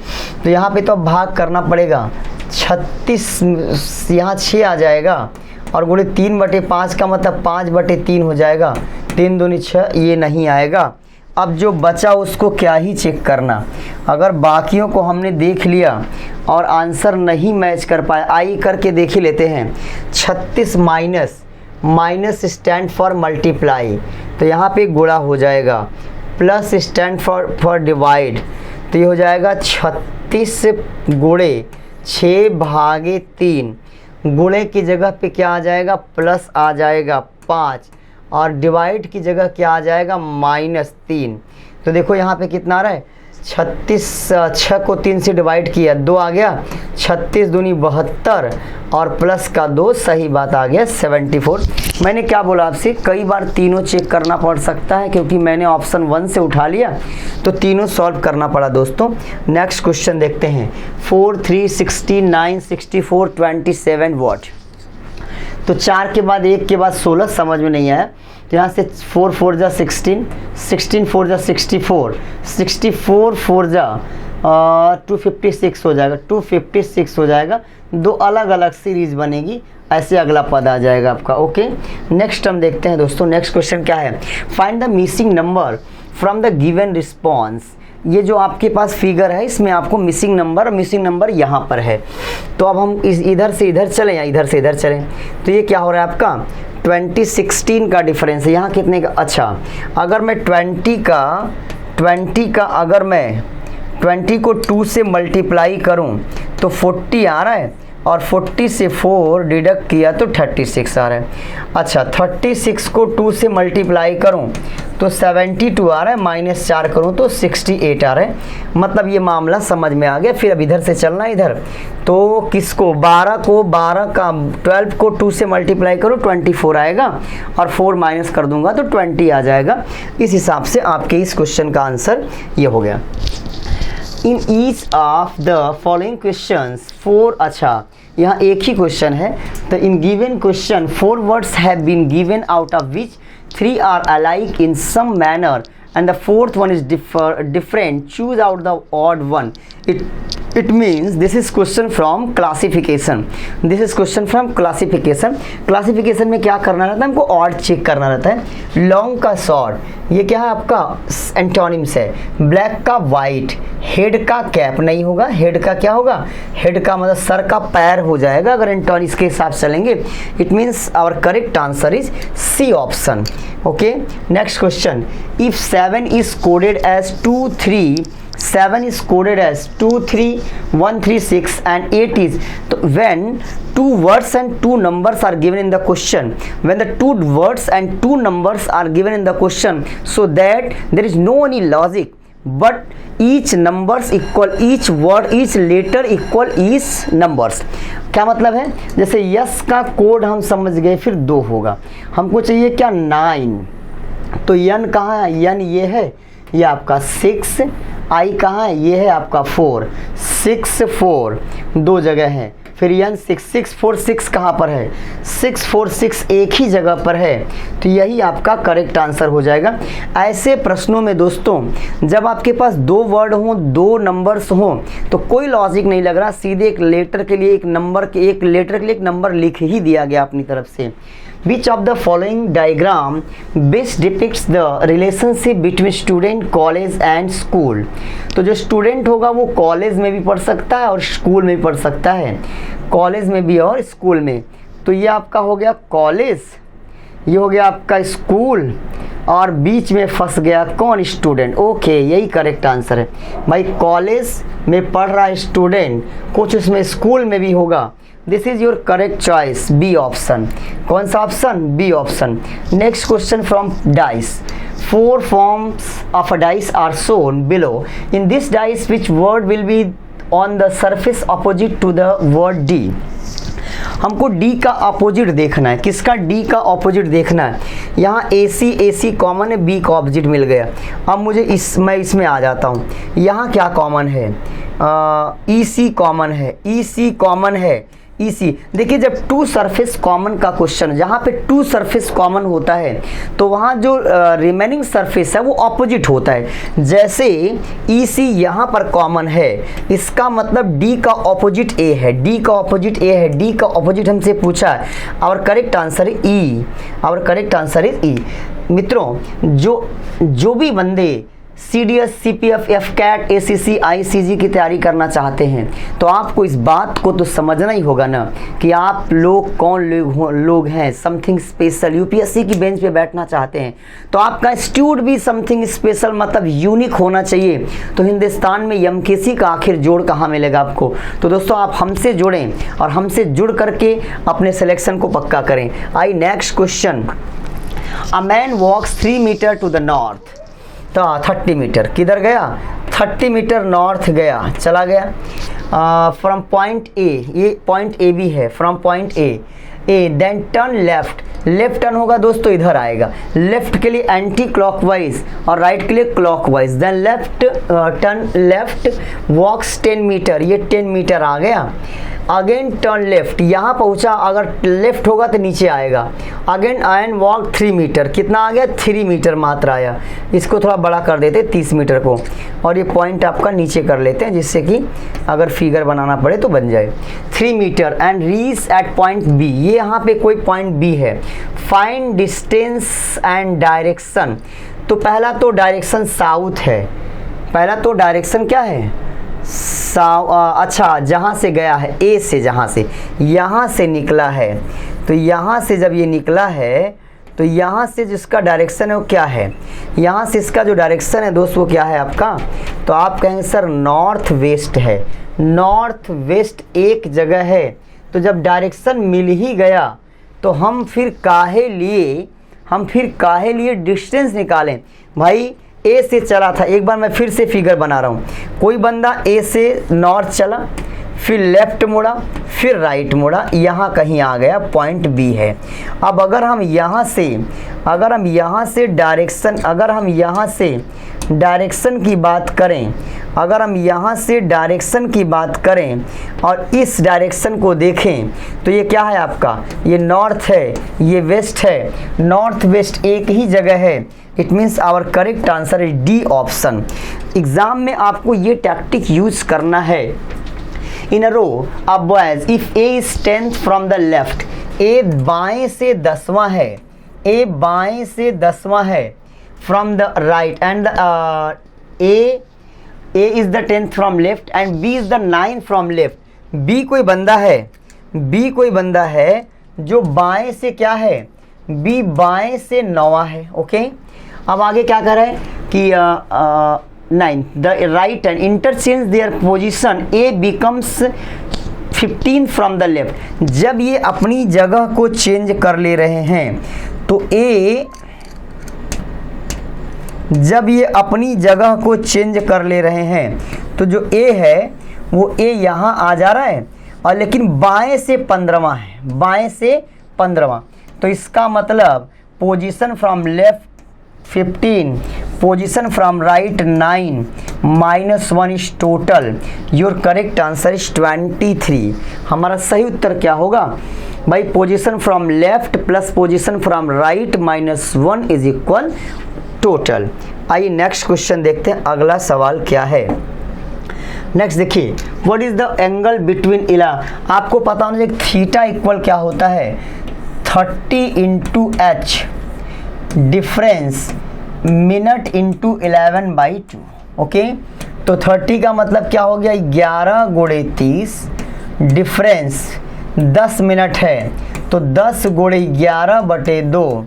तो यहाँ पे तो भाग करना पड़ेगा, 36 यहाँ 6 आ जाएगा, और गुणे 3/5 का मतलब 5/3 हो जाएगा, 3 दूनी 6, ये नहीं आएगा। अब जो बचा उसको क्या ही चेक करना, अगर बाकियों को हमने देख लिया और आंसर नहीं मैच कर पाए, आई करके देख ही लेते हैं। 36 minus, minus stand for multiply, तो यहाँ पे गुणा हो जाएगा, प्लस स्टैंड फॉर डिवाइड, तो ये हो जाएगा 36 गुणे 6/3, गुणे की जगह पे क्या आ जाएगा, प्लस आ जाएगा 5, और डिवाइड की जगह क्या आ जाएगा, -3। तो देखो यहाँ पे कितना आ रहा है, 36, 6 को 3 से डिवाइड किया, 2 आ गया, 36 दूनी 72, और प्लस का 2, सही बात आ गया 74। मैंने क्या बोला आपसे, कई बार तीनों चेक करना पड़ सकता है, क्योंकि मैंने ऑप्शन 1 से उठा लिया तो तीनों सॉल्व करना पड़ा दोस्तों। नेक्स्ट क्वेश्चन देखते हैं, 4, 3, 16, 9, 64, 27 वॉट। तो 4 के बाद 1 के बाद 16 समझ में नहीं आया, तो यहाँ से 4 4 जा 16, 16 4 जा 64, 64 4 जा 256 हो जाएगा, 256 हो जाएगा। 2 अलग अलग सीरीज बनेगी, ऐसे अगला पद आ जाएगा आपका। ओके, नेक्स्ट हम देखते हैं दोस्तों। नेक्स्ट क्वेश्चन क्या है, find the missing number from the given response. ये जो आपके पास फिगर है इसमें आपको मिसिंग नंबर यहाँ पर है। तो अब हम इधर से इधर चलें या इधर से इधर चलें, तो ये क्या हो रहा है आपका 2016 का डिफरेंस है। यहाँ कितने का, अच्छा अगर मैं 20 का अगर मैं 20 को 2 से मल्टीप्लाई करूँ तो 40 आ रहा है, और 40 से 4 डिडक्ट किया तो 36 आ रहा है। अच्छा 36 को 2 से मल्टीप्लाई करूं तो 72 आ रहा है, -4 करूं तो 68 आ रहा है। मतलब ये मामला समझ में आ गया। फिर अब इधर से चलना, इधर तो किसको 12 को 2 से मल्टीप्लाई करो 24 आएगा, और 4 माइनस कर दूंगा तो 20 आ जाएगा। इस हिसाब से आपके इस क्वेश्चन का आंसर ये हो गया। In each of the following questions 4, अच्छा यहाँ एक ही क्वेश्चन है। तो in given question 4 words have been given out of which 3 are alike in some manner and the fourth one is different. Choose out the odd one. It means this is question from classification. This is question from classification. Classification में क्या करना रहता है, हमको odd check करना रहता है। long का short, ये क्या है आपका एंटोनिम्स है। black का white, head का cap नहीं होगा, head का क्या होगा, head का मतलब सर का पैर हो जाएगा अगर एंटोनिम्स के हिसाब से चलेंगे। It means our correct answer is C option. Okay, next question. If 7 is coded as 2 3 7 is coded as 2 3 1 3 6 and 8 is, so when 2 words and 2 numbers are given in the question, when the 2 words and 2 numbers are given in the question, so that there is no any logic but each numbers equal each word, each letter equal each numbers. क्या मतलब है, जैसे yes का code हम समझ गए, फिर 2 होगा, हमको चाहिए क्या 9, तो यन कहाँ है, यन ये है, ये आपका 6, आई कहाँ है, ये है आपका 4, 6 4 2 जगह है, फिर यन 6 6 4 6 कहाँ पर है, 6 4 6 एक ही जगह पर है, तो यही आपका करेक्ट आंसर हो जाएगा। ऐसे प्रश्नों में दोस्तों जब आपके पास 2 वर्ड हों, 2 नंबर्स हों, तो कोई लॉजिक नहीं लग रहा, सीधे एक लेटर के लिए एक नंबर के, एक लेटर के लिए एक नंबर लिख ही दिया गया अपनी तरफ से। Which of the following diagram best depicts the relationship between student, college and school? तो जो स्टूडेंट होगा वो कॉलेज में भी पढ़ सकता है और स्कूल में भी पढ़ सकता है, कॉलेज में भी और स्कूल में। तो ये आपका हो गया कॉलेज, ये हो गया आपका स्कूल, और बीच में फंस गया कौन, स्टूडेंट। ओके, यही करेक्ट आंसर है भाई, कॉलेज में पढ़ रहा है स्टूडेंट, कुछ उसमें स्कूल में भी होगा। This is your correct choice, B option. कौन सा option, B option. Next question from dice. 4 forms of a dice are shown below. In this dice, which word will be on the surface opposite to the word D? हमको D का opposite देखना है। किसका D का opposite देखना है? यहाँ AC common है, B का अपोजिट मिल गया। अब मुझे मैं इसमें आ जाता हूँ। यहाँ क्या कॉमन है? EC कॉमन है, EC कॉमन है, EC। देखिए जब 2 सरफेस कॉमन का क्वेश्चन, जहाँ पे 2 सरफेस कॉमन होता है तो वहाँ जो रिमेनिंग सरफेस है वो ऑपोजिट होता है। जैसे EC यहाँ पर कॉमन है, इसका मतलब D का ऑपोजिट A है, D का ऑपोजिट A है, D का ऑपोजिट हमसे पूछा है। आवर करेक्ट आंसर है E, our correct answer is E। मित्रों जो भी बंदे CDS, CPF, FCAT, ACC, ICG की तैयारी करना चाहते हैं तो आपको इस बात को तो समझना ही होगा ना कि आप लोग कौन लोग हैं। समथिंग स्पेशल, UPSC की बेंच पे बैठना चाहते हैं तो आपका इंस्टीट्यूट भी समथिंग स्पेशल मतलब यूनिक होना चाहिए। तो हिंदुस्तान में MKC का आखिर जोड़ कहाँ मिलेगा आपको? तो दोस्तों आप हमसे जुड़ें और हमसे जुड़ करके अपने सिलेक्शन को पक्का करें। आई next question. A man walks 3 metre to the north, तो 30 मीटर किधर गया? 30 मीटर नॉर्थ गया, चला गया फ्रॉम पॉइंट ए, ये पॉइंट ए भी है, from point A, then turn left, left turn होगा दोस्तों इधर आएगा, लेफ्ट के लिए एंटी क्लॉकवाइज और राइट के लिए clockwise, then left turn left, walks 10 metre, ये 10 मीटर आ गया। अगेन टर्न लेफ्ट, यहाँ पहुँचा, अगर लेफ्ट होगा तो नीचे आएगा। अगेन एंड वॉक 3 मीटर, कितना आ गया? 3 मीटर मात्र आया। इसको थोड़ा बड़ा कर देते 30 मीटर को, और ये पॉइंट आपका नीचे कर लेते हैं जिससे कि अगर फिगर बनाना पड़े तो बन जाए। 3 metre and reach at point B, ये यहाँ पे कोई पॉइंट बी है। फाइंड डिस्टेंस एंड डायरेक्शन, तो पहला तो डायरेक्शन साउथ है, पहला तो डायरेक्शन क्या है? अच्छा जहाँ से गया है ए से, जहाँ से यहाँ से निकला है, तो यहाँ से जब ये निकला है तो यहाँ से जिसका डायरेक्शन है वो क्या है? यहाँ से इसका जो डायरेक्शन है दोस्त वो क्या है आपका? तो आप कहेंगे सर नॉर्थ वेस्ट है। नॉर्थ वेस्ट एक जगह है, तो जब डायरेक्शन मिल ही गया तो हम फिर काहे लिए डिस्टेंस निकालें? भाई ए से चला था, एक बार मैं फिर से फिगर बना रहा हूँ। कोई बंदा ए से नॉर्थ चला, फिर लेफ्ट मुड़ा, फिर राइट मुड़ा, यहाँ कहीं आ गया, पॉइंट बी है। अब अगर हम यहाँ से डायरेक्शन की बात करें, और इस डायरेक्शन को देखें तो ये क्या है आपका, ये नॉर्थ है, ये वेस्ट है, नॉर्थ वेस्ट एक ही जगह है। It means our correct answer is D option. Exam में आपको ये टैक्टिक यूज करना है। इन अ रो अब boys, if A is 10th from the left, A बाएं से 10वां है, from the right, and A is the 10th from left and B is the 9th from left. B कोई बंदा है जो बाएं से क्या है, बी बाएं से 9वां है। ओके, अब आगे क्या कर रहा है कि 9 the right and interchange their position, A becomes 15 from the left. जब ये अपनी जगह को चेंज कर ले रहे हैं तो ए, जब ये अपनी जगह को चेंज कर ले रहे हैं तो जो ए है वो ए यहाँ आ जा रहा है, और लेकिन बाएं से 15वां है, बाएं से 15वां। तो इसका मतलब position from left 15, position from right 9, -1 is total. Your correct answer is 23। हमारा सही उत्तर क्या होगा भाई, position from left plus position from right -1 is equal total. आइए नेक्स्ट क्वेश्चन देखते हैं, अगला सवाल क्या है। नेक्स्ट देखिए, what is the angle between इला। आपको पता होना चाहिए थीटा इक्वल क्या होता है, 30 × h डिफरेंस मिनट × 11/2। ओके, तो 30 का मतलब क्या हो गया, 11 × 30, डिफरेंस 10 मिनट है तो 10 × 11/2,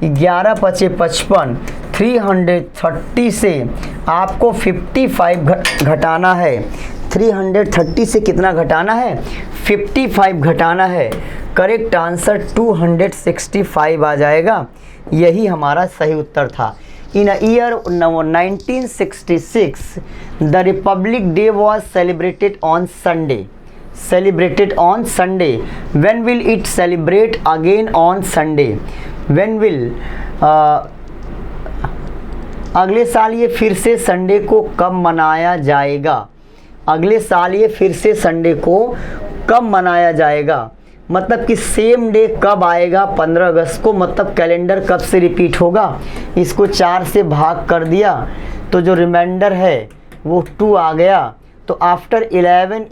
11 × 5 = 55, 330 से आपको 55 घटाना है। 330 से कितना घटाना है, 55 घटाना है। करेक्ट आंसर 265 आ जाएगा। यही हमारा सही उत्तर था। In a year 1966 the republic day was celebrated on Sunday. When will it celebrate again on Sunday? When will अगले साल ये फिर से संडे को कब मनाया जाएगा, मतलब कि सेम डे कब आएगा, 15 अगस्त को, मतलब कैलेंडर कब से रिपीट होगा। इसको 4 से भाग कर दिया तो जो रिमाइंडर है वो 2 आ गया। तो आफ्टर 11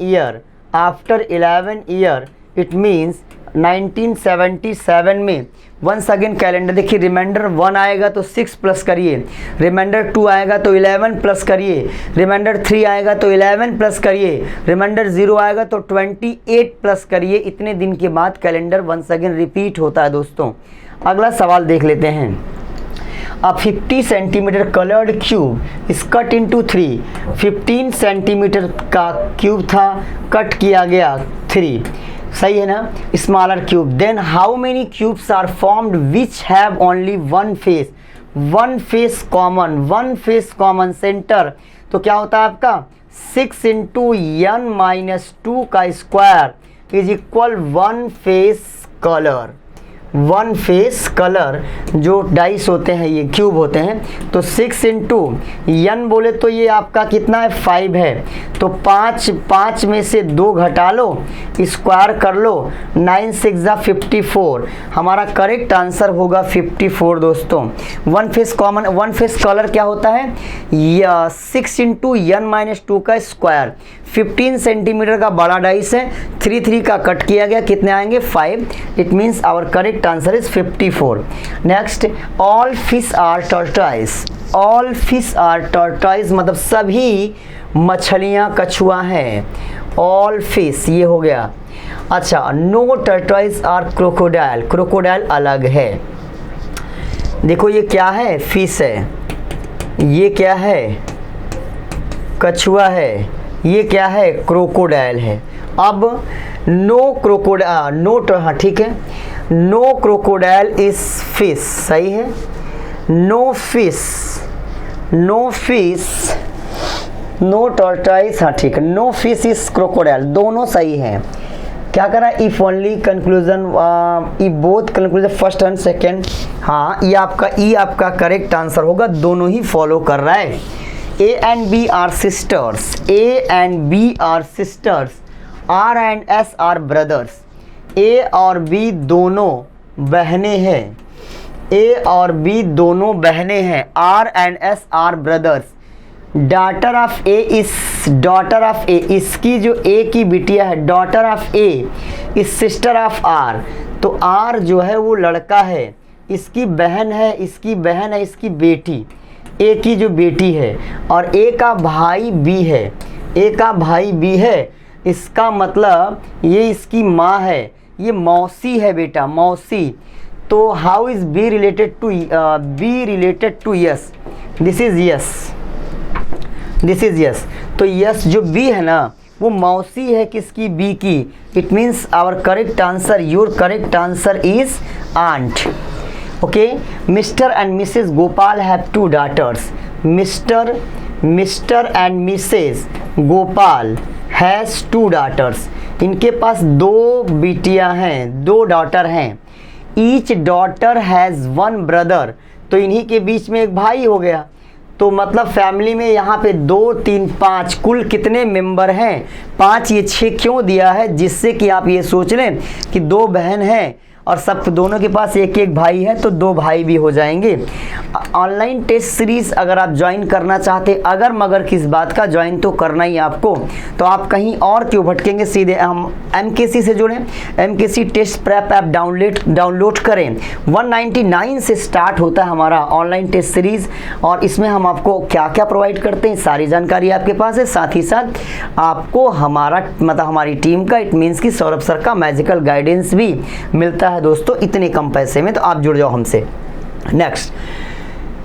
ईयर इट मीन्स 1977 में वंस अगेन कैलेंडर देखिए, रिमाइंडर 1 आएगा तो 6 प्लस करिए, रिमाइंडर 2 आएगा तो 11 प्लस करिए, रिमाइंडर 3 आएगा तो 11 प्लस करिए, रिमाइंडर 0 आएगा तो 28 प्लस करिए। इतने दिन के बाद कैलेंडर वंस अगेन रिपीट होता है दोस्तों। अगला सवाल देख लेते हैं। A 50 centimetre coloured cube is cut into 3। 15 centimetre का क्यूब था, कट किया गया 3, सही है ना, smaller cube. Then how many cubes are formed which have only one face common centre. तो क्या होता है आपका 6 × n-2 का square is equal one face colour जो डाइस होते हैं, ये क्यूब होते हैं। तो 6 × n बोले तो ये आपका कितना है, 5 है। तो 5 में से 2 घटा लो, स्क्वायर कर लो, 9 × 6 = 54। हमारा करेक्ट आंसर होगा 54 दोस्तों। वन फेस कलर क्या होता है, 6 × n-2 का स्क्वायर। 15 सेंटीमीटर का बड़ा डाइस है, 3 का कट किया गया, कितने आएंगे 5। It means our correct answer is 54। Next, all fish are tortoise मतलब सभी मछलियां कछुआ हैं। ऑल फिश ये हो गया। अच्छा, नो टर्टॉइज आर क्रोकोडाइल अलग है। देखो ये क्या है, फिश है, ये क्या है, कछुआ है, ये क्या है, क्रोकोडाइल है। अब हाँ ठीक है, नो क्रोकोडाइल इज फिश, सही है। नो फिश नो टॉर्टाइज, हाँ ठीक है, नो फिश इज क्रोकोडाइल, दोनों सही है। क्या करा, if only conclusion, E both conclusion first and second, हाँ ये आपका करेक्ट आंसर होगा, दोनों ही फॉलो कर रहा है। A and B are sisters, A and B are sisters, R and S are brothers, A और बी दोनों बहनें हैं, ए और बी दोनों बहनें हैं, R and S are brothers, daughter of A is daughter of ए, इसकी जो ए की बिटिया है डॉटर ऑफ ए इस सिस्टर ऑफ आर, तो आर जो है वो लड़का है, इसकी बहन है, इसकी बहन है, इसकी बेटी, ए की जो बेटी है, और ए का भाई बी है, ए का भाई बी है, इसका मतलब ये इसकी माँ है, ये मौसी है बेटा, मौसी। तो how is B related to yes, this is yes, this is yes. तो यस जो बी है ना वो मौसी है किसकी, बी की। It means our correct answer, your correct answer is aunt. Okay, Mr and Mrs Gopal have 2 daughters, Mr and Mrs Gopal has 2 daughters, इनके पास 2 बिटियां हैं, 2 डॉटर हैं। ईच डॉटर हैज़ 1 brother, तो इन्हीं के बीच में एक भाई हो गया। तो मतलब फैमिली में यहाँ पे 2, 3, 5 कुल कितने मेंबर हैं, 5, ये 6 क्यों दिया है, जिससे कि आप ये सोच लें कि 2 बहन हैं और सब दोनों के पास एक एक भाई है, तो 2 भाई भी हो जाएंगे। ऑनलाइन टेस्ट सीरीज़ अगर आप ज्वाइन करना चाहते, अगर मगर किस बात का, ज्वाइन तो करना ही आपको, तो आप कहीं और क्यों भटकेंगे, सीधे हम MKC से जुड़ें, MKC test prep app download करें। 199 से स्टार्ट होता है हमारा ऑनलाइन टेस्ट सीरीज़, और इसमें हम आपको क्या क्या प्रोवाइड करते हैं सारी जानकारी आपके पास है। साथ ही साथ आपको हमारा मतलब हमारी टीम का, इट मीन्स कि सौरभ सर का मैजिकल गाइडेंस भी मिलता है दोस्तों इतने कम पैसे में, तो आप जुड़ जाओ हमसे। Next,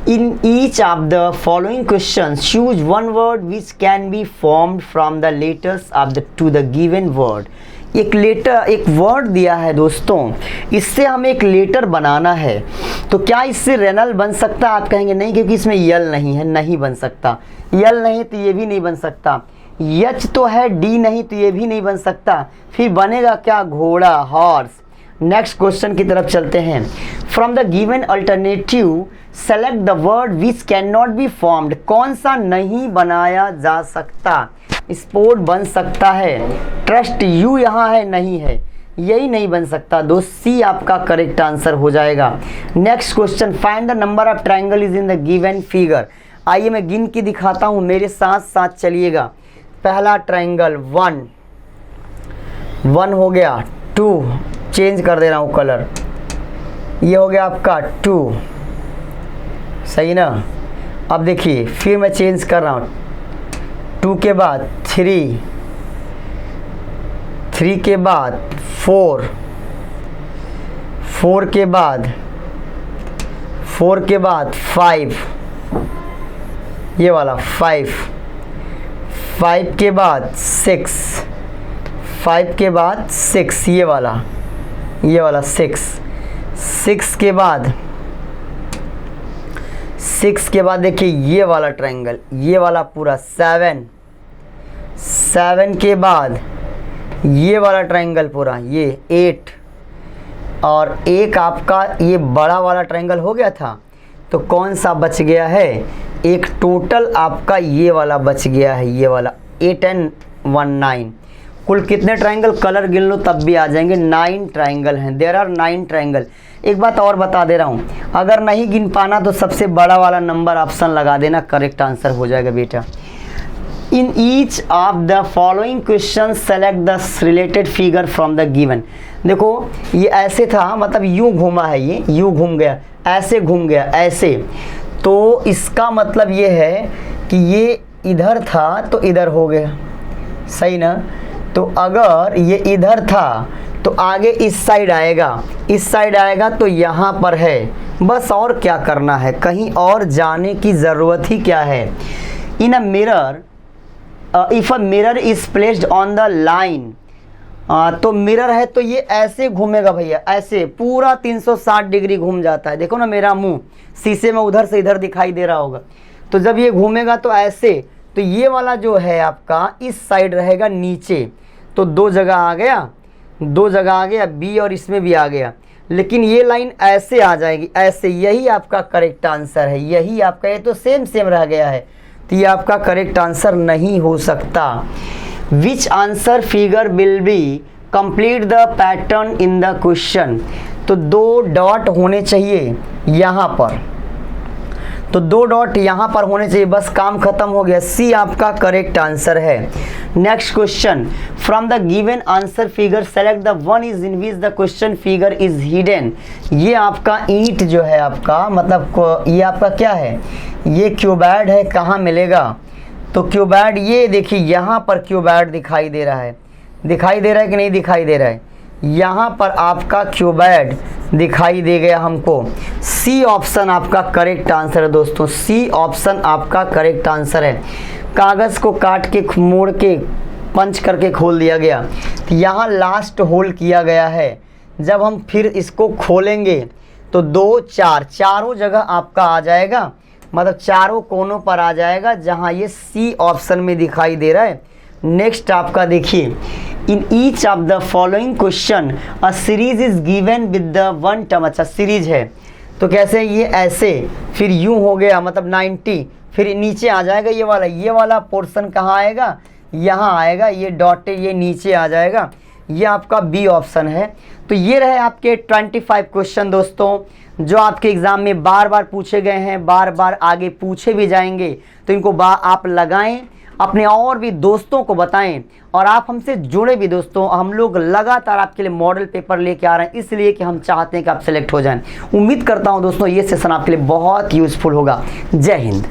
in each of the following questions choose one word which can be formed from the letters of the two the given word. एक वर्ड दिया है दोस्तों, इससे हमें एक लेटर बनाना है, तो क्या इससे रेनल बन सकता है? आप कहेंगे नहीं, क्योंकि इसमें यल नहीं है, नहीं बन सकता। यल नहीं तो ये भी नहीं बन सकता, यच तो है, डी नहीं तो ये भी नहीं बन सकता, फिर बनेगा क्या, घोड़ा, हॉर्स। नेक्स्ट क्वेश्चन की तरफ चलते हैं। From the given alternative select the word which can not be formed. कौन सा नहीं बनाया जा सकता? स्पोर्ट बन सकता है, ट्रस्ट यू यहाँ है, नहीं है, यही नहीं बन सकता दोस्त, सी आपका करेक्ट आंसर हो जाएगा। Next question, find the number of triangle is in the given figure. आइए मैं गिन के दिखाता हूँ, मेरे साथ साथ चलिएगा। पहला ट्रायंगल 1 हो गया, 2 चेंज कर दे रहा हूँ कलर, ये हो गया आपका 2, सही ना। अब देखिए फिर मैं चेंज कर रहा हूँ, 2 के बाद 3 के बाद 4 के बाद 5, ये वाला 5 के बाद 6 के बाद 6, ये वाला 6 के बाद देखिए ये वाला ट्रायंगल, ये वाला पूरा 7 के बाद ये वाला ट्रायंगल पूरा, ये 8, और एक आपका ये बड़ा वाला ट्रायंगल हो गया था, तो कौन सा बच गया है? एक टोटल आपका ये वाला बच गया है, ये वाला 8 and 1 9। कुल कितने ट्रायंगल, कलर गिन लो तब भी आ जाएंगे, 9 ट्रायंगल हैं। There are 9 triangle. एक बात और बता दे रहा हूँ, अगर नहीं गिन पाना तो सबसे बड़ा वाला नंबर ऑप्शन लगा देना, करेक्ट आंसर हो जाएगा बेटा। इन each of the following question select the related figure from the given. देखो ये ऐसे था, मतलब यूँ घूमा है, ये यूँ घूम गया, ऐसे घूम गया, ऐसे, तो इसका मतलब ये है कि ये इधर था तो इधर हो गया, सही ना। तो अगर ये इधर था तो आगे इस साइड आएगा, इस साइड आएगा तो यहाँ पर है, बस और क्या करना है, कहीं और जाने की ज़रूरत ही क्या है। In a mirror, if a mirror is placed on the line, तो मिरर है तो ये ऐसे घूमेगा भैया, ऐसे पूरा 360 डिग्री घूम जाता है। देखो ना मेरा मुंह शीशे में उधर से इधर दिखाई दे रहा होगा, तो जब ये घूमेगा तो ऐसे तो ये वाला जो है आपका इस साइड रहेगा नीचे, तो 2 जगह आ गया, 2 जगह आ गया बी और इसमें भी आ गया। लेकिन ये लाइन ऐसे आ जाएगी, ऐसे, यही आपका करेक्ट आंसर है, यही आपका, ये तो सेम रह गया है, तो ये आपका करेक्ट आंसर नहीं हो सकता। विच answer figure will be complete the pattern in the question, तो 2 डॉट होने चाहिए यहाँ पर, तो 2 डॉट यहाँ पर होने चाहिए, बस काम खत्म हो गया। सी आपका करेक्ट आंसर है। Next question, from the given answer figure select the one is in which the question figure is hidden. ये आपका ईंट जो है आपका, मतलब ये आपका क्या है, ये क्यूबॉइड है, कहाँ मिलेगा, तो क्यूबॉइड ये देखिए यहाँ पर क्यूबॉइड दिखाई दे रहा है, दिखाई दे रहा है कि नहीं दिखाई दे रहा है, यहाँ पर आपका क्यूबॉइड दिखाई दे गया हमको। सी ऑप्शन आपका करेक्ट आंसर है दोस्तों, सी ऑप्शन आपका करेक्ट आंसर है। कागज़ को काट के मोड़ के पंच करके खोल दिया गया, तो यहाँ लास्ट होल किया गया है। जब हम फिर इसको खोलेंगे तो 2 4 चारों जगह आपका आ जाएगा, मतलब चारों कोनों पर आ जाएगा, जहाँ ये सी ऑप्शन में दिखाई दे रहा है। नेक्स्ट आपका देखिए, इन each of the following question a series is given with the one term. अच्छा सीरीज है तो कैसे, ये ऐसे, फिर यूं हो गया, मतलब 90, फिर नीचे आ जाएगा ये वाला पोर्शन कहाँ आएगा, यहाँ आएगा, ये डॉटेड ये नीचे आ जाएगा, ये आपका बी ऑप्शन है। तो ये रहे आपके 25 क्वेश्चन दोस्तों, जो आपके एग्जाम में बार बार पूछे गए हैं, बार बार आगे पूछे भी जाएंगे। तो इनको आप लगाएं, अपने और भी दोस्तों को बताएं, और आप हमसे जुड़े भी दोस्तों। हम लोग लगातार आपके लिए मॉडल पेपर लेके आ रहे हैं, इसलिए कि हम चाहते हैं कि आप सेलेक्ट हो जाएं। उम्मीद करता हूं दोस्तों ये सेशन आपके लिए बहुत यूजफुल होगा। जय हिंद।